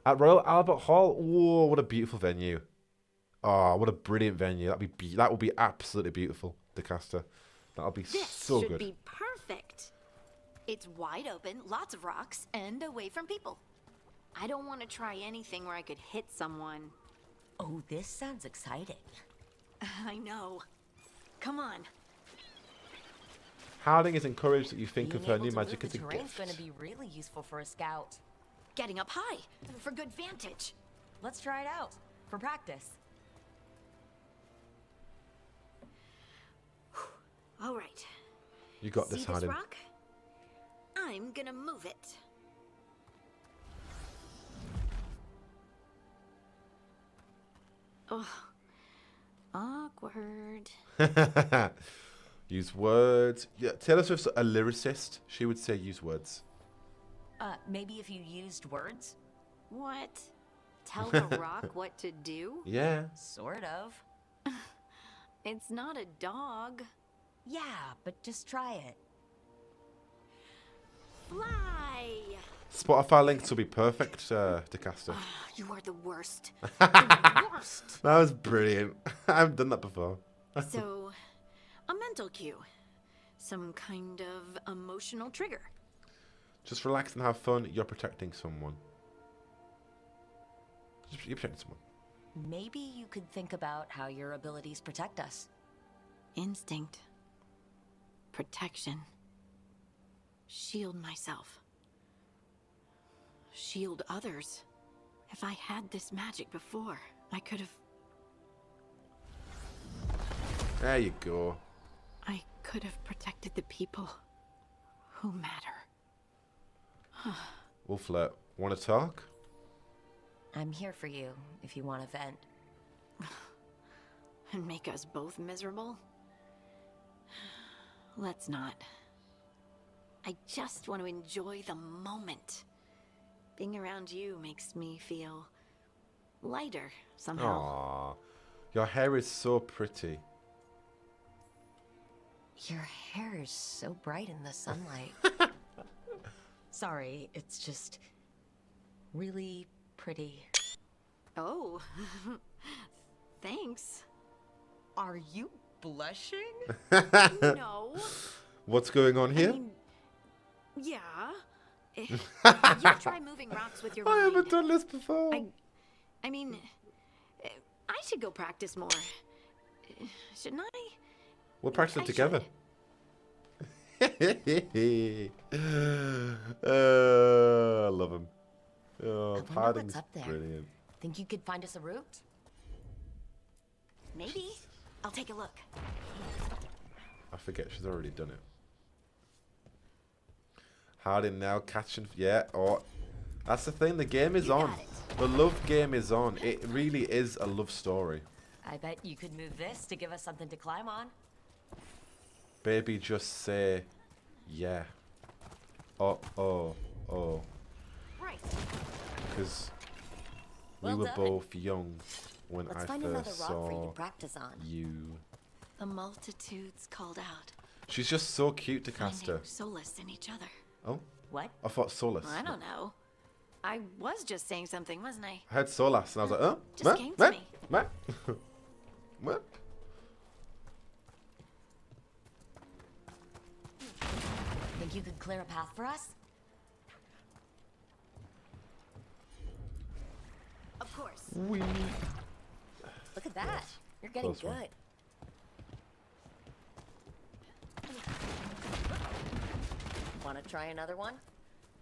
At Royal Albert Hall. Whoa! What a beautiful venue. Oh, what a brilliant venue. That would be absolutely beautiful. DeCaster. That'll be so good. This should be perfect. It's wide open, lots of rocks, and away from people. I don't want to try anything where I could hit someone. Oh, this sounds exciting. I know. Come on. Harding is encouraged that you think Being of her able new to magic move as a the terrain's gift. going to be really useful for a scout. Getting up high for good vantage. Let's try it out for practice. All right. You got this, See Harding. this rock? I'm gonna move it. Oh, awkward. Use words. Yeah, Taylor Swift's a lyricist. She would say use words. Maybe if you used words? What? Tell the rock what to do? Yeah. Sort of. It's not a dog. Yeah, but just try it. Fly! Spotify links will be perfect, DeCaster. You are the worst. The worst. That was brilliant. I haven't done that before. So, a mental cue. Some kind of emotional trigger. Just relax and have fun. You're protecting someone. You're protecting someone. Maybe you could think about how your abilities protect us. Instinct. Protection. Shield myself. Shield others. If I had this magic before, I could have... There you go. I could have protected the people who matter. Wolflet, want to talk? I'm here for you if you want to vent. And make us both miserable? Let's not. I just want to enjoy the moment. Being around you makes me feel lighter somehow. Aww. Your hair is so pretty. Your hair is so bright in the sunlight. Sorry, it's just really pretty. Oh, thanks. Are you blushing? No. What's going on here? I mean, yeah. You try moving rocks with your I mind. haven't done this before. I mean, I should go practice more. Shouldn't I? We're practicing I together. I love him. Oh, I wonder Harding's what's up there. brilliant. Think you could find us a route? Maybe. I'll take a look. I forget she's already done it. Harding now catching. Yeah. Oh, that's the thing. The game is on. The love game is on. It really is a love story. I bet you could move this to give us something to climb on. Baby, just say, yeah. Oh. Right. Because we Well were done. both young when Let's I find another first rock for you saw to practice on. you. The multitudes called out, She's just so cute to cast her. finding solace in each other. Oh? What? I thought Solus. I don't know. I was just saying something, wasn't I? I heard Solas and I was like, oh? Just came to me. What? What? Think you could clear a path for us? Of course. Wee. Look at that. You're getting Close one. good. Want to try another one?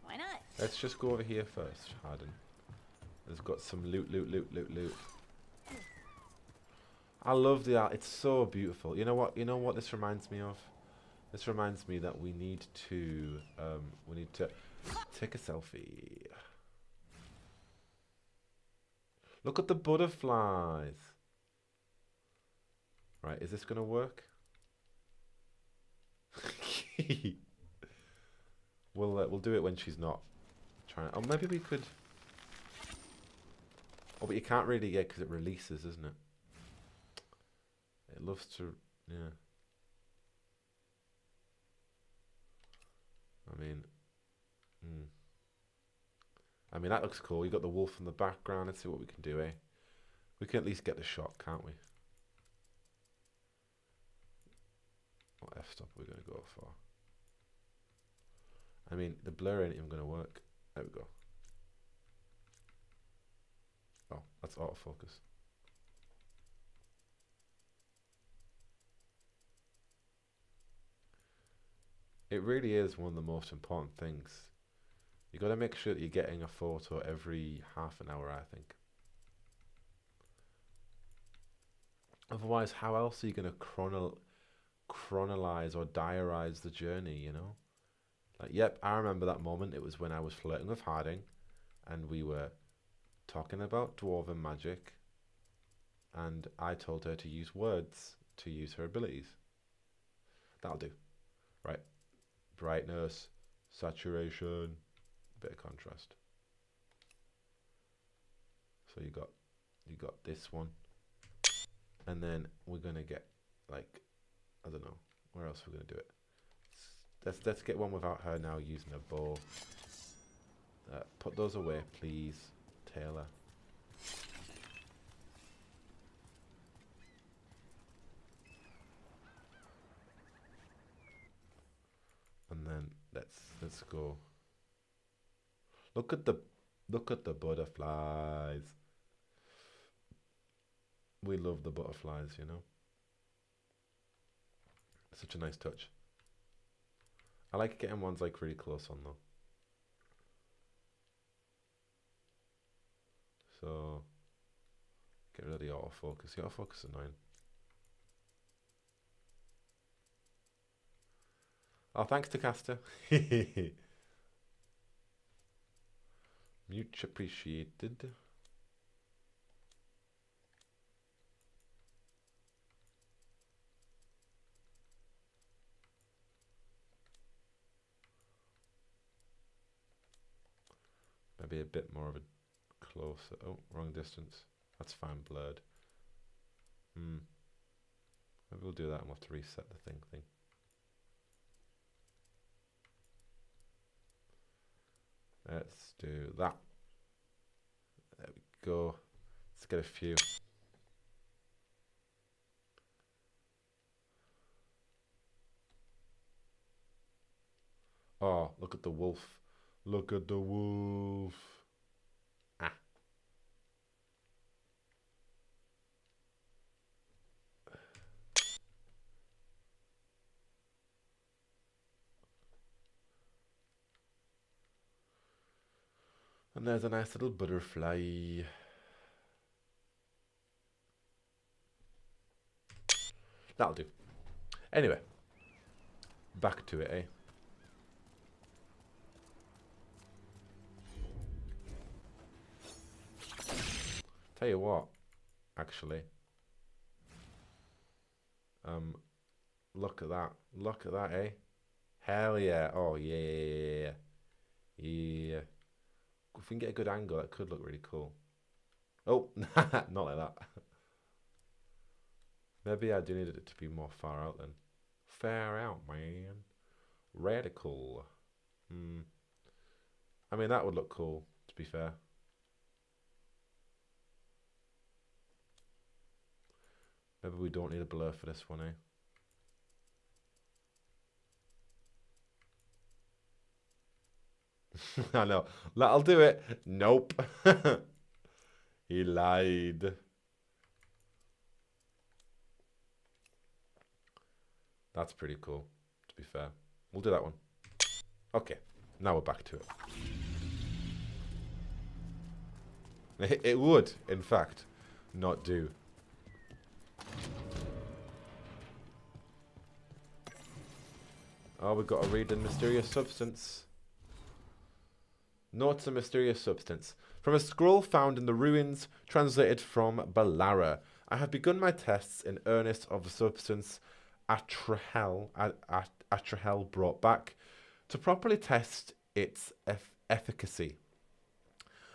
Why not? Let's just go over here first, Harden. There's got some loot. I love the art. It's so beautiful. You know what? You know what this reminds me of? This reminds me that we need to take a selfie. Look at the butterflies. Right, is this gonna work? We'll do it when she's not trying. Oh, maybe we could. Oh, but you can't really get because it releases, isn't it? It loves to, yeah. I mean that looks cool. You got the wolf in the background. Let's see what we can do, eh? We can at least get the shot, can't we? What f-stop are we gonna go for? I mean, the blur ain't even gonna work. There we go. Oh, that's autofocus. It really is one of the most important things. You got to make sure that you're getting a photo every half an hour, I think. Otherwise, how else are you going to chronolize or diarize the journey, you know? Like, yep, I remember that moment. It was when I was flirting with Harding and we were talking about dwarven magic and I told her to use words to use her abilities. That'll do. Right. Brightness, saturation, bit of contrast. So you got this one, and then we're gonna get like, I don't know where else we're gonna do it. Let's get one without her now using a bow. Put those away, please, Taylor. And then let's go. Look at the butterflies. We love the butterflies, you know. Such a nice touch. I like getting ones like really close on though. So get rid of the autofocus. The autofocus is annoying. Oh, thanks to Caster. Much appreciated. Maybe a bit more of a closer. Oh, wrong distance. That's fine, blurred. Maybe we'll do that and we'll have to reset the thing. Let's do that. There we go. Let's get a few. Oh, look at the wolf. Look at the wolf. Ah. And there's a nice little butterfly. That'll do. Anyway, back to it, eh? Tell you what, actually. Look at that. Look at that, eh? Hell yeah. Oh, yeah. Yeah. If we can get a good angle, that could look really cool. Oh, not like that. Maybe I do need it to be more far out then. Far out, man. Radical. I mean, that would look cool, to be fair. Maybe we don't need a blur for this one, eh? I know. That'll do it. Nope. He lied. That's pretty cool, to be fair. We'll do that one. Okay, now we're back to it. It would, in fact, not do. Oh, we've got to read the mysterious substance. Notes a mysterious substance. From a scroll found in the ruins, translated from Balara. I have begun my tests in earnest of the substance Atrahel brought back to properly test its efficacy.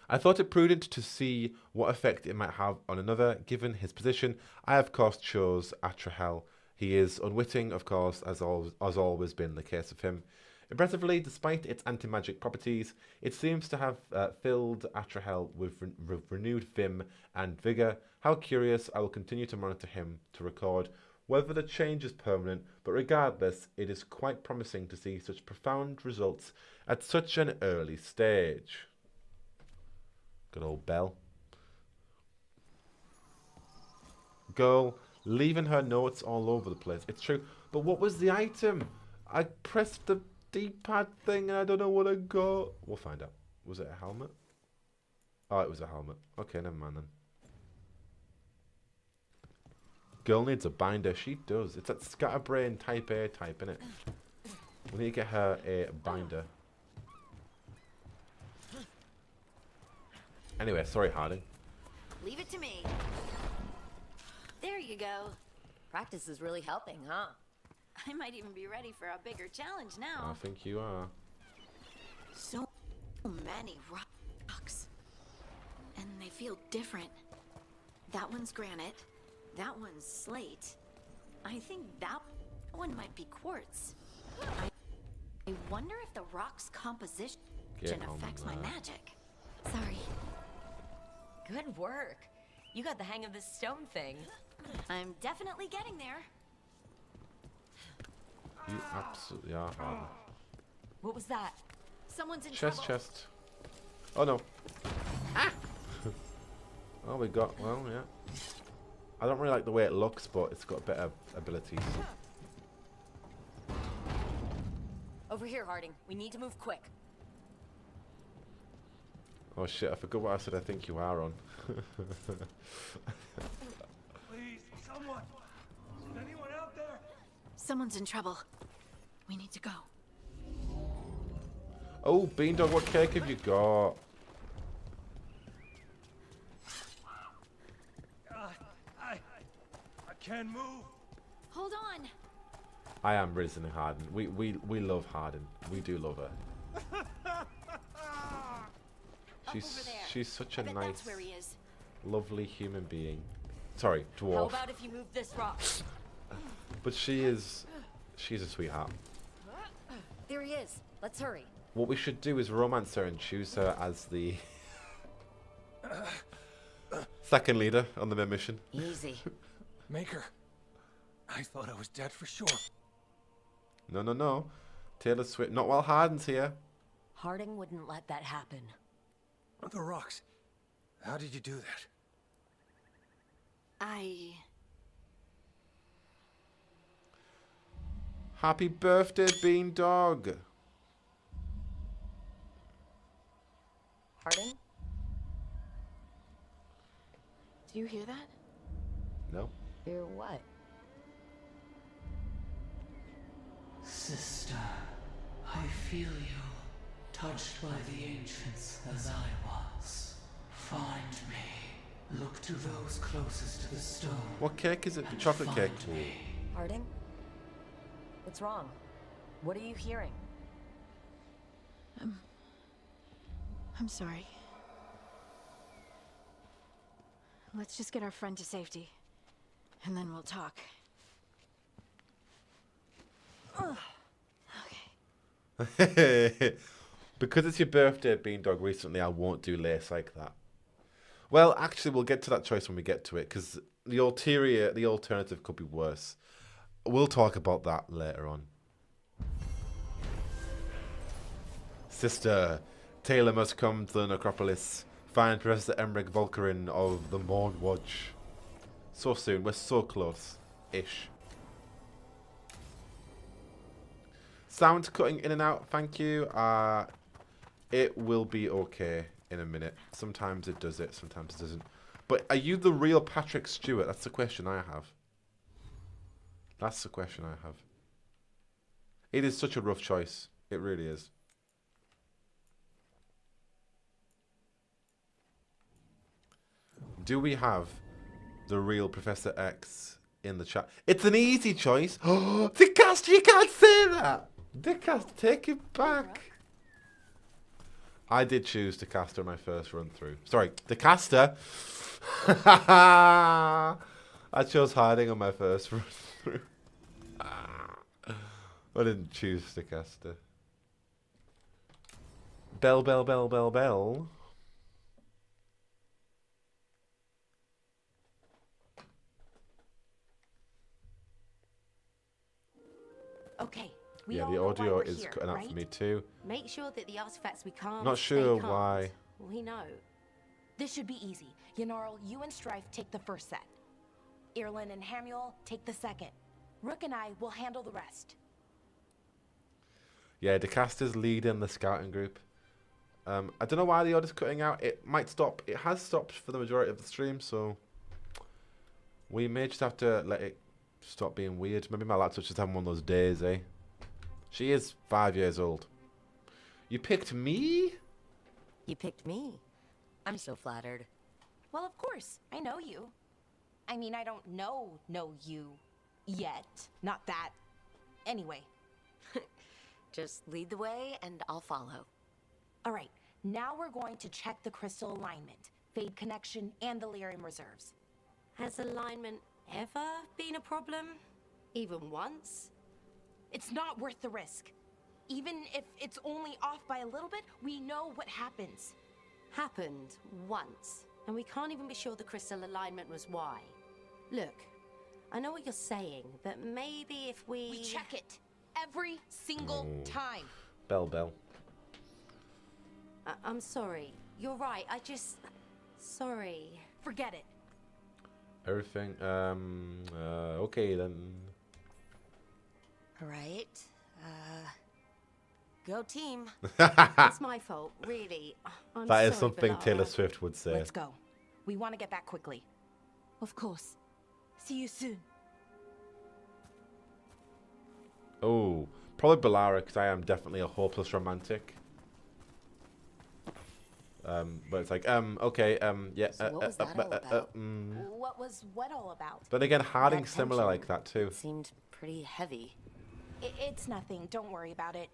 I thought it prudent to see what effect it might have on another. Given his position, I of course chose Atrahel. He is unwitting, of course, as always been the case of him. Impressively, despite its anti-magic properties, it seems to have filled Atrahel with renewed vim and vigour. How curious, I will continue to monitor him to record whether the change is permanent, but regardless, it is quite promising to see such profound results at such an early stage. Good old Belle. Girl, leaving her notes all over the place. It's true, but what was the item? I pressed the D-pad thing and I don't know what I got. We'll find out. Was it a helmet? Oh, it was a helmet. Okay, never mind then. Girl needs a binder. She does. It's that scatterbrain type A type, innit? We need to get her a binder. Anyway, sorry, Harding. Leave it to me. There you go. Practice is really helping, huh? I might even be ready for a bigger challenge now. I think you are. So many rocks. And they feel different. That one's granite. That one's slate. I think that one might be quartz. I wonder if the rock's composition affects my magic. Sorry. Good work. You got the hang of this stone thing. I'm definitely getting there. You absolutely are, Harding. What was that? Someone's in trouble. Chest. Oh no. Ah! Oh, we got, well, yeah. I don't really like the way it looks, but it's got better abilities. Over here, Harding. We need to move quick. Oh shit, I forgot what I said I think you are on. Please, someone! Is anyone out there? Someone's in trouble. We need to go. Oh, Beandog, what cake have you got? I can't move. Hold on. I am risen Harding. We love Harding. We do love her. She's such a nice, lovely human being. Sorry, dwarf. How about if you move this rock? But she's a sweetheart. There he is. Let's hurry. What we should do is romance her and choose her as the second leader on the main mission. Easy. Maker, I thought I was dead for sure. No. Taylor Swift. Not while Harding's here. Harding wouldn't let that happen. The rocks. How did you do that? Happy birthday, Beandog. Harding? Do you hear that? No. Hear what? Sister, I feel you, touched by the ancients as I was. Find me. Look to those closest to the stone. What cake is it? The chocolate cake. Harding? What's wrong? What are you hearing? I'm sorry. Let's just get our friend to safety. and then we'll talk. Ugh. Because it's your birthday, Beandog, recently, I won't do lace like that. Well, actually, we'll get to that choice when we get to it, because the alternative could be worse. We'll talk about that later on. Sister, Taylor must come to the necropolis. Find Professor Emmerich Volkerin of the Morn Watch. So soon, we're so close-ish. Sound cutting in and out, thank you. It will be okay in a minute. Sometimes it does it, sometimes it doesn't. But are you the real Patrick Stewart? That's the question I have. That's the question I have. It is such a rough choice. It really is. Do we have the real Professor X in the chat? It's an easy choice. Oh, the cast, you can't say that. The cast, take it back. I did choose the caster in my first run through. Sorry, the caster. I chose hiding on my first run through. I didn't choose the caster. Bell, bell, bell, bell, bell. Okay. Yeah, the audio is cutting out for me too. Make sure that the artifacts we can't. Not sure why. We know. This should be easy. Yanarl, you and Strife take the first set. Irlin and Hamuel take the second. Rook and I will handle the rest. Yeah, the caster's leading the scouting group. I don't know why the audio's cutting out. It might stop. It has stopped for the majority of the stream, so we may just have to let it stop being weird. Maybe my laptop's just having one of those days, eh? She is 5 years old. You picked me? You picked me. I'm so flattered. Well, of course. I know you. I mean, I don't know you yet. Not that. Anyway. Just lead the way and I'll follow. All right. Now we're going to check the crystal alignment, fade connection, and the lyrium reserves. Has alignment ever been a problem? Even once? It's not worth the risk. Even if it's only off by a little bit, we know what happens. Happened once, and we can't even be sure the crystal alignment was why. Look, I know what you're saying, but maybe if we check it every single time. Bell. I'm sorry. You're right. Sorry. Forget it. Everything. Okay then. All right. Go team. It's my fault, really. That is something Taylor Swift would say. Let's go. We want to get back quickly. Of course. See you soon. Oh, probably Bellara, because I am definitely a hopeless romantic. But it's like, okay, yeah. So what was that all about? What was what all about? But again, Harding's similar like that too. Seemed pretty heavy. It's nothing. Don't worry about it.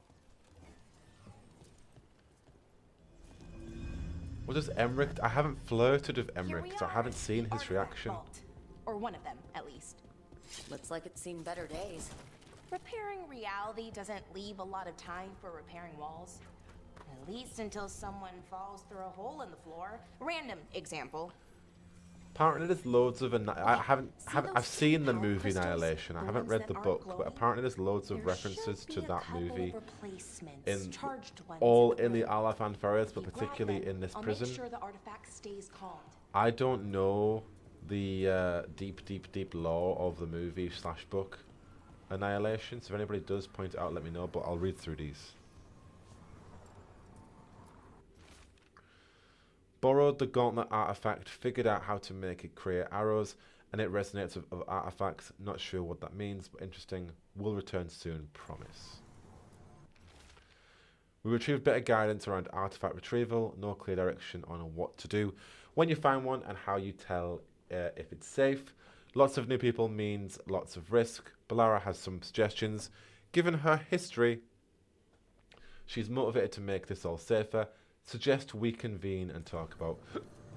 What does Emmerich? I haven't flirted with Emmerich because I haven't seen his reaction. Or one of them, at least. Looks like it's seen better days. Repairing reality doesn't leave a lot of time for repairing walls. At least until someone falls through a hole in the floor. Random example. Apparently there's loads of... I've seen the movie Annihilation. I haven't read the book, but apparently there's loads of references to that movie in the Alafan Forest, but particularly in this prison. Make sure the artifact stays calmed. I don't know the deep lore of the movie / book Annihilation, so if anybody does point it out, let me know, but I'll read through these. Borrowed the gauntlet artifact, figured out how to make it create arrows, and it resonates with other artifacts. Not sure what that means, but interesting. Will return soon, promise. We retrieved better guidance around artifact retrieval, no clear direction on what to do when you find one and how you tell if it's safe. Lots of new people means lots of risk. Bellara has some suggestions. Given her history, she's motivated to make this all safer. Suggest we convene and talk about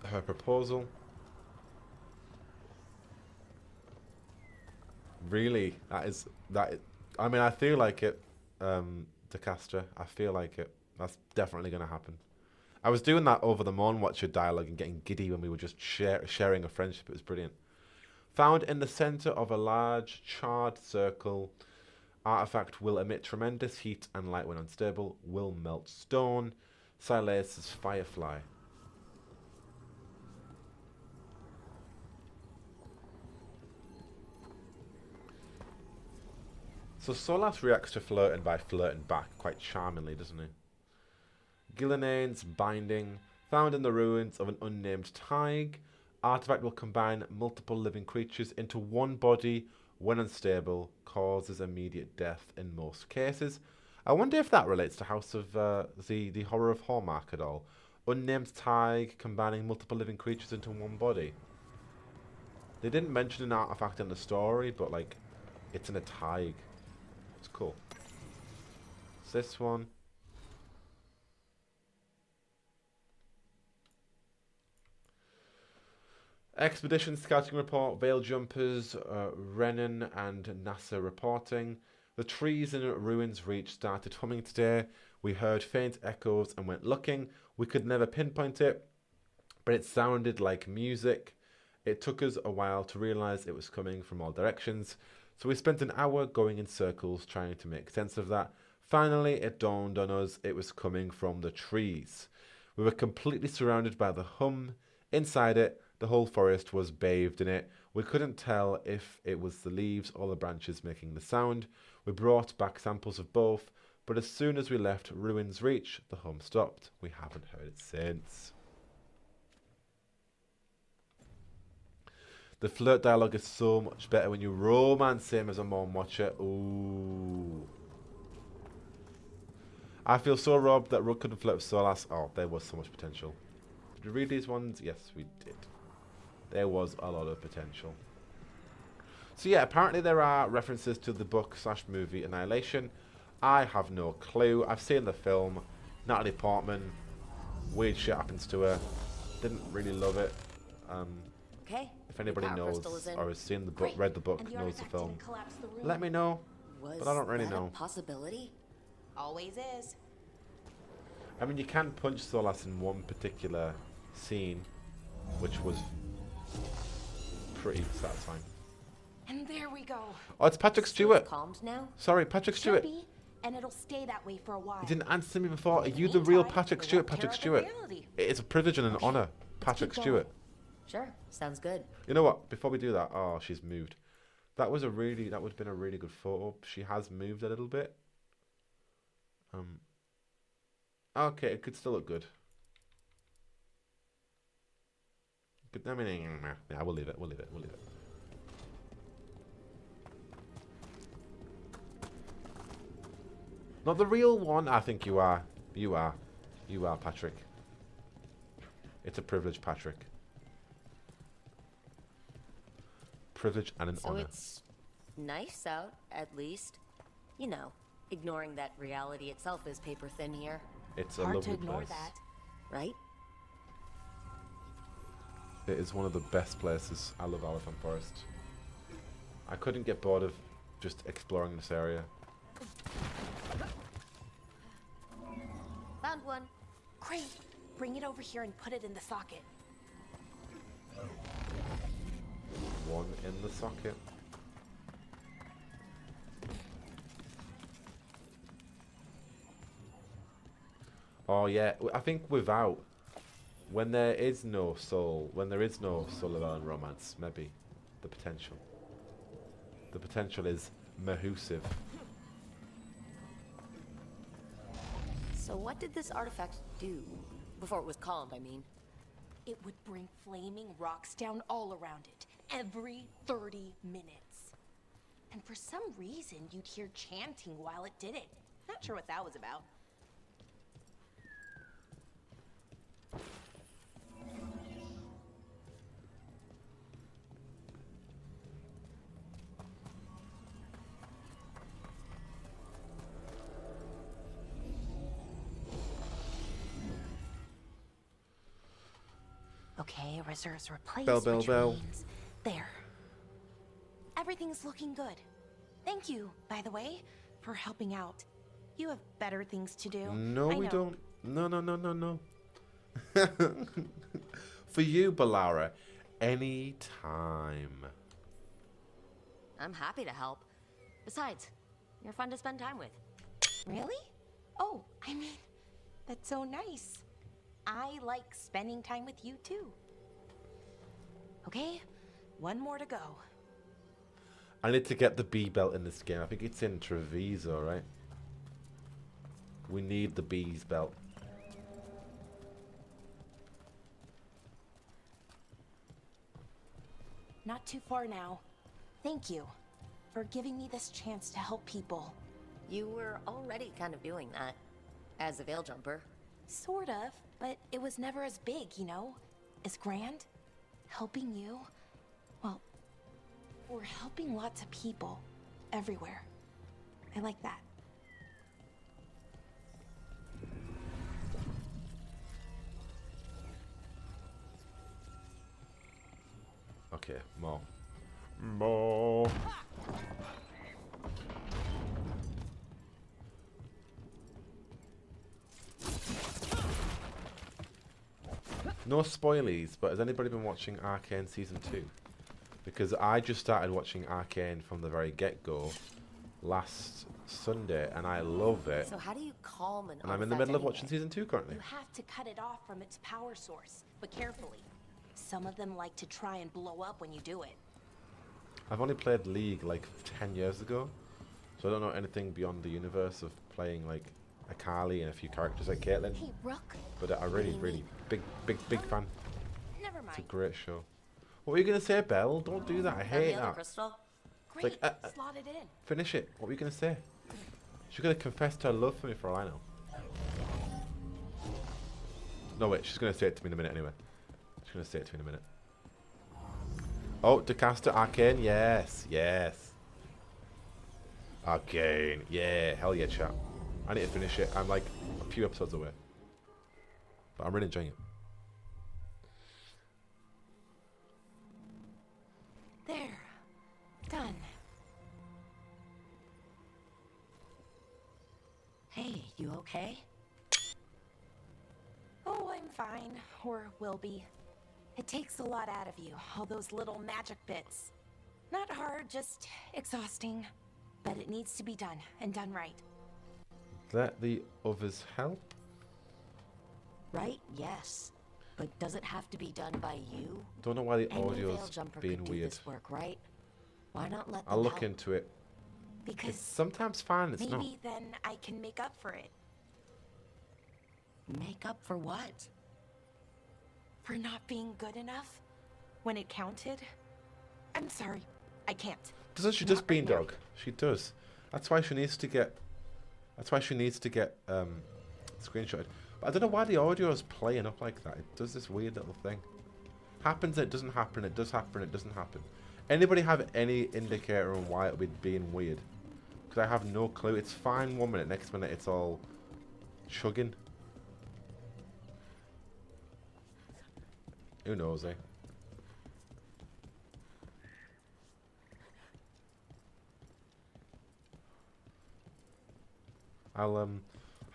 her proposal. Really? That. I mean, I feel like it, DeCastra. I feel like it. That's definitely going to happen. I was doing that over the Moon Watcher dialogue and getting giddy when we were just sharing a friendship. It was brilliant. Found in the center of a large charred circle, artifact will emit tremendous heat and light when unstable. Will melt stone. Silas's Firefly. So Solas reacts to flirting by flirting back quite charmingly, doesn't he? Gilanane's Binding. Found in the ruins of an unnamed Tig. Artifact will combine multiple living creatures into one body when unstable. Causes immediate death in most cases. I wonder if that relates to House of the Horror of Hallmark at all. Unnamed Tig combining multiple living creatures into one body. They didn't mention an artifact in the story, but like, it's in a Tig. It's cool. It's this one. Expedition Scouting Report, Veil Jumpers, Renan and NASA reporting. The trees in Ruins Reach started humming today. We heard faint echoes and went looking. We could never pinpoint it, but it sounded like music. It took us a while to realise it was coming from all directions, so we spent an hour going in circles trying to make sense of that. Finally, it dawned on us it was coming from the trees. We were completely surrounded by the hum. Inside it, the whole forest was bathed in it. We couldn't tell if it was the leaves or the branches making the sound. We brought back samples of both, but as soon as we left Ruins Reach, the hum stopped. We haven't heard it since. The flirt dialogue is so much better when you romance him as a Moon Watcher. Ooh. I feel so robbed that Rook couldn't flirt with Solas. Oh, there was so much potential. Did we read these ones? Yes, we did. There was a lot of potential. So yeah, apparently there are references to the book/movie Annihilation. I have no clue. I've seen the film. Natalie Portman. Weird shit happens to her. Didn't really love it. Okay. If anybody knows or has seen the book, read the book, knows the film, let me know. But I don't really know. Possibility? Always is. I mean, you can punch Solas in one particular scene, which was pretty satisfying. And there we go. Oh, it's Patrick Stewart. Calmed now? Sorry, Patrick Stewart. Should be, and it'll stay that way for a while. You didn't answer me before. Are you the real Patrick Stewart? Patrick Stewart. It's a privilege and an honor. Patrick Stewart. Sure, sounds good. You know what? Before we do that, oh, she's moved. That would have been a really good photo. She has moved a little bit. Okay, it could still look good. I mean, yeah, we'll leave it. We'll leave it. Not the real one. I think you are. You are, Patrick. It's a privilege, Patrick. Privilege and an honor. So it's nice out, at least. You know, ignoring that reality itself is paper thin here. It's a lovely place. Hard to ignore that, right? It is one of the best places. I love Elephant Forest. I couldn't get bored of just exploring this area. Found one. Great. Bring it over here and put it in the socket. One in the socket. Oh yeah, I think without, when there is no soul, when there is no soul-alone romance, maybe the potential is massive. So what did this artifact do? Before it was calmed, I mean. It would bring flaming rocks down all around it, every 30 minutes. And for some reason, you'd hear chanting while it did it. Not sure what that was about. Okay, reserves replaced. Bell. There. everything's looking good. Thank you, by the way, for helping out. You have better things to do. No, I we know. don't. No, no, no, no, no. For you, Balara, any time. I'm happy to help. Besides, you're fun to spend time with. Really? Oh, I mean, that's so nice. I like spending time with you too. Okay, one more to go. I need to get the B belt in this game. I think it's in Treviso, right? We need the B's belt. Not too far now. Thank you for giving me this chance to help people. You were already kind of doing that as a veil jumper. Sort of, but it was never as big, you know? As grand. Helping you. Well, we're helping lots of people everywhere. I like that. Okay, more. More. No spoilies, but has anybody been watching Arcane Season 2? Because I just started watching Arcane from the very get-go last Sunday, and I love it. So how do you calm an And I'm in the middle of watching Season 2 currently. You have to cut it off from its power source, but carefully. Some of them like to try and blow up when you do it. I've only played League like 10 years ago, so I don't know anything beyond the universe of playing like Akali and a few characters like Caitlyn. Hey, Rook. But I'm really big fan. Never mind. It's a great show. What were you going to say, Belle? Don't do that. I hate that. Crystal? It's like, Slot it in. finish it. What were you going to say? She's going to confess to her love for me for all I know. No, wait. She's going to say it to me in a minute anyway. She's going to say it to me in a minute. Oh, Decaster Arcane. Yes. Yes. Arcane. Yeah. Hell yeah, chat. I need to finish it. I'm like a few episodes away. But I'm really enjoying it. There. Done. Hey, you okay? Oh, I'm fine. Or will be. It takes a lot out of you, all those little magic bits. Not hard, just exhausting. But it needs to be done, and done right. Let the others help? Right? Yes. But does it have to be done by you? Don't know why the Any audio's veil jumper being could do weird. this work, right? Why not let them I'll look help? into it. Because it's sometimes fine, it's not. maybe then I can make up for it. Make up for what? For not being good enough when it counted. I'm sorry, I can't. Doesn't she just Beandog? She does. That's why she needs to get. That's why she needs to get screenshotted. But I don't know why the audio is playing up like that. It does this weird little thing. Happens, it doesn't happen. It does happen. It doesn't happen. Anybody have any indicator on why it would be being weird? Because I have no clue. It's fine 1 minute. Next minute, it's all chugging. Who knows, eh? I'll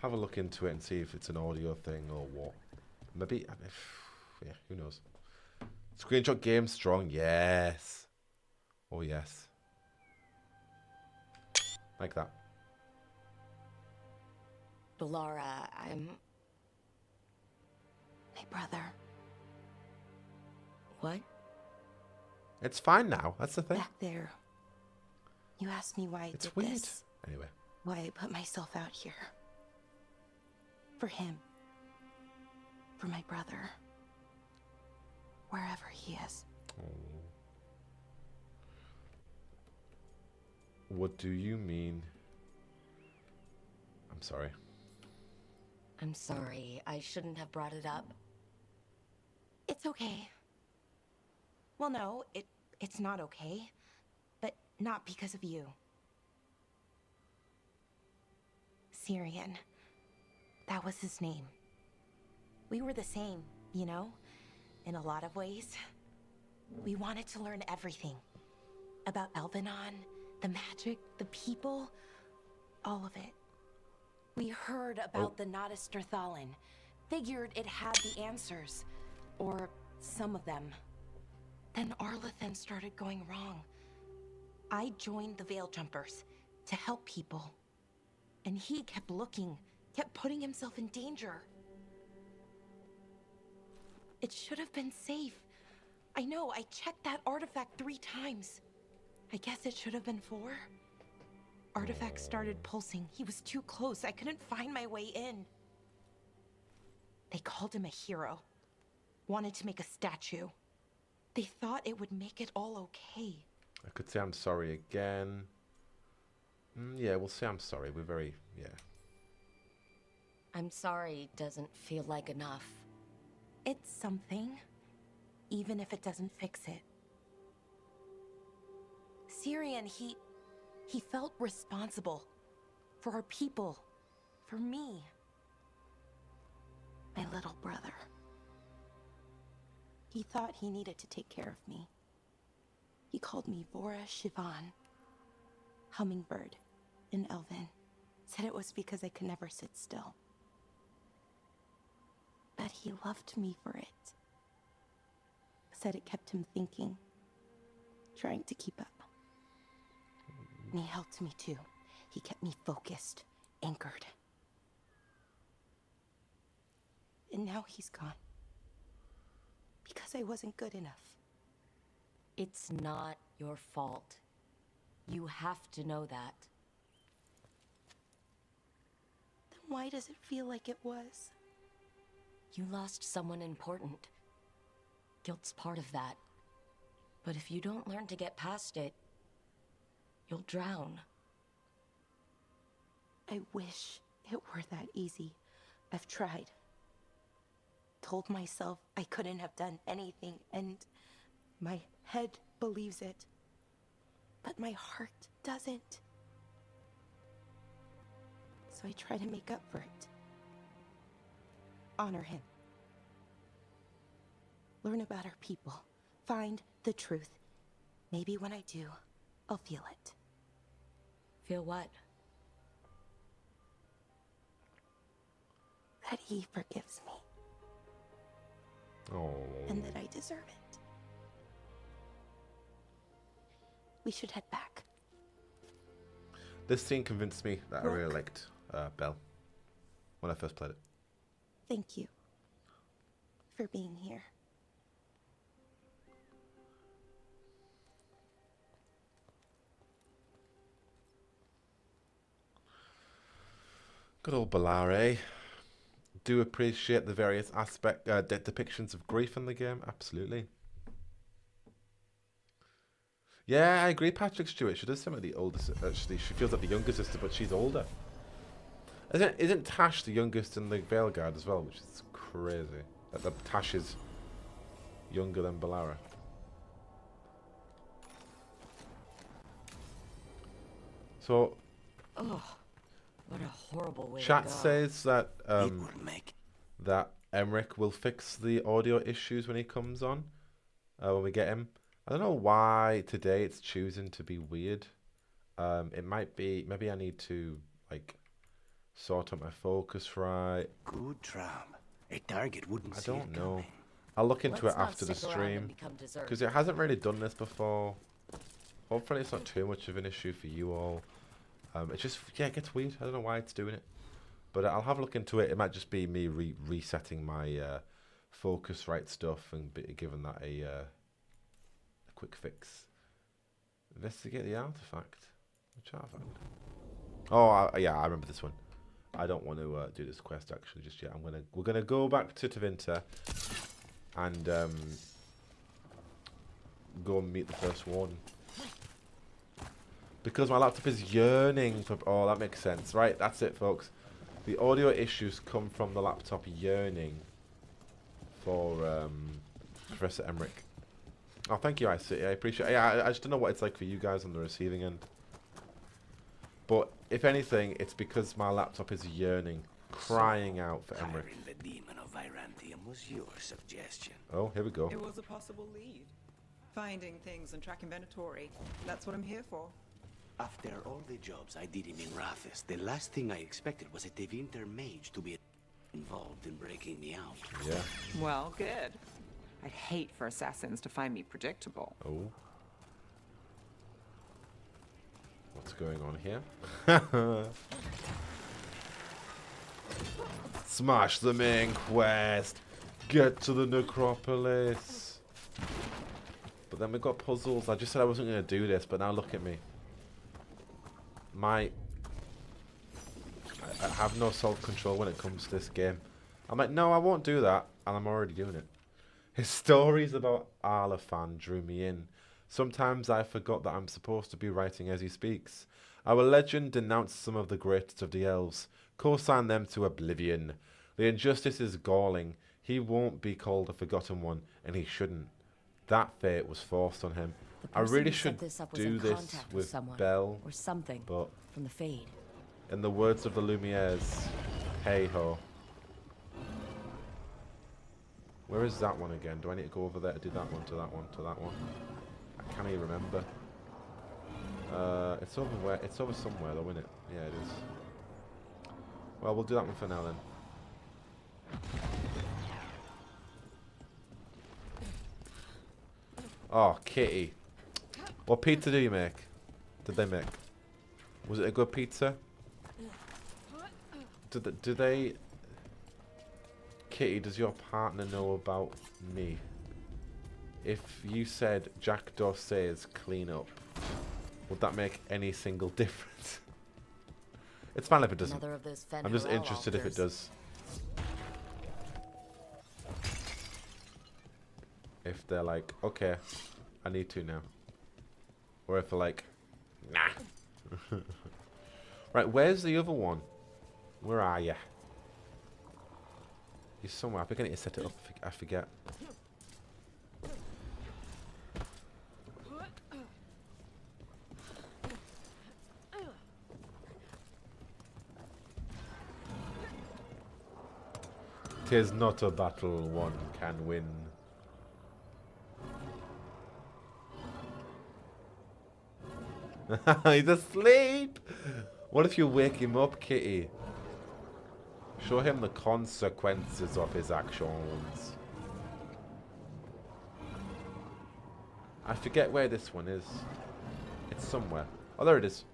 have a look into it and see if it's an audio thing or what. Maybe, yeah, who knows? Screenshot game strong, yes. Oh yes. Like that. Balara, I'm... My brother. What? It's fine now, that's the thing. Back there. You asked me why I It's did weird. this. Anyway. Why I put myself out here. For him. For my brother. Wherever he is. Oh. What do you mean? I'm sorry. I'm sorry. I shouldn't have brought it up. It's okay. Well, no, it's not okay. But not because of you. Syrian. That was his name. We were the same, you know? In a lot of ways. We wanted to learn everything. About Elvenon, the magic, the people, all of it. We heard about the Notister Thalin. Figured it had the answers. Or some of them. Then Arlathan started going wrong. I joined the Veil Jumpers to help people. And he kept looking, kept putting himself in danger. It should have been safe. I know, I checked that artifact 3 times. I guess it should have been 4. Artifact started pulsing. He was too close. I couldn't find my way in. They called him a hero. Wanted to make a statue. They thought it would make it all okay. I could say I'm sorry again. Yeah, we'll say I'm sorry. We're very, yeah. I'm sorry doesn't feel like enough. It's something, even if it doesn't fix it. Syrian, he felt responsible for our people, for me, my little brother. He thought he needed to take care of me. He called me Vora Shivan, hummingbird in Elven. Said it was because I could never sit still. But he loved me for it. Said it kept him thinking, trying to keep up. And he helped me too. He kept me focused, anchored. And now he's gone. Because I wasn't good enough. It's not your fault. You have to know that. Then why does it feel like it was? You lost someone important. Guilt's part of that. But if you don't learn to get past it, you'll drown. I wish it were that easy. I've tried. Told myself I couldn't have done anything, and my head believes it. But my heart doesn't. So I try to make up for it. Honor him. Learn about our people. Find the truth. Maybe when I do, I'll feel it. Feel what? That he forgives me. Oh. And that I deserve it. We should head back. This scene convinced me that I really liked Belle when I first played it. Thank you for being here. Good old Bellare. Do appreciate the various depictions of grief in the game. Absolutely. Yeah, I agree, Patrick Stewart. She does seem like the oldest. Actually, she feels like the younger sister, but she's older. Isn't Tash the youngest in the Veilguard as well, which is crazy. Like Tash is younger than Bellara. So. Oh, what a horrible way Chat to go. says that that Emmerich will fix the audio issues when he comes on, when we get him. I don't know why today it's choosing to be weird. It might be, maybe I need to like sort out my focus right. Good tram. A target wouldn't I see don't it know. coming. I'll look into Let's it not after the stick around and stream become dessert. because it hasn't really done this before. Hopefully it's not too much of an issue for you all. It just, yeah, it gets weird. I don't know why it's doing it. But I'll have a look into it. It might just be me resetting my focus right stuff and giving that a quick fix. Investigate the artifact. Which artifact? Oh, yeah, I remember this one. I don't want to do this quest actually just yet. We're gonna go back to Tevinter and go and meet the first warden. Because my laptop is yearning for... Oh, that makes sense. Right, that's it, folks. The audio issues come from the laptop yearning for Professor Emmerich. Oh, thank you, ICity. I appreciate it. Yeah, I just don't know what it's like for you guys on the receiving end. But, if anything, it's because my laptop is yearning, crying out for Emmerich. Hiring the demon of Virantium was your suggestion. Oh, here we go. It was a possible lead. Finding things and tracking Venatori. That's what I'm here for. After all the jobs I did in Rathis, the last thing I expected was a Tevinter mage to be involved in breaking me out. Yeah. Well, good. I'd hate for assassins to find me predictable. Oh. What's going on here? Smash the main quest. Get to the necropolis. But then we got puzzles. I just said I wasn't going to do this, but now look at me. I have no self-control when it comes to this game. I'm like, no, I won't do that, and I'm already doing it. His stories about Arlafan drew me in. Sometimes I forgot that I'm supposed to be writing as he speaks. Our legend denounced some of the greatest of the elves, co-signed them to oblivion. The injustice is galling. He won't be called a forgotten one, and he shouldn't. That fate was forced on him. I really should do this with Belle, or something, but from the Fade. In the words of the Lumieres, hey ho. Where is that one again? Do I need to go over there to do that one, to that one, to that one? I can't even remember. It's over where? It's over somewhere though, isn't it? Yeah, it is. Well, we'll do that one for now then. Oh, Kitty. What pizza do you make? Did they make? Was it a good pizza? Do they... Kitty, does your partner know about me? If you said Jack Dorsey's clean up, would that make any single difference? It's fine if it doesn't. I'm just interested if it does. If they're like, okay, I need to now. Or if they're like, nah. Right, where's the other one? Where are you? He's somewhere. I think I need to set it up. I forget. "'Tis not a battle one can win." He's asleep! What if you wake him up, Kitty? Show him the consequences of his actions. I forget where this one is. It's somewhere. Oh, there it is.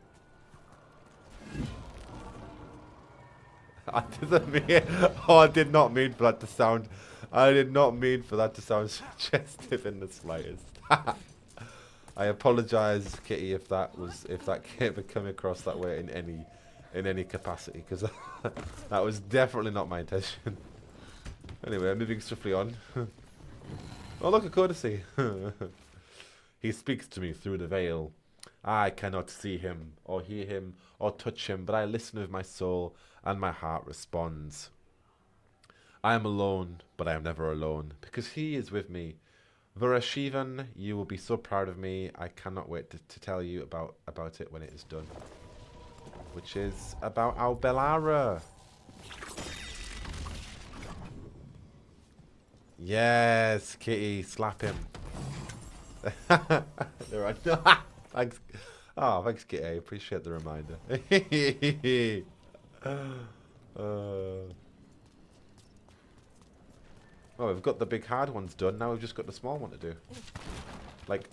I didn't mean... Oh, I did not mean for that to sound... I did not mean for that to sound suggestive in the slightest. I apologise, Kitty, if that came across that way in any capacity, because that was definitely not my intention. Anyway, moving swiftly on. Oh, look, a courtesy. He speaks to me through the veil. I cannot see him, or hear him, or touch him, but I listen with my soul, and my heart responds. I am alone, but I am never alone, because he is with me. Verashivan, you will be so proud of me. I cannot wait to tell you about it when it is done. Which is about our Bellara. Yes, Kitty, slap him. There are thanks. Oh, thanks, Kitty. I appreciate the reminder. Well, we've got the big hard ones done. Now we've just got the small one to do. Like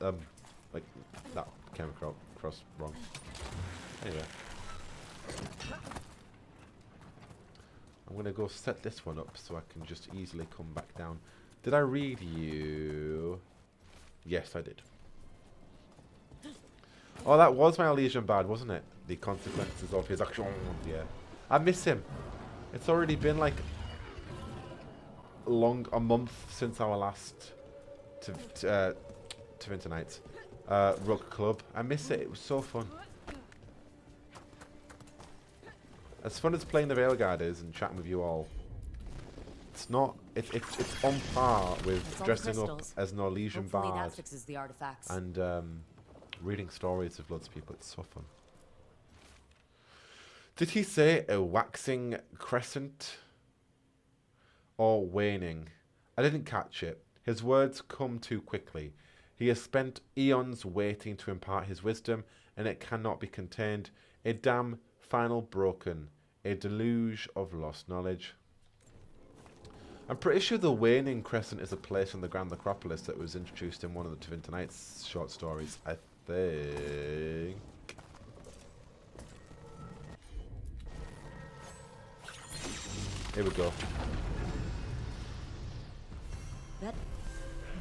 that came across wrong. Anyway, I'm gonna go set this one up so I can just easily come back down. Did I read you? Yes, I did. Oh, that was my Elysian Bard, wasn't it? The consequences of his action. Yeah, I miss him. It's already been like a month since our last Winter Nights Rook Club. I miss it. It was so fun. As fun as playing the Veilguard is and chatting with you all, it's not. It's on par with dressing up as an Elysian Bard that fixes the artifacts. and reading stories of loads of people. It's so fun. Did he say a waxing crescent or waning? I didn't catch it. His words come too quickly. He has spent eons waiting to impart his wisdom, and it cannot be contained. A dam final broken, a deluge of lost knowledge. I'm pretty sure the Waning Crescent is a place on the Grand Necropolis that was introduced in one of the Tevinter Nights short stories, I think. Here we go.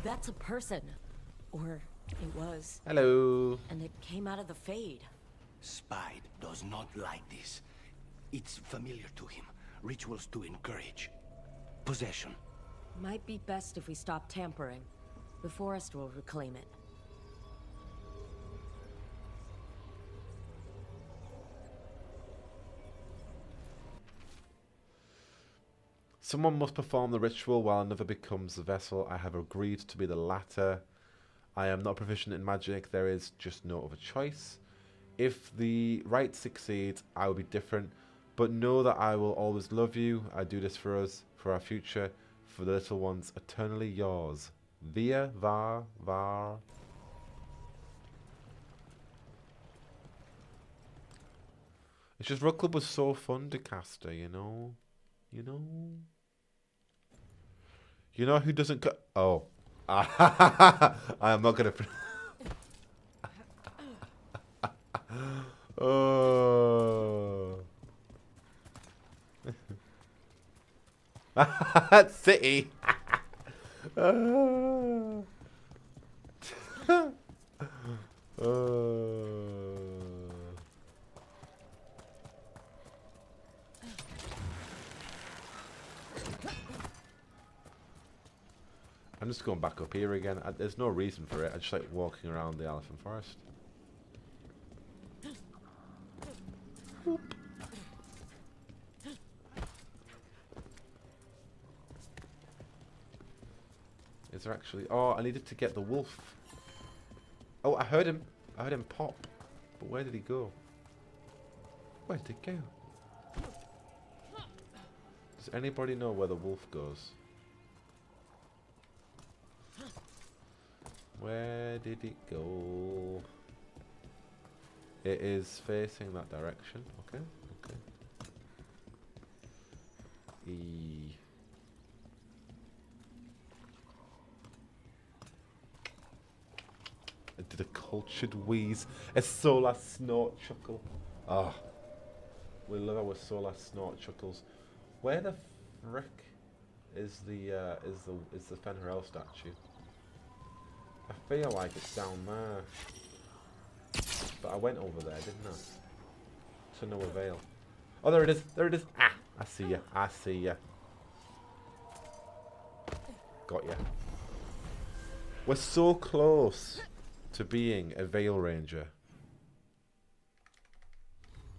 That's a person. Or it was. Hello. And it came out of the Fade. Spide does not like this. It's familiar to him. Rituals to encourage. Possession. Might be best if we stop tampering. The forest will reclaim it. Someone must perform the ritual while another becomes the vessel. I have agreed to be the latter. I am not proficient in magic. There is just no other choice. If the rite succeeds, I will be different. But know that I will always love you. I do this for us, for our future, for the little ones, eternally yours. Via Var. It's just Rook Club was so fun to caster, you know? You know? You know who doesn't oh. I am not going to... Oh. City. I'm just going back up here again. There's no reason for it. I just like walking around the Elephant Forest. Whoop. Is there actually... Oh, I needed to get the wolf. Oh, I heard him. I heard him pop. But where did he go? Where did he go? Does anybody know where the wolf goes? Where did it go? It is facing that direction. Okay, okay. I did a cultured wheeze. A solar snort chuckle. Ah. We love our solar snort chuckles. Where the frick is the Fenrir statue? I feel like it's down there. But I went over there, didn't I? To no avail. Oh, there it is. There it is. Ah, I see ya. I see ya. Got ya. We're so close to being a Veil Ranger.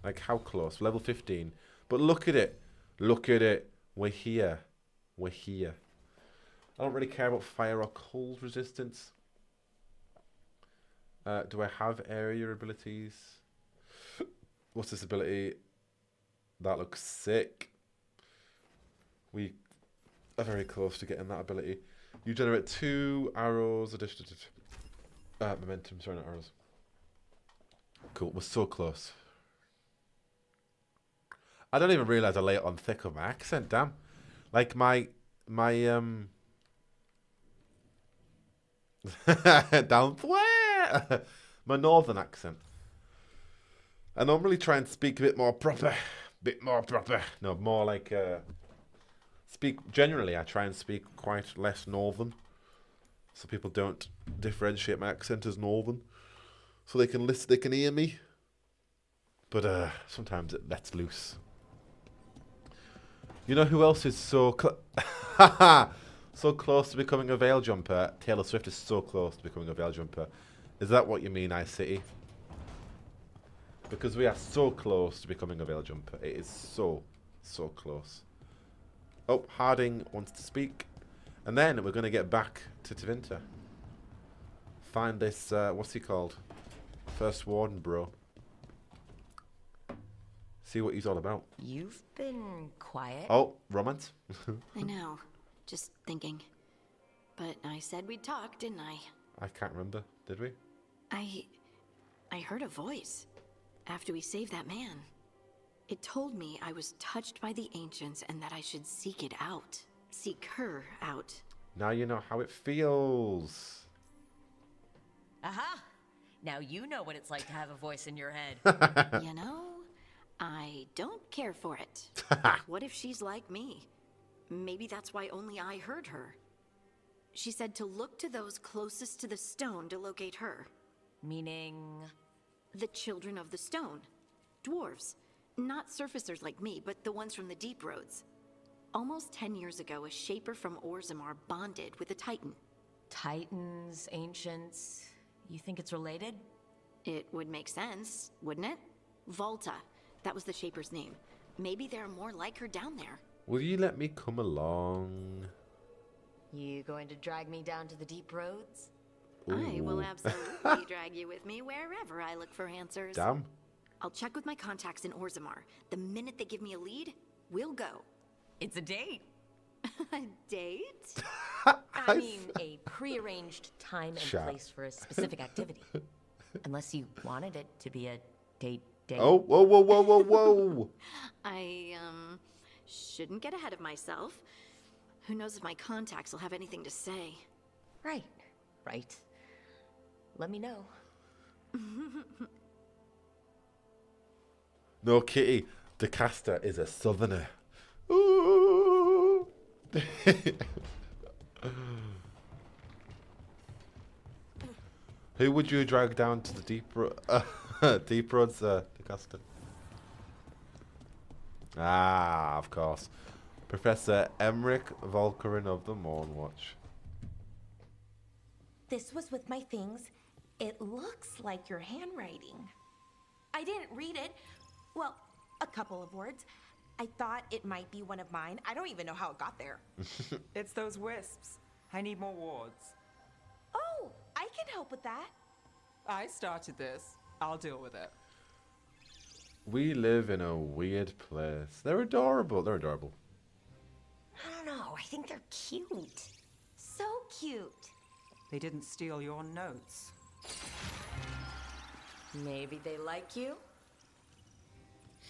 Like, how close? Level 15. But look at it. Look at it. We're here. We're here. I don't really care about fire or cold resistance. Do I have area abilities? What's this ability? That looks sick. We are very close to getting that ability. You generate 2 arrows. Momentum, sorry, not arrows. Cool, we're so close. I don't even realise I lay it on thick on my accent, damn. Like my down where? My northern accent. I normally try and speak a bit more proper. No, more like generally I try and speak quite less northern. So people don't differentiate my accent as northern. So they can listen, they can hear me. But sometimes it lets loose. You know who else is so so close to becoming a Veil Jumper? Taylor Swift is so close to becoming a Veil Jumper. Is that what you mean, Ice City? Because we are so close to becoming a Veil Jumper. It is so close. Oh, Harding wants to speak. And then we're going to get back to Tevinter. Find this, what's he called? First Warden, bro. See what he's all about. You've been quiet. Oh, romance? I know. Just thinking. But I said we'd talk, didn't I? I can't remember. Did we? I heard a voice after we saved that man. It told me I was touched by the ancients and that I should seek it out. Seek her out. Now you know how it feels. Aha! Now you know what it's like to have a voice in your head. You know, I don't care for it. What if she's like me? Maybe that's why only I heard her. She said to look to those closest to the stone to locate her. Meaning? The children of the stone. Dwarves. Not surfacers like me, but the ones from the deep roads. Almost 10 years ago, a shaper from Orzammar bonded with a titan. Titans, ancients... You think it's related? It would make sense, wouldn't it? Volta. That was the shaper's name. Maybe there are more like her down there. Will you let me come along? You going to drag me down to the deep roads? Ooh. I will absolutely drag you with me wherever I look for answers. Damn. I'll check with my contacts in Orzammar. The minute they give me a lead, we'll go. It's a date. A date? I mean, a prearranged time and place for a specific activity. Unless you wanted it to be a date. Oh, whoa, whoa, whoa, whoa, whoa. I, shouldn't get ahead of myself. Who knows if my contacts will have anything to say. Right. Let me know. No, Kitty. The caster is a southerner. Ooh. Who would you drag down to the deep roads, the caster? Ah, of course. Professor Emmerich Volkerin of the Mornwatch. This was with my things. It looks like your handwriting. I didn't read it. Well, a couple of words. I thought it might be one of mine. I don't even know how it got there. It's those wisps. I need more wards. Oh, I can help with that. I started this. I'll deal with it. We live in a weird place. They're adorable. I don't know. I think they're cute. So cute. They didn't steal your notes. Maybe they like you?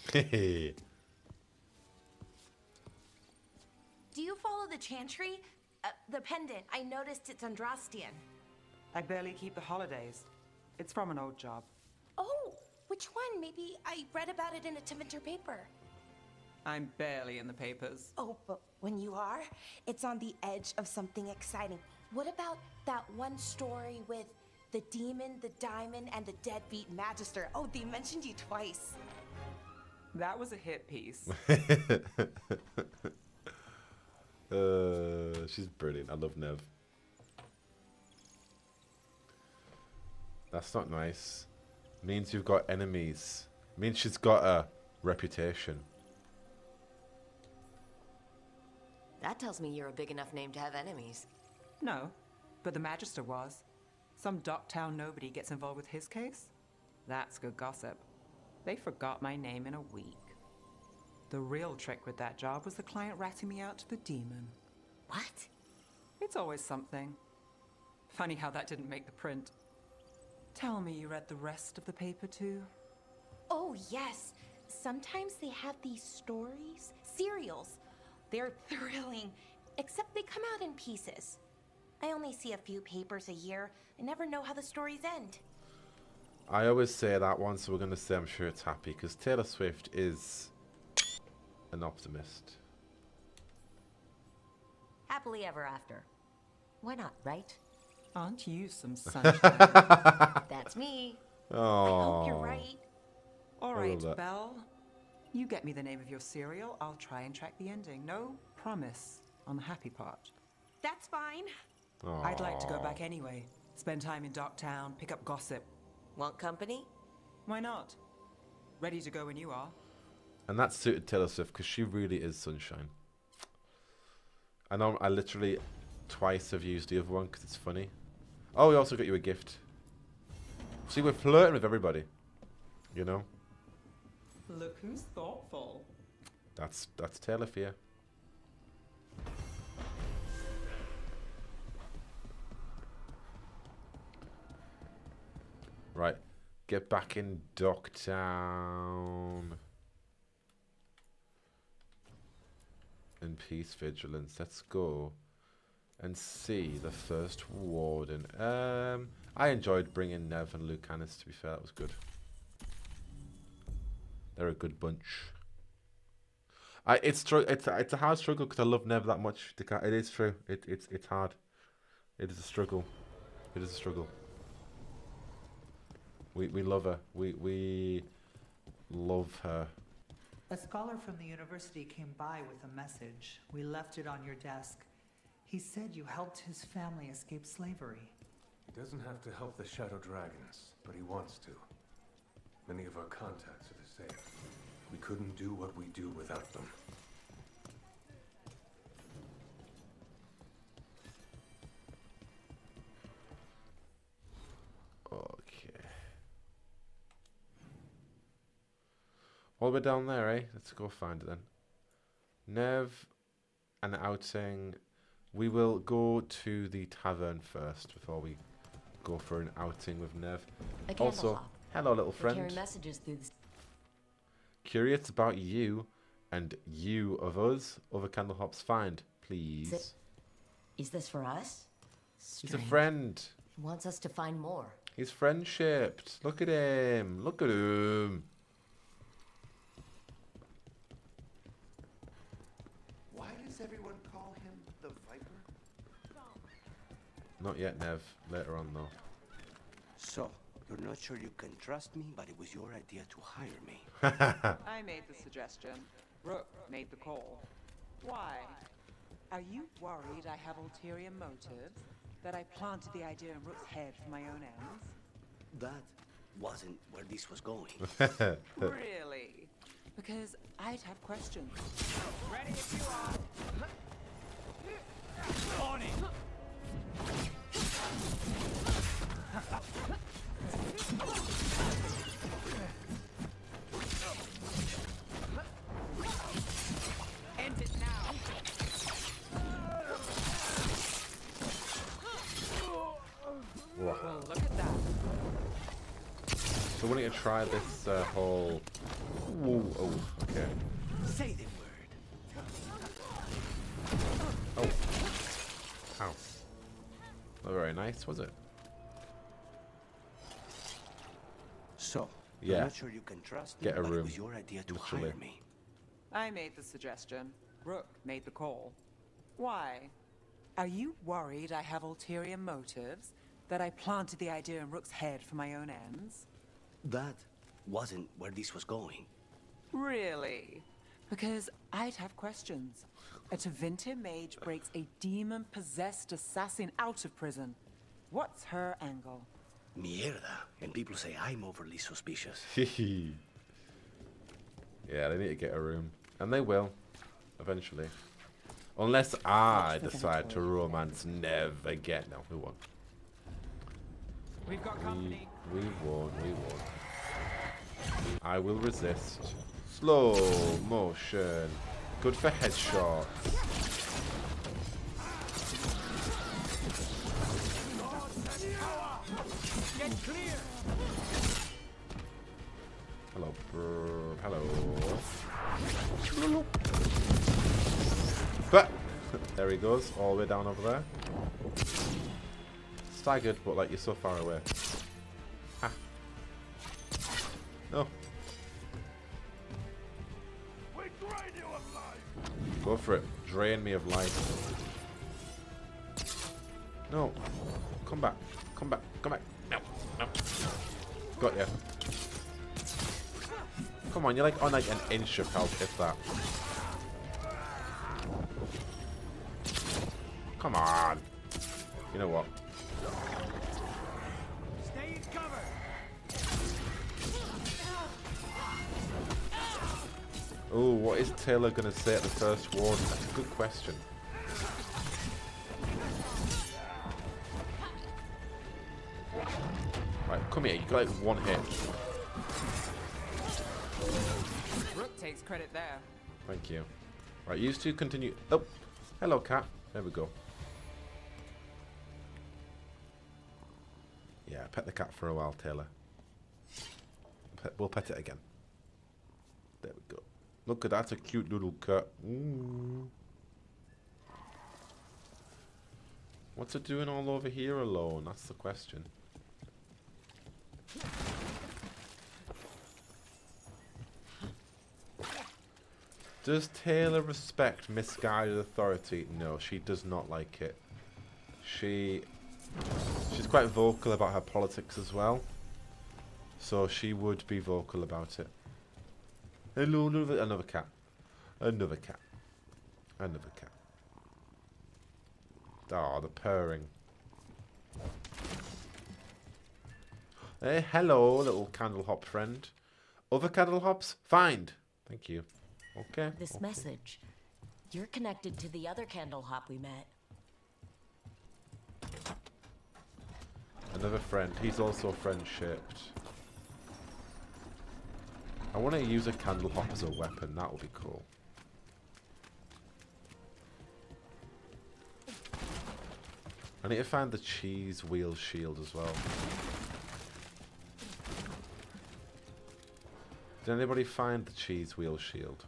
Hehe. Do you follow the Chantry? The pendant. I noticed it's Andrastian. I barely keep the holidays. It's from an old job. Oh, which one? Maybe I read about it in a Tevinter paper. I'm barely in the papers. Oh, but when you are, it's on the edge of something exciting. What about that one story with the demon, the diamond, and the deadbeat magister? Oh, they mentioned you twice. That was a hit piece. She's brilliant. I love Nev. That's not nice. Means you've got enemies. Means she's got a reputation. That tells me you're a big enough name to have enemies. No, but the Magister was. Some Docktown nobody gets involved with his case. That's good gossip. They forgot my name in a week. The real trick with that job was the client ratting me out to the demon. What? It's always something. Funny how that didn't make the print. Tell me you read the rest of the paper too? Oh, yes. Sometimes they have these stories, serials. They're thrilling, except they come out in pieces. I only see a few papers a year. I never know how the stories end. I always say that one, so we're going to say I'm sure it's happy, because Taylor Swift is an optimist. Happily ever after. Why not, right? Aren't you some sunshine? That's me. Oh, I hope you're right. All right, Belle. You get me the name of your cereal. I'll try and track the ending. No promise on the happy part. That's fine. Aww. I'd like to go back anyway. Spend time in Docktown, pick up gossip. Want company? Why not? Ready to go when you are. And that suited Taylor Swift, because she really is sunshine. I know I literally twice have used the other one because it's funny. Oh, we also got you a gift. See, we're flirting with everybody. You know? Look who's thoughtful. That's Taylor for you. Right. Get back in Docktown. And peace vigilance. Let's go and see the first warden. I enjoyed bringing Nev and Lucanus, to be fair. That was good. They're a good bunch. It's a hard struggle because I love Nev that much. It is true. It's hard. It is a struggle. It is a struggle. We love her. We love her. A scholar from the university came by with a message. We left it on your desk. He said you helped his family escape slavery. He doesn't have to help the Shadow Dragons, but he wants to. Many of our contacts are the same. We couldn't do what we do without them. Okay. All the way down there, eh? Let's go find it then. Nev, an outing. We will go to the tavern first before we go for an outing with Nev. Also, hello little friend. Carry messages through the... Curious about you and you of us. Other candle hops find, please. Is this for us? He's a friend. He wants us to find more. He's friendshipped. Look at him. Look at him. Why does everyone call him the Viper? Not yet, Nev. Later on, though. So, you're not sure you can trust me, but it was your idea to hire me. I made the suggestion. Rook made the call. Why? Are you worried I have ulterior motives? That I planted the idea in Rook's head for my own ends? That wasn't where this was going. Really? Because I'd have questions. Ready if you are. On it. End it now. Wow. Well, look at that. So we need to try this whole... Ooh, oh, okay. Say the word. Oh. Ow. Not very nice, was it? So, yeah. I'm not sure you can trust me, Get a but room. it was your idea to Literally. hire me. I made the suggestion. Rook made the call. Why? Are you worried I have ulterior motives? That I planted the idea in Rook's head for my own ends? That wasn't where this was going. Really? Because I'd have questions. A Tevinter mage breaks a demon-possessed assassin out of prison. What's her angle? Mierda. And people say I'm overly suspicious. Yeah, they need to get a room. And they will. Eventually. Unless I decide to romance Nev again. No, we won't. We've got company. We won't. We won't. I will resist. Slow motion. Good for headshots. Get clear. Hello, bro. Hello. But there he goes, all the way down over there. Staggered, but like you're so far away. Ha. No. Go for it. Drain me of life. No. Come back. Come back. Come back. No. No. Got ya. Come on, you're like on like an inch of health, if that. Come on. You know what? Stay in cover. Oh, what is Taylor gonna say at the first warden? That's a good question. Right, come here. You got like one hit. Rook takes credit there. Thank you. Right, you two continue. Oh, hello, cat. There we go. Yeah, pet the cat for a while, Taylor. we'll pet it again. There we go. Look at that, that's a cute little cat. Ooh. What's it doing all over here alone? That's the question. Does Taylor respect misguided authority? No, she does not like it. She's quite vocal about her politics as well. So she would be vocal about it. Hello, another cat. Another cat. Another cat. Oh, the purring. Hey, hello, little candle hop friend. Other candle hops? Find. Thank you. Okay. This okay. message. You're connected to the other candle hop we met. Another friend. He's also friend-shaped. I want to use a candle hop as a weapon. That would be cool. I need to find the cheese wheel shield as well. Did anybody find the cheese wheel shield?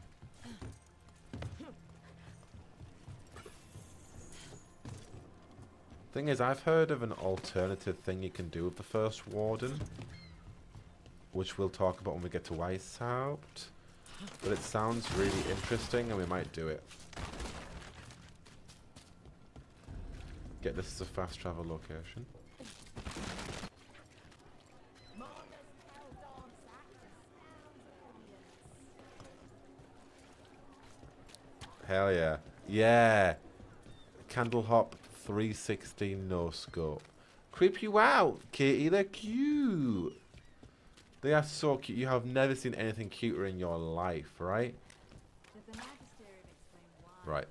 Thing is, I've heard of an alternative thing you can do with the first warden, which we'll talk about when we get to Weishaupt. But it sounds really interesting and we might do it. Get this as a fast travel location. Hell yeah. Yeah! Candle hop 316 no scope. Creep you out, Katie, they're cute! They are so cute. You have never seen anything cuter in your life, right? Right.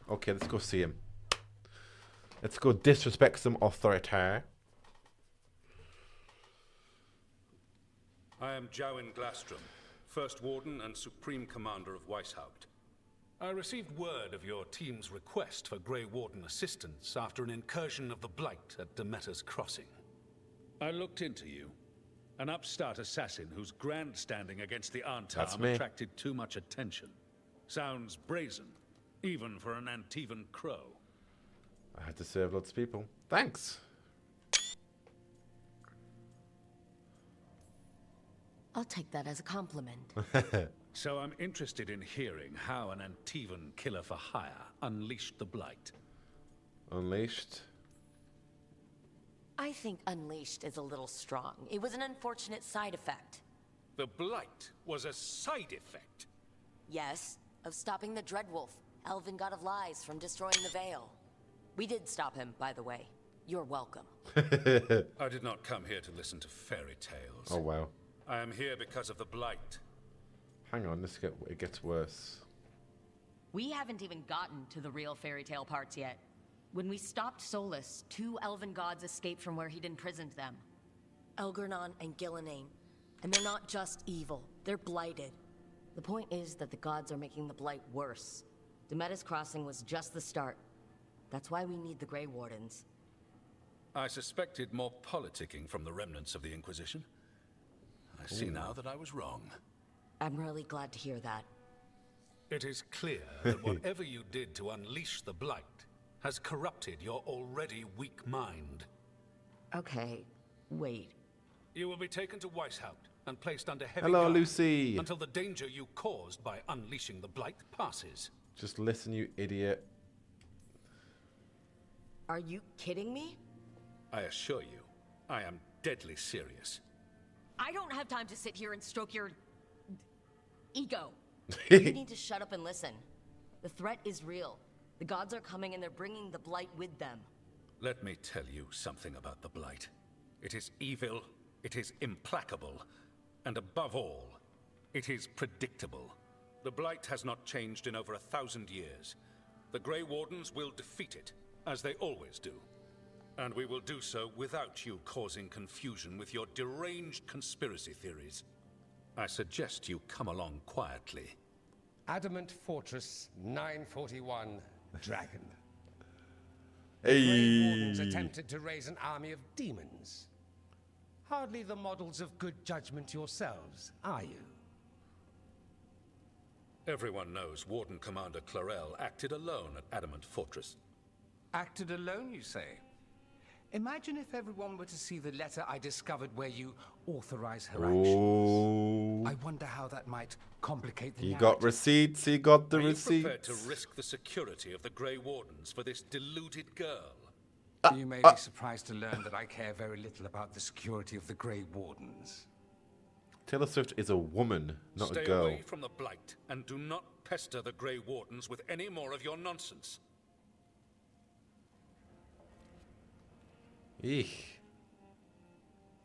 Okay, let's go see him. Let's go disrespect some authority. I am Jowen Glastrom, First Warden and Supreme Commander of Weishaupt. I received word of your team's request for Grey Warden assistance after an incursion of the Blight at Demeter's Crossing. I looked into you. An upstart assassin whose grandstanding against the Arntarm attracted too much attention. Sounds brazen, even for an Antivan crow. I had to save lots of people. Thanks. I'll take that as a compliment. So I'm interested in hearing how an Antivan killer for hire unleashed the Blight. Unleashed? I think unleashed is a little strong. It was an unfortunate side effect. The Blight was a side effect? Yes, of stopping the Dreadwolf, elven god of lies, from destroying the Veil. We did stop him, by the way. You're welcome. I did not come here to listen to fairy tales. Oh, wow. I am here because of the Blight. Hang on, it gets worse. We haven't even gotten to the real fairy tale parts yet. When we stopped Solus, 2 elven gods escaped from where he'd imprisoned them. Elgernon and Gillenane. And they're not just evil, they're blighted. The point is that the gods are making the Blight worse. Demeter's Crossing was just the start. That's why we need the Grey Wardens. I suspected more politicking from the remnants of the Inquisition. I see now that I was wrong. I'm really glad to hear that. It is clear that whatever you did to unleash the Blight has corrupted your already weak mind. Okay, wait. You will be taken to Weishaupt and placed under heavy Hello, guard Lucy. until the danger you caused by unleashing the Blight passes. Just listen, you idiot. Are you kidding me? I assure you, I am deadly serious. I don't have time to sit here and stroke your ego. You need to shut up and listen. The threat is real. The gods are coming and they're bringing the Blight with them. Let me tell you something about the Blight. It is evil, it is implacable, and above all, it is predictable. The Blight has not changed in over 1,000 years. The Grey Wardens will defeat it, as they always do. And we will do so without you causing confusion with your deranged conspiracy theories. I suggest you come along quietly. Adamant Fortress 941 Dragon. Hey. The Grey Wardens attempted to raise an army of demons. hardly the models of good judgment yourselves, are you? Everyone knows Warden Commander Clarel acted alone at Adamant Fortress. Acted alone, you say? Imagine if everyone were to see the letter I discovered where you authorize her actions. I wonder how that might complicate the He narrative. got receipts, he got the Are you receipts. prepared to risk the security of the Grey Wardens for this deluded girl? You may be surprised to learn that I care very little about the security of the Grey Wardens. Taylor Swift is a woman, not Stay a girl. away from the Blight, and do not pester the Grey Wardens with any more of your nonsense. Eek.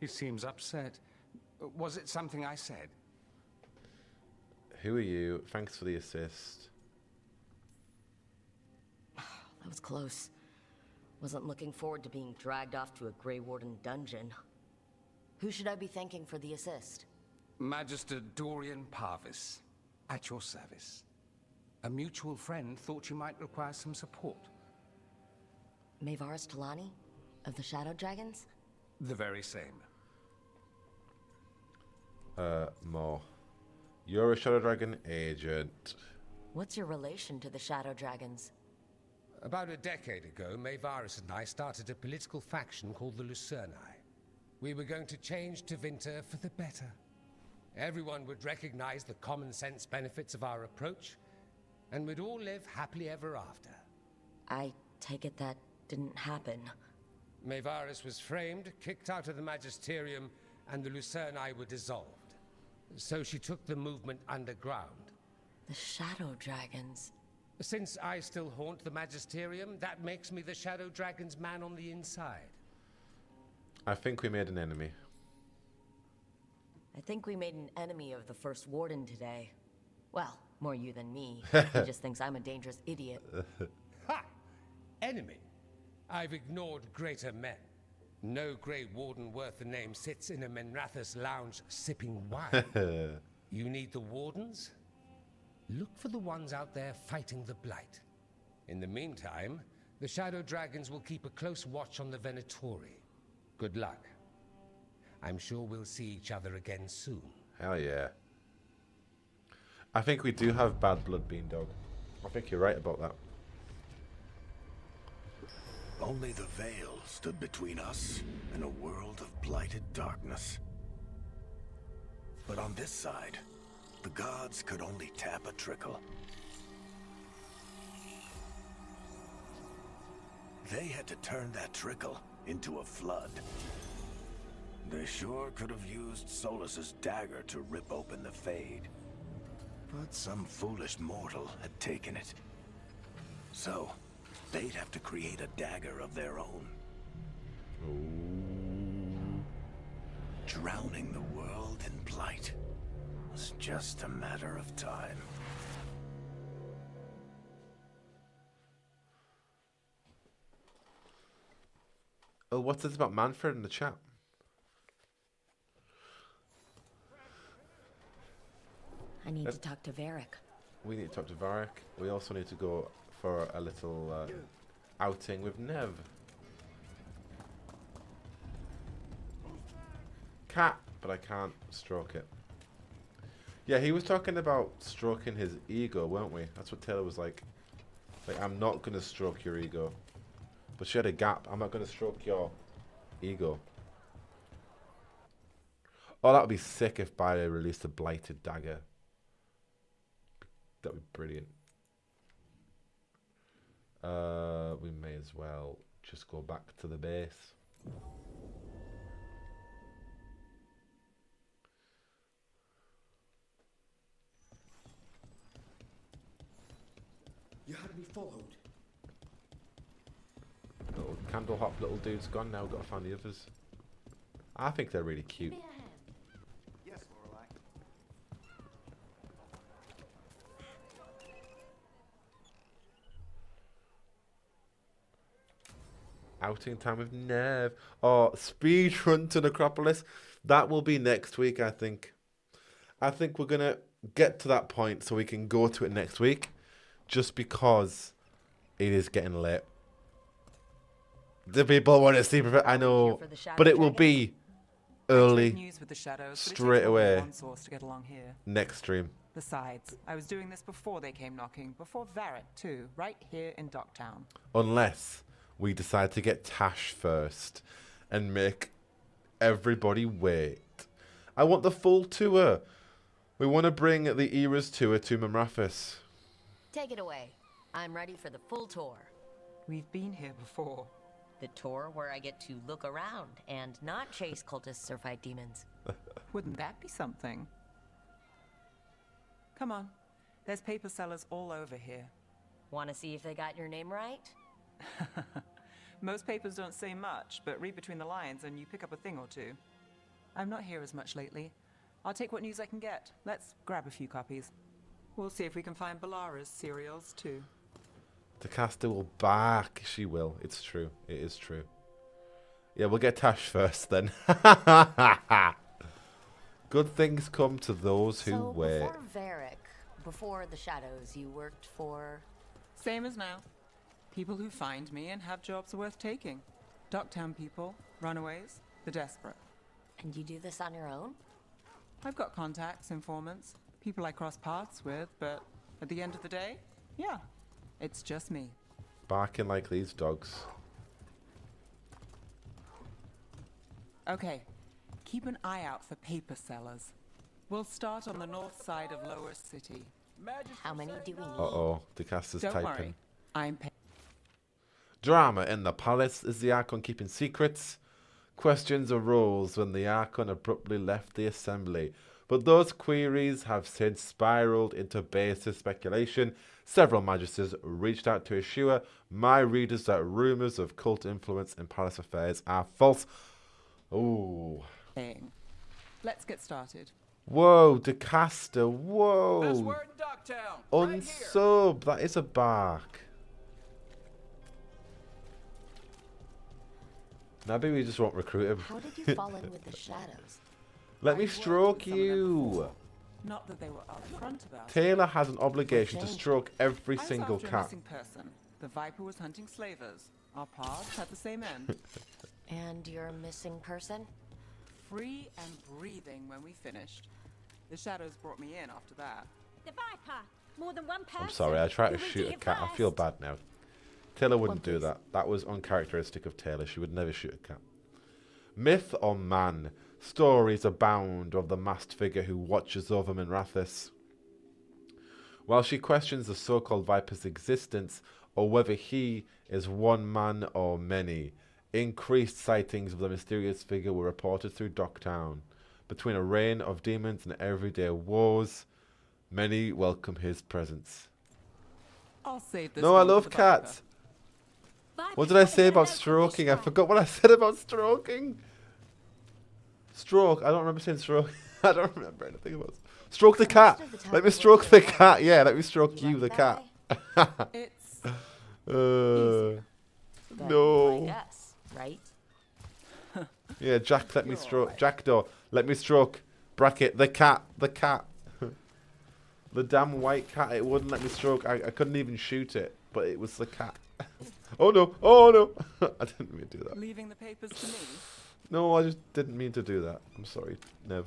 He seems upset. Was it something I said? Who are you? Thanks for the assist. That was close. Wasn't looking forward to being dragged off to a Grey Warden dungeon. Who should I be thanking for the assist? Magister Dorian Parvis, at your service. A mutual friend thought you might require some support. Maevaris Talani? Of the Shadow Dragons? The very same. More. You're a Shadow Dragon agent. What's your relation to the Shadow Dragons? About a decade ago, Maevaris and I started a political faction called the Lucerni. We were going to change Tevinter for the better. Everyone would recognize the common sense benefits of our approach, and we'd all live happily ever after. I take it that didn't happen. Maevaris was framed, kicked out of the Magisterium, and the Lucerni were dissolved. So she took the movement underground. The Shadow Dragons. Since I still haunt the Magisterium, that makes me the Shadow Dragon's man on the inside. I think we made an enemy. I think we made an enemy of the First Warden today. Well, more you than me. He just thinks I'm a dangerous idiot. Ha! Enemy? I've ignored greater men. No Grey Warden worth the name sits in a Menrathus lounge sipping wine. You need the Wardens? Look for the ones out there fighting the Blight. In the meantime, the Shadow Dragons will keep a close watch on the Venatori. Good luck. I'm sure we'll see each other again soon. Hell yeah. I think we do have bad blood, Beandog. I think you're right about that. Only the Veil stood between us and a world of blighted darkness. But on this side, the gods could only tap a trickle. They had to turn that trickle into a flood. They sure could have used Solus's dagger to rip open the Fade. But some foolish mortal had taken it. So, they'd have to create a dagger of their own. Ooh. Drowning the world in blight was just a matter of time. Oh, what's this about Manfred in the chat? I need to talk to Varric. We need to talk to Varric. We also need to go for a little outing with Nev. Cat, but I can't stroke it. Yeah, he was talking about stroking his ego, weren't we? That's what Taylor was like. Like, I'm not going to stroke your ego. But she had a gap. I'm not going to stroke your ego. Oh, that would be sick if Baile released a blighted dagger. That would be brilliant. We may as well just go back to the base. You had me followed. Little candle hop little dude's gone now. We've got to find the others. I think they're really cute. Yes, Lorelei. Outing time with Nev. Oh, speed run to Necropolis. That will be next week, I think. I think we're going to get to that point so we can go to it next week. Just because it is getting late. The people want to see. I know. But it will be early, News with the shadows, but it takes straight more than away. one source to get along here. Next stream. Besides, I was doing this before they came knocking, before Varric too, right here in Docktown. Unless we decide to get Tash first and make everybody wait. I want the full tour. We want to bring the Era's tour to Mamrathis. Take it away. I'm ready for the full tour. We've been here before. The tour where I get to look around and not chase cultists or fight demons. Wouldn't that be something? Come on. There's paper sellers all over here. Want to see if they got your name right? Most papers don't say much, but read between the lines and you pick up a thing or two. I'm not here as much lately. I'll take what news I can get. Let's grab a few copies. We'll see if we can find Balara's serials too. DeCaster will back. She will. It's true. It is true. Yeah, we'll get Tash first then. Good things come to those who wait. Before Varric, before the shadows, you worked for... Same as now. People who find me and have jobs worth taking. Docktown people, runaways, the desperate. And you do this on your own? I've got contacts, informants, people I cross paths with, but at the end of the day, yeah, it's just me. Barking like these dogs. Okay, keep an eye out for paper sellers. We'll start on the north side of Lower City. How many do we need? Uh-oh, DeCaster's Don't typing. worry, I'm Drama in the palace. Is the Archon keeping secrets? Questions arose when the Archon abruptly left the assembly, but those queries have since spiraled into baseless speculation. Several magisters reached out to assure my readers that rumors of cult influence in palace affairs are false. Ooh. Let's get started. Whoa, DeCaster, whoa. Best word in Docktown. Unsub, that is a bark. Maybe we just won't recruit him. How did you fall in with the shadows? Let me stroke you. Not that they were upfront about it. Taylor has an obligation to stroke every I was single after a cat. missing person. The Viper was hunting slavers. Our paths had the same end. And you're a missing person? Free and breathing when we finished. The shadows brought me in after that. The Viper. More than one person. I'm sorry, I tried to Who will shoot do a it cat. I first? feel bad now. Taylor wouldn't do that. That was uncharacteristic of Taylor. She would never shoot a cat. Myth or man? Stories abound of the masked figure who watches over Minrathis. While she questions the so-called Viper's existence or whether he is one man or many, increased sightings of the mysterious figure were reported through Docktown. Between a reign of demons and everyday woes, many welcome his presence. I'll save this No, I one for love the cats. Viper. What did I say about stroking? I forgot what I said about stroking. Stroke. I don't remember saying stroke. I don't remember anything about stroke the cat. Let me stroke the cat. Yeah, let me stroke you, the cat. It's no. Yes, right? Yeah, Jack, let me stroke. Jackdaw, let me stroke. Bracket, the cat. The cat. The damn white cat. It wouldn't let me stroke. I couldn't even shoot it, but it was the cat. Oh no. Oh no. I didn't mean to do that. leaving the papers to me. No, I just didn't mean to do that. I'm sorry, Nev.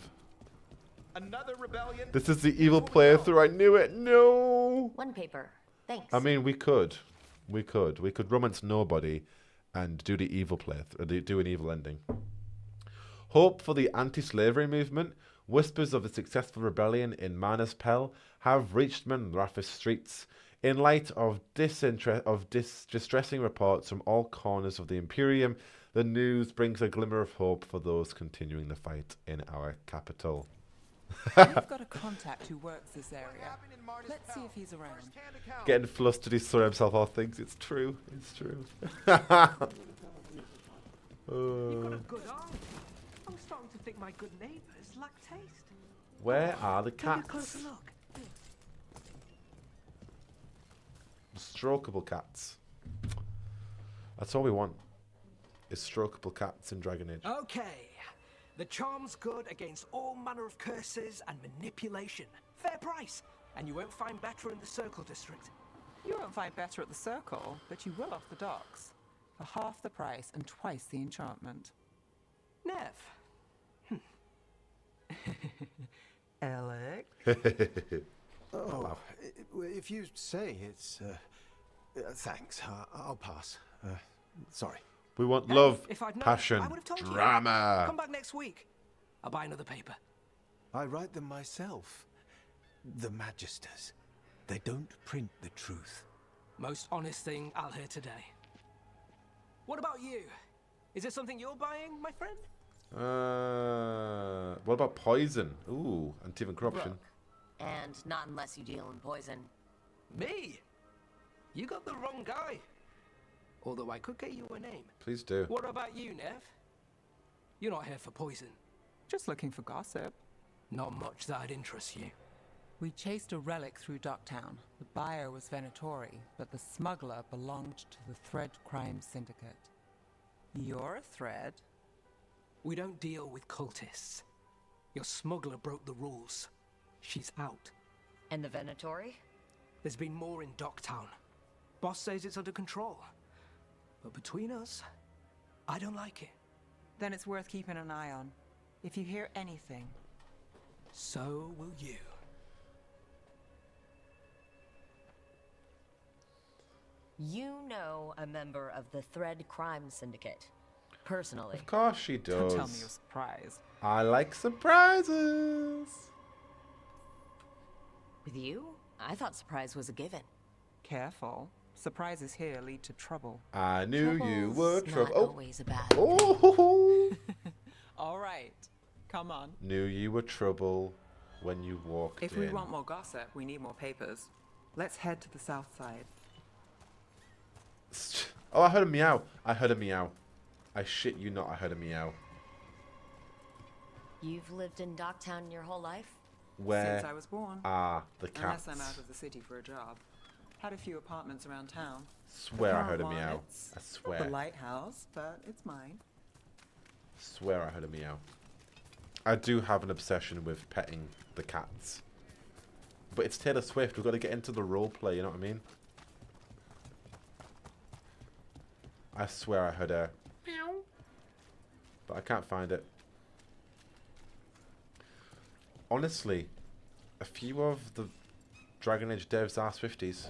Another rebellion. This is the evil playthrough. I knew it. No. One paper. Thanks. I mean, we could romance nobody, and do the evil playthrough. Do an evil ending. Hope for the anti-slavery movement. Whispers of a successful rebellion in Manaspel have reached Minrathis streets. In light of distressing reports from all corners of the Imperium, the news brings a glimmer of hope for those continuing the fight in our capital. We've got a contact who works this area. Let's see if he's around. Getting flustered, he's throwing himself off things. It's true. It's true. You've got a good arm. I'm starting to think my good neighbours lack taste. Where are the Take a cats? closer look. Strokeable cats. That's all we want. Is strokeable cats in Dragon Age. Okay. The charm's good against all manner of curses and manipulation. Fair price. And you won't find better in the Circle District. You won't find better at the Circle, but you will off the docks. For half the price and twice the enchantment. Nev. Alec? Oh, if you say it's... thanks. I'll pass. Sorry. We want Hey, love, if I'd known, passion, I would have told you. drama. Come back next week. I'll buy another paper. I write them myself. The Magisters. They don't print the truth. Most honest thing I'll hear today. What about you? Is there something you're buying, my friend? What about poison? Ooh, and even corruption. Rook. And not unless you deal in poison. Me? You got the wrong guy. Although I could get you a name. Please do. What about you, Nev? You're not here for poison. Just looking for gossip. Not much that'd interest you. We chased a relic through Docktown. The buyer was Venatori, but the smuggler belonged to the Thread Crime Syndicate. You're a thread? We don't deal with cultists. Your smuggler broke the rules. She's out. And the Venatori? There's been more in Docktown. Boss says it's under control. But between us, I don't like it. Then it's worth keeping an eye on. If you hear anything. So will you. You know a member of the Thread Crime Syndicate. Personally. Of course she does. Don't tell me you're surprised. I like surprises. With you? I thought surprise was a given. Careful. Surprises here lead to trouble. I knew you were trouble. Not always a bad. Oh. All right. Come on. Knew you were trouble when you walked If in. we want more gossip, we need more papers. Let's head to the south side. Oh, I heard a meow. I heard a meow. I shit you not, I heard a meow. You've lived in Docktown your whole life? Where Since I was born. are the cats? Unless I'm out of the city for a job. Had a few apartments around town. Swear I The heard a current one, meow. it's I swear. The lighthouse, but it's mine. Swear I heard a meow. I do have an obsession with petting the cats. But it's Taylor Swift. We've got to get into the role play, you know what I mean? I swear I heard a meow. But I can't find it. Honestly, a few of the Dragon Age devs are Swifties.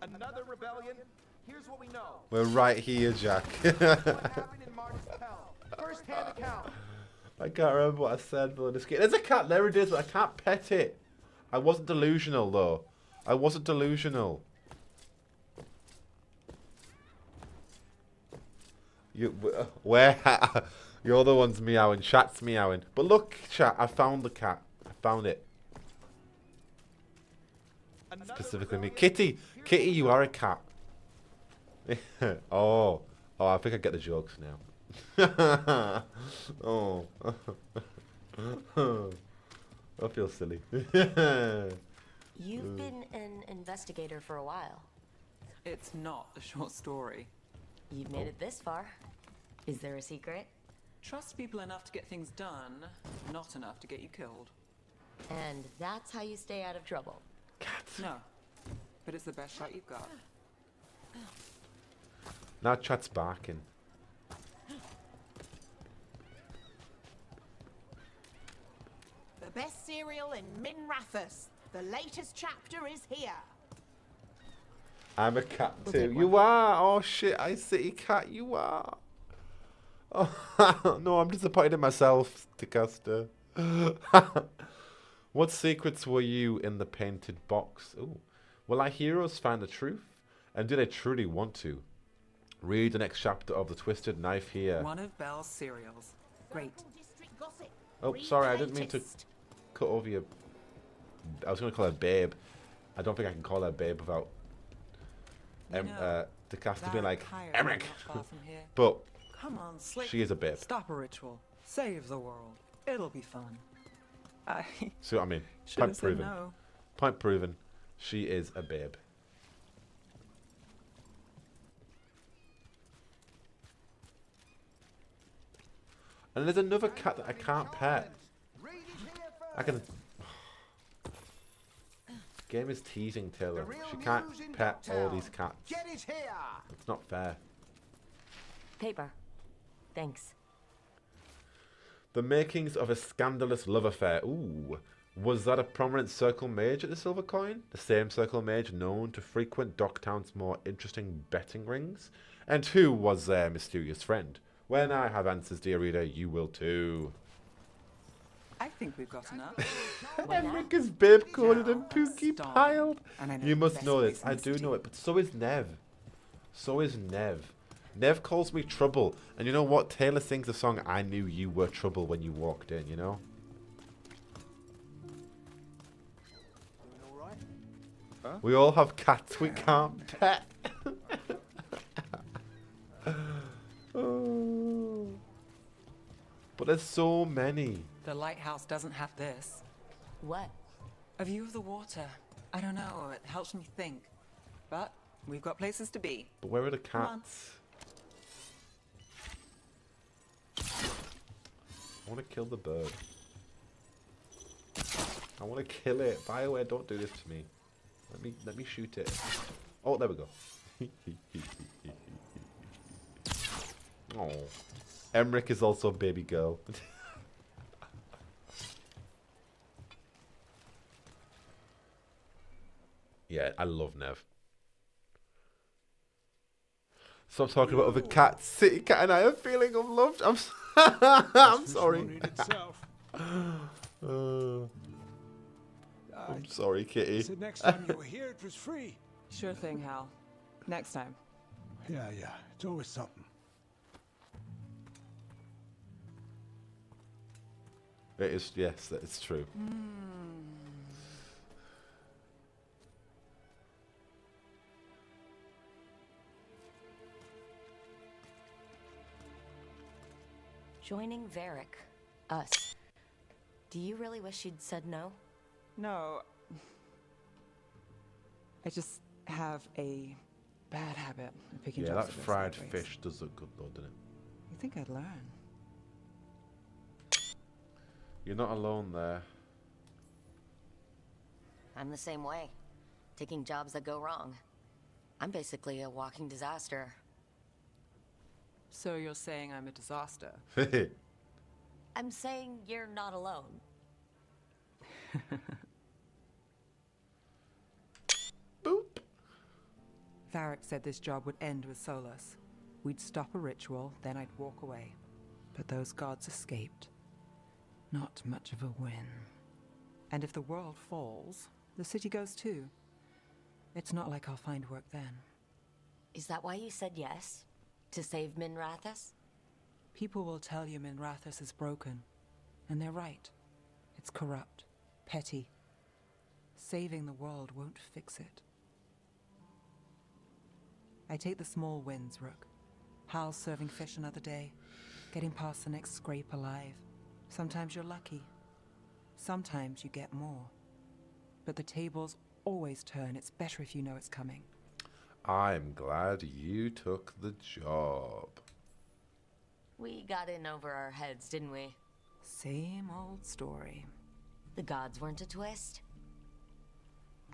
Another rebellion? Here's what we know. We're right here, Jack. What happened in Marty's Hell? First-hand account. I can't remember what I said. But there's a cat. There it is, but I can't pet it. I wasn't delusional, though. I wasn't delusional. Where? You're the ones meowing. Chat's meowing. But look, chat. I found the cat. I found it. Specifically me. Kitty. Kitty, you are a cat. Oh. Oh, I think I get the jokes now. Oh. I feel silly. You've been an investigator for a while. It's not a short story. You've made it this far. Is there a secret? Trust people enough to get things done, not enough to get you killed. And that's how you stay out of trouble. No, but it's the best shot you've got. Now chat's barking. The best cereal in Minrathous. The latest chapter is here. I'm a cat too. You are. Oh shit! I city cat. You are. Oh no! I'm disappointed in myself, DeCaster. What secrets were you in the painted box? Ooh. Will our heroes find the truth? And do they truly want to? Read the next chapter of The Twisted Knife here. One of Belle's cereals. Great. Oh, sorry, I didn't mean to cut over your... I was going to call her babe. I don't think I can call her babe without DeCaster being like, Emmerich. But Come on, Slick. she is a babe. Stop a ritual. Save the world. It'll be fun. I See what I mean? should've Point said proven. no. Point proven. She is a babe. And there's another cat that I can't pet. I can... Game is teasing Taylor. She can't pet all these cats. Get it here. It's not fair. Paper. Thanks. The makings of a scandalous love affair. Ooh. Was that a prominent circle mage at the Silver Coin? The same circle mage known to frequent Docktown's more interesting betting rings? And who was their mysterious friend? When I have answers, dear reader, you will too. I think we've got enough. Emric is babe coded and Pookie Starving. piled. And I know You the must best know place this. in I the do city. know it, but so is Nev. So is Nev. Nev calls me trouble. And you know what? Taylor sings the song I Knew You Were Trouble when you walked in, you know? Huh? We all have cats we can't pet. Oh. But there's so many. The lighthouse doesn't have this. What? A view of the water. I don't know, it helps me think. But we've got places to be. But where are the Come on. cats? I want to kill the bird. I want to kill it. BioWare, don't do this to me. Let me shoot it. Oh, there we go. Oh, Emric is also a baby girl. Yeah, I love Nev. Stop talking about other cats. City Cat and I are feeling unloved. I'm sorry. I'm sorry, Kitty. Said next time you were here, it was free. Sure thing, Hal. Next time. Yeah, it's always something. It is, yes, that is true. Joining Varric. Us. Do you really wish you'd said no? No. I just have a bad habit of picking Yeah, jobs that go fried sideways. fish does look good though, doesn't it? You think I'd learn? You're not alone there. I'm the same way. Taking jobs that go wrong. I'm basically a walking disaster. So you're saying I'm a disaster? I'm saying you're not alone. Varric said this job would end with Solus. We'd stop a ritual, then I'd walk away. But those gods escaped. Not much of a win. And if the world falls, the city goes too. It's not like I'll find work then. Is that why you said yes? To save Minrathous? People will tell you Minrathous is broken. And they're right. It's corrupt. Petty. Saving the world won't fix it. I take the small wins, Rook. Hal serving fish another day. Getting past the next scrape alive. Sometimes you're lucky. Sometimes you get more. But the tables always turn. It's better if you know it's coming. I'm glad you took the job. We got in over our heads, didn't we? Same old story. The gods weren't a twist?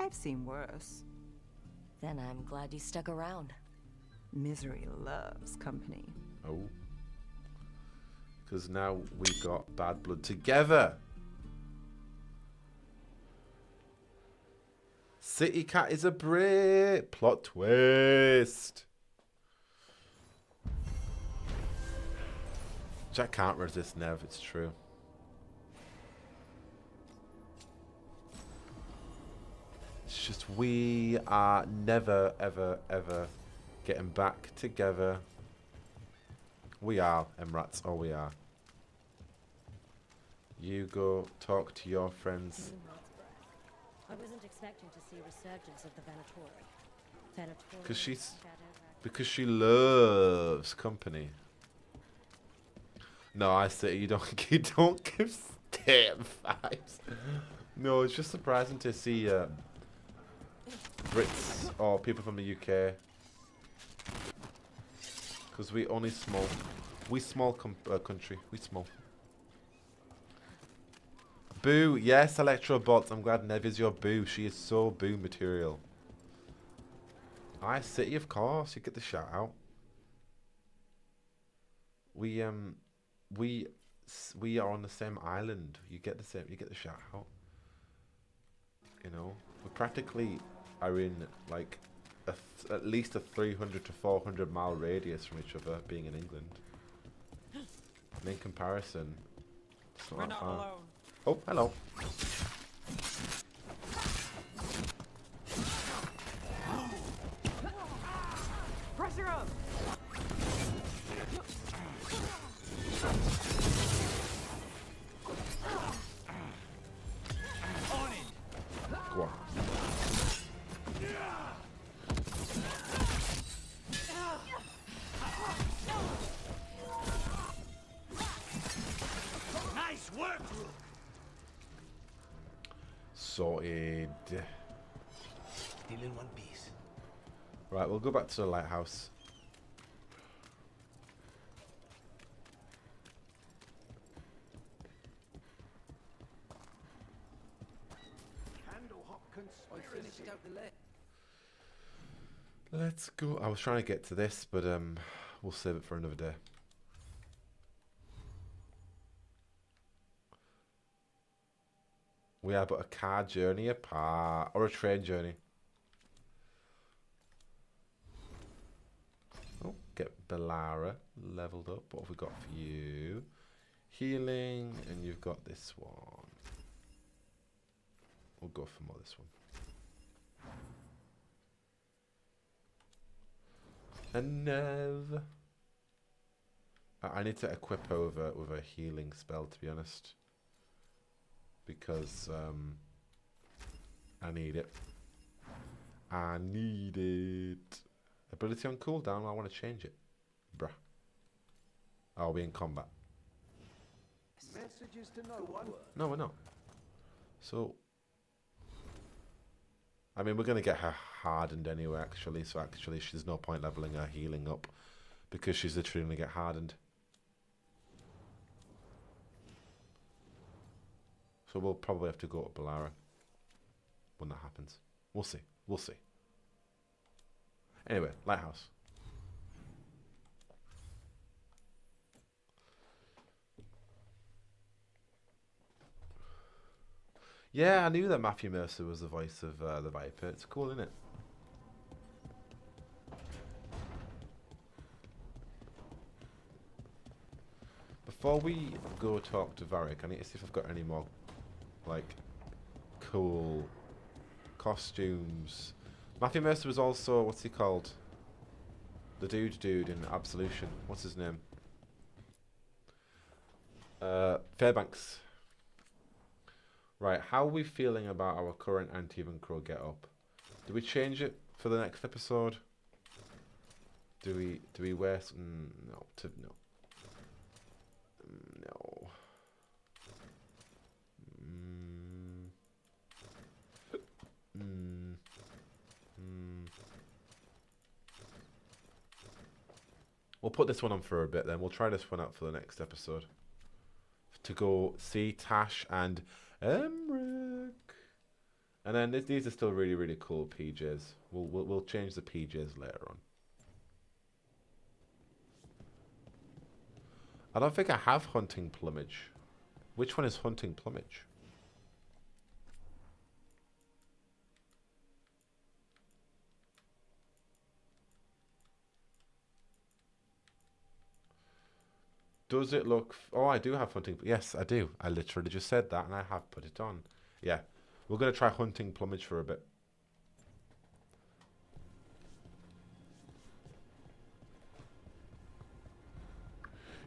I've seen worse. Then I'm glad you stuck around. Misery loves company. Oh. Because now we've got bad blood together. City Cat is a Brit. Plot twist. Jack can't resist Nev, it's true. It's just we are never, ever, ever getting back together. We are, Emrats. Oh, we are. You go talk to your friends. I wasn't expecting to see a resurgence of the Venatori. Because she loves company. No, I say you don't give step vibes. No, it's just surprising to see Brits or people from the UK. Because we only small. We small country. We small. Boo. Yes, Electrobots. I'm glad Nev is your boo. She is so boo material. City, of course. You get the shout out. We we are on the same island. You get the shout out. You know, we practically are in like at least a 300 to 400 mile radius from each other, being in England. And in comparison, it's not that far. Alone. Oh, hello. Pressure up. On it. Go on. Nice work, Rook. Sorted. Still in one piece. Right, we'll go back to the lighthouse. Let's go. I was trying to get to this, but we'll save it for another day. We are but a car journey apart, or a train journey. Oh, get Bellara leveled up. What have we got for you? Healing, and you've got this one. We'll go for more this one. And Nev. I need to equip over with a healing spell, to be honest. Because I need it. I need it. Ability on cooldown, I want to change it. Bruh. Are we in combat? Messages to no one. No, we're not. So, I mean, we're going to get her hardened anyway, actually. So, actually, there's no point leveling her healing up. Because she's literally going to get hardened. So, we'll probably have to go to Bellara when that happens. We'll see. We'll see. Anyway, lighthouse. Yeah, I knew that Matthew Mercer was the voice of the Viper. It's cool, isn't it? Before we go talk to Varric, I need to see if I've got any more, like, cool costumes. Matthew Mercer was also, what's he called? The dude in Absolution. What's his name? Fairbanks. Right, how are we feeling about our current Anti-Even Crow get-up? Do we change it for the next episode? Do we wear some... No. No. We'll put this one on for a bit then. We'll try this one out for the next episode. To go see Tash and Emmerich. And then these are still really, really cool PJs. We'll change the PJs later on. I don't think I have Hunting Plumage. Which one is Hunting Plumage? Does it look... Oh, I do have Hunting... Yes, I do. I literally just said that and I have put it on. Yeah. We're going to try Hunting Plumage for a bit.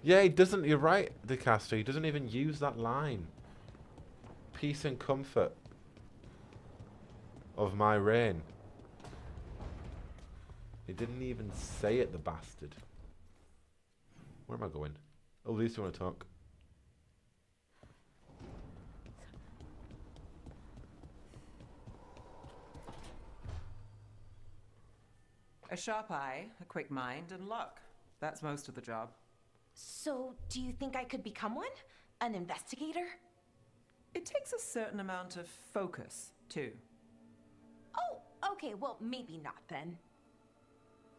Yeah, he doesn't... You're right, DeCastro. He doesn't even use that line. Peace and comfort of my reign. He didn't even say it, the bastard. Where am I going? Oh, these two want to talk. A sharp eye, a quick mind, and luck. That's most of the job. So, do you think I could become one? An investigator? It takes a certain amount of focus, too. Oh, okay, well, maybe not then.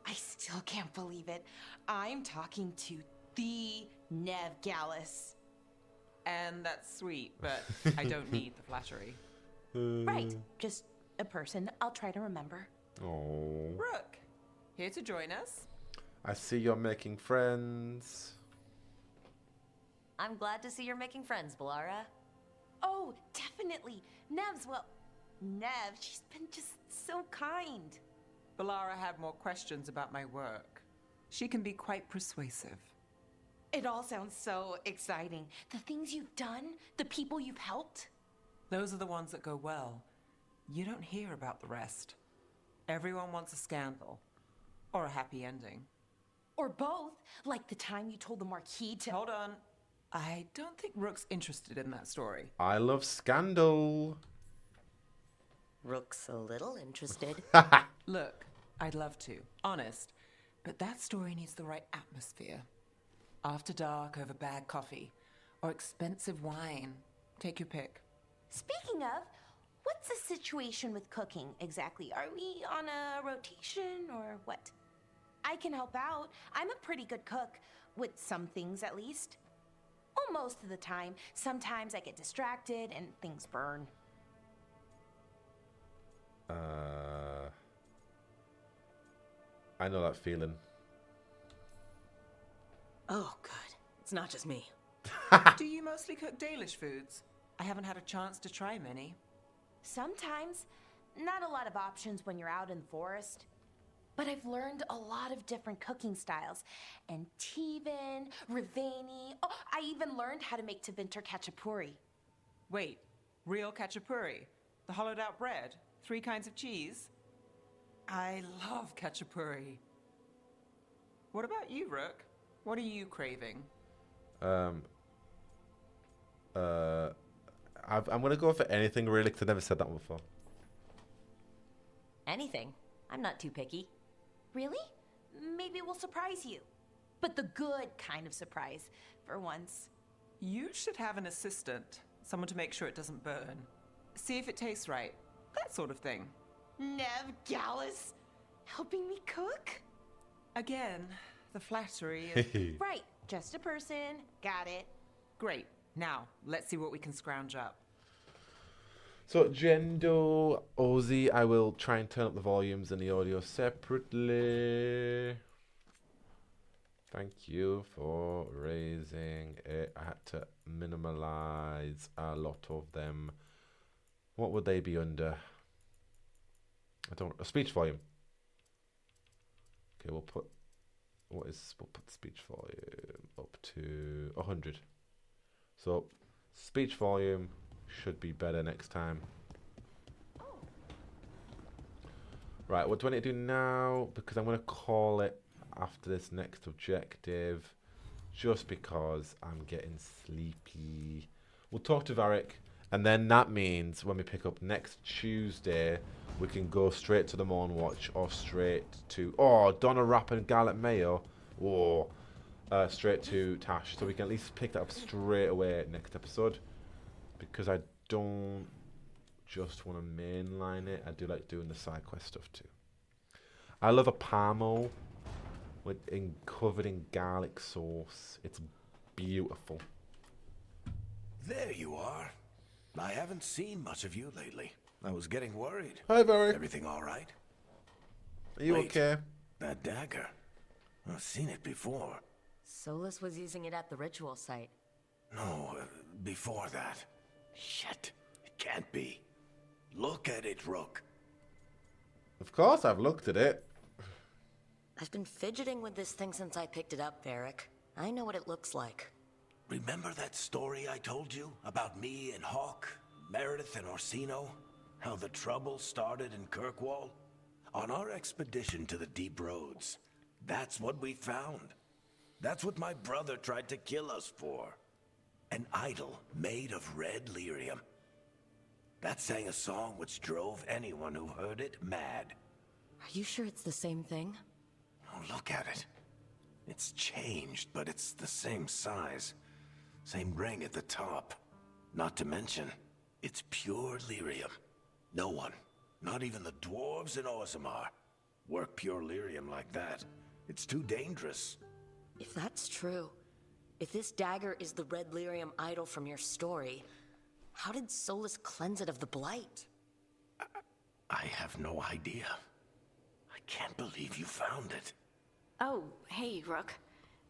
I still can't believe it. I'm talking to the Nev Gallus. And that's sweet, but I don't need the flattery. Right, just a person I'll try to remember. Oh. Rook, here to join us. I see you're making friends. I'm glad to see you're making friends, Balara. Oh, definitely. Nev's, well, Nev, she's been just so kind. Balara had more questions about my work. She can be quite persuasive. It all sounds so exciting. The things you've done, the people you've helped. Those are the ones that go well. You don't hear about the rest. Everyone wants a scandal. Or a happy ending. Or both, like the time you told the Marquis to— Hold on. I don't think Rook's interested in that story. I love scandal. Rook's a little interested. Look, I'd love to, honest. But that story needs the right atmosphere. After dark over bad coffee. Or expensive wine. Take your pick. Speaking of, what's the situation with cooking exactly? Are we on a rotation or what? I can help out. I'm a pretty good cook, with some things at least. Well, most of the time. Sometimes I get distracted and things burn. I know that feeling. Oh, good. It's not just me. Do you mostly cook Dalish foods? I haven't had a chance to try many. Sometimes. Not a lot of options when you're out in the forest. But I've learned a lot of different cooking styles. And Tevan, Rivani. Oh, I even learned how to make Tevinter Khachapuri. Wait, real Khachapuri? The hollowed out bread? 3 kinds of cheese? I love Khachapuri. What about you, Rook? What are you craving? I'm gonna go for anything really, because I never said that one before. Anything. I'm not too picky. Really? Maybe we'll surprise you. But the good kind of surprise, for once. You should have an assistant. Someone to make sure it doesn't burn. See if it tastes right. That sort of thing. Nev Gallus, helping me cook? Again, the flattery is... Right, just a person. Got it. Great. Now, let's see what we can scrounge up. So, Jendo, Ozzy, I will try and turn up the volumes and the audio separately. Thank you for raising it. I had to minimalize a lot of them. What would they be under? A speech volume. Okay, we'll put speech volume up to 100. So, speech volume should be better next time. Right, what do I need to do now? Because I'm going to call it after this next objective, just because I'm getting sleepy. We'll talk to Varric, and then that means when we pick up next Tuesday, we can go straight to the Morn Watch or straight to Donna Rapp and Garlet Mayo, or straight to Tash, so we can at least pick that up straight away next episode. Because I don't just want to mainline it, I do like doing the side quest stuff too. I love a Pamo covered in garlic sauce. It's beautiful. There you are. I haven't seen much of you lately. I was getting worried. Hi, Varric. Everything all right? Are you okay? That dagger. I've seen it before. Solus was using it at the ritual site. No, before that. Shit. It can't be. Look at it, Rook. Of course I've looked at it. I've been fidgeting with this thing since I picked it up, Varric. I know what it looks like. Remember that story I told you about me and Hawk, Meredith and Orsino? How the trouble started in Kirkwall? On our expedition to the Deep Roads, that's what we found. That's what my brother tried to kill us for. An idol made of red lyrium. That sang a song which drove anyone who heard it mad. Are you sure it's the same thing? Oh, look at it. It's changed, but it's the same size. Same ring at the top. Not to mention, it's pure lyrium. No one, not even the dwarves in Orzammar, work pure lyrium like that. It's too dangerous. If that's true, If this dagger is the red lyrium idol from your story, how did Solus cleanse it of the blight? I have no idea. I can't believe you found it. Oh, hey, Rook.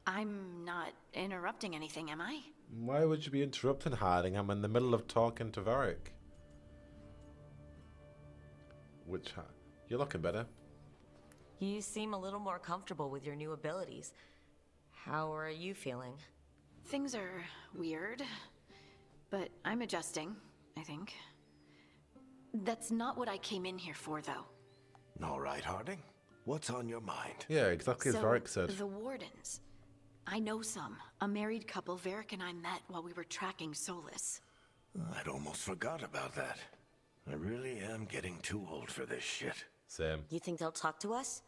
I'm not interrupting anything, am I? Why would you be interrupting hiding? I'm in the middle of talking to Varric. You're looking better. You seem a little more comfortable with your new abilities. How are you feeling? Things are weird, but I'm adjusting, I think. That's not what I came in here for, though. All right, Harding. What's on your mind? Yeah, exactly as Varric said. The Wardens. I know some. A married couple Varric and I met while we were tracking Solus. I'd almost forgot about that. I really am getting too old for this shit. Same. You think they'll talk to us?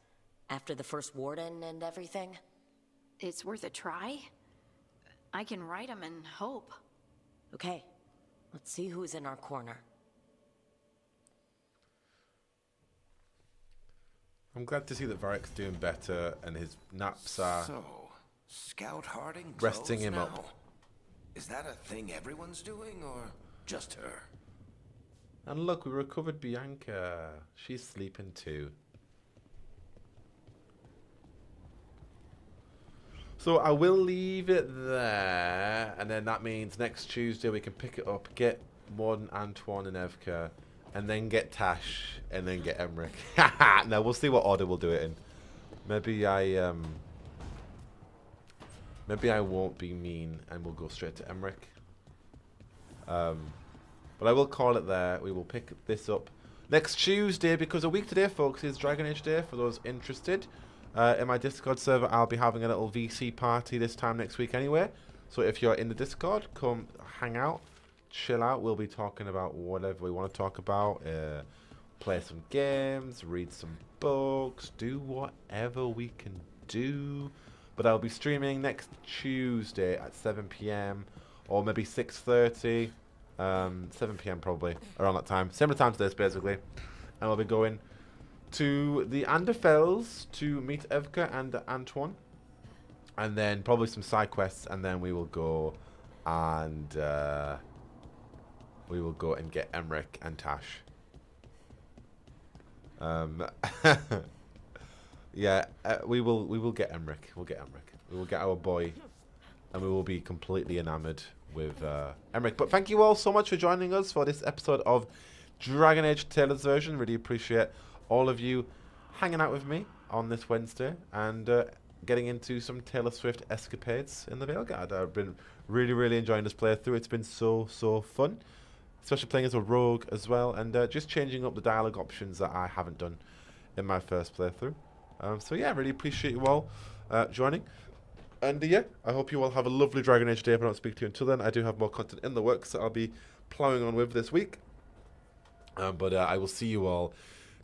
After the first warden and everything? It's worth a try. I can write them and hope. Okay, let's see who's in our corner. I'm glad to see that Varric's doing better and his naps are So, Scout Harding resting him now? up. Is that a thing everyone's doing, or just her? And look, we recovered Bianca. She's sleeping too. So I will leave it there, and then that means next Tuesday we can pick it up, get Warden Antoine and Evka, and then get Tash, and then get Emmerich. No, we'll see what order we'll do it in. Maybe I won't be mean, and we'll go straight to Emmerich. But I will call it there. We will pick this up next Tuesday, because a week today, folks, is Dragon Age Day for those interested. In my Discord server, I'll be having a little VC party this time next week anyway. So if you're in the Discord, come hang out, chill out. We'll be talking about whatever we want to talk about. Play some games, read some books, do whatever we can do. But I'll be streaming next Tuesday at 7 PM or maybe 6:30. 7 PM probably, around that time. Similar time to this, basically. And we'll be going to the Anderfells to meet Evka and Antoine. And then probably some side quests, and then we will go and get Emmerich and Tash. Yeah, we will get Emmerich. We'll get Emmerich. We will get our boy, and we will be completely enamored with Emmerich. But thank you all so much for joining us for this episode of Dragon Age Taylor's version. Really appreciate all of you hanging out with me on this Wednesday and getting into some Taylor Swift escapades in the Veilguard. I've been really enjoying this playthrough. It's been so fun, especially playing as a rogue as well, and just changing up the dialogue options that I haven't done in my first playthrough. So yeah, really appreciate you all joining. And yeah, I hope you all have a lovely Dragon Age day. If I don't speak to you until then, I do have more content in the works that I'll be plowing on with this week. But I will see you all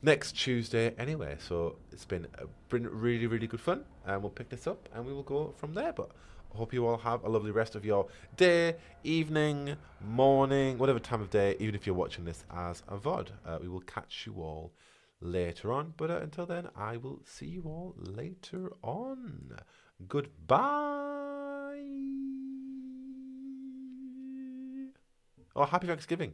next Tuesday anyway. So it's been really good fun, and we'll pick this up and we will go from there. But I hope you all have a lovely rest of your day, evening, morning, whatever time of day, even if you're watching this as a VOD. We will catch you all later on. But until then, I will see you all later on. Goodbye. Oh, happy Thanksgiving.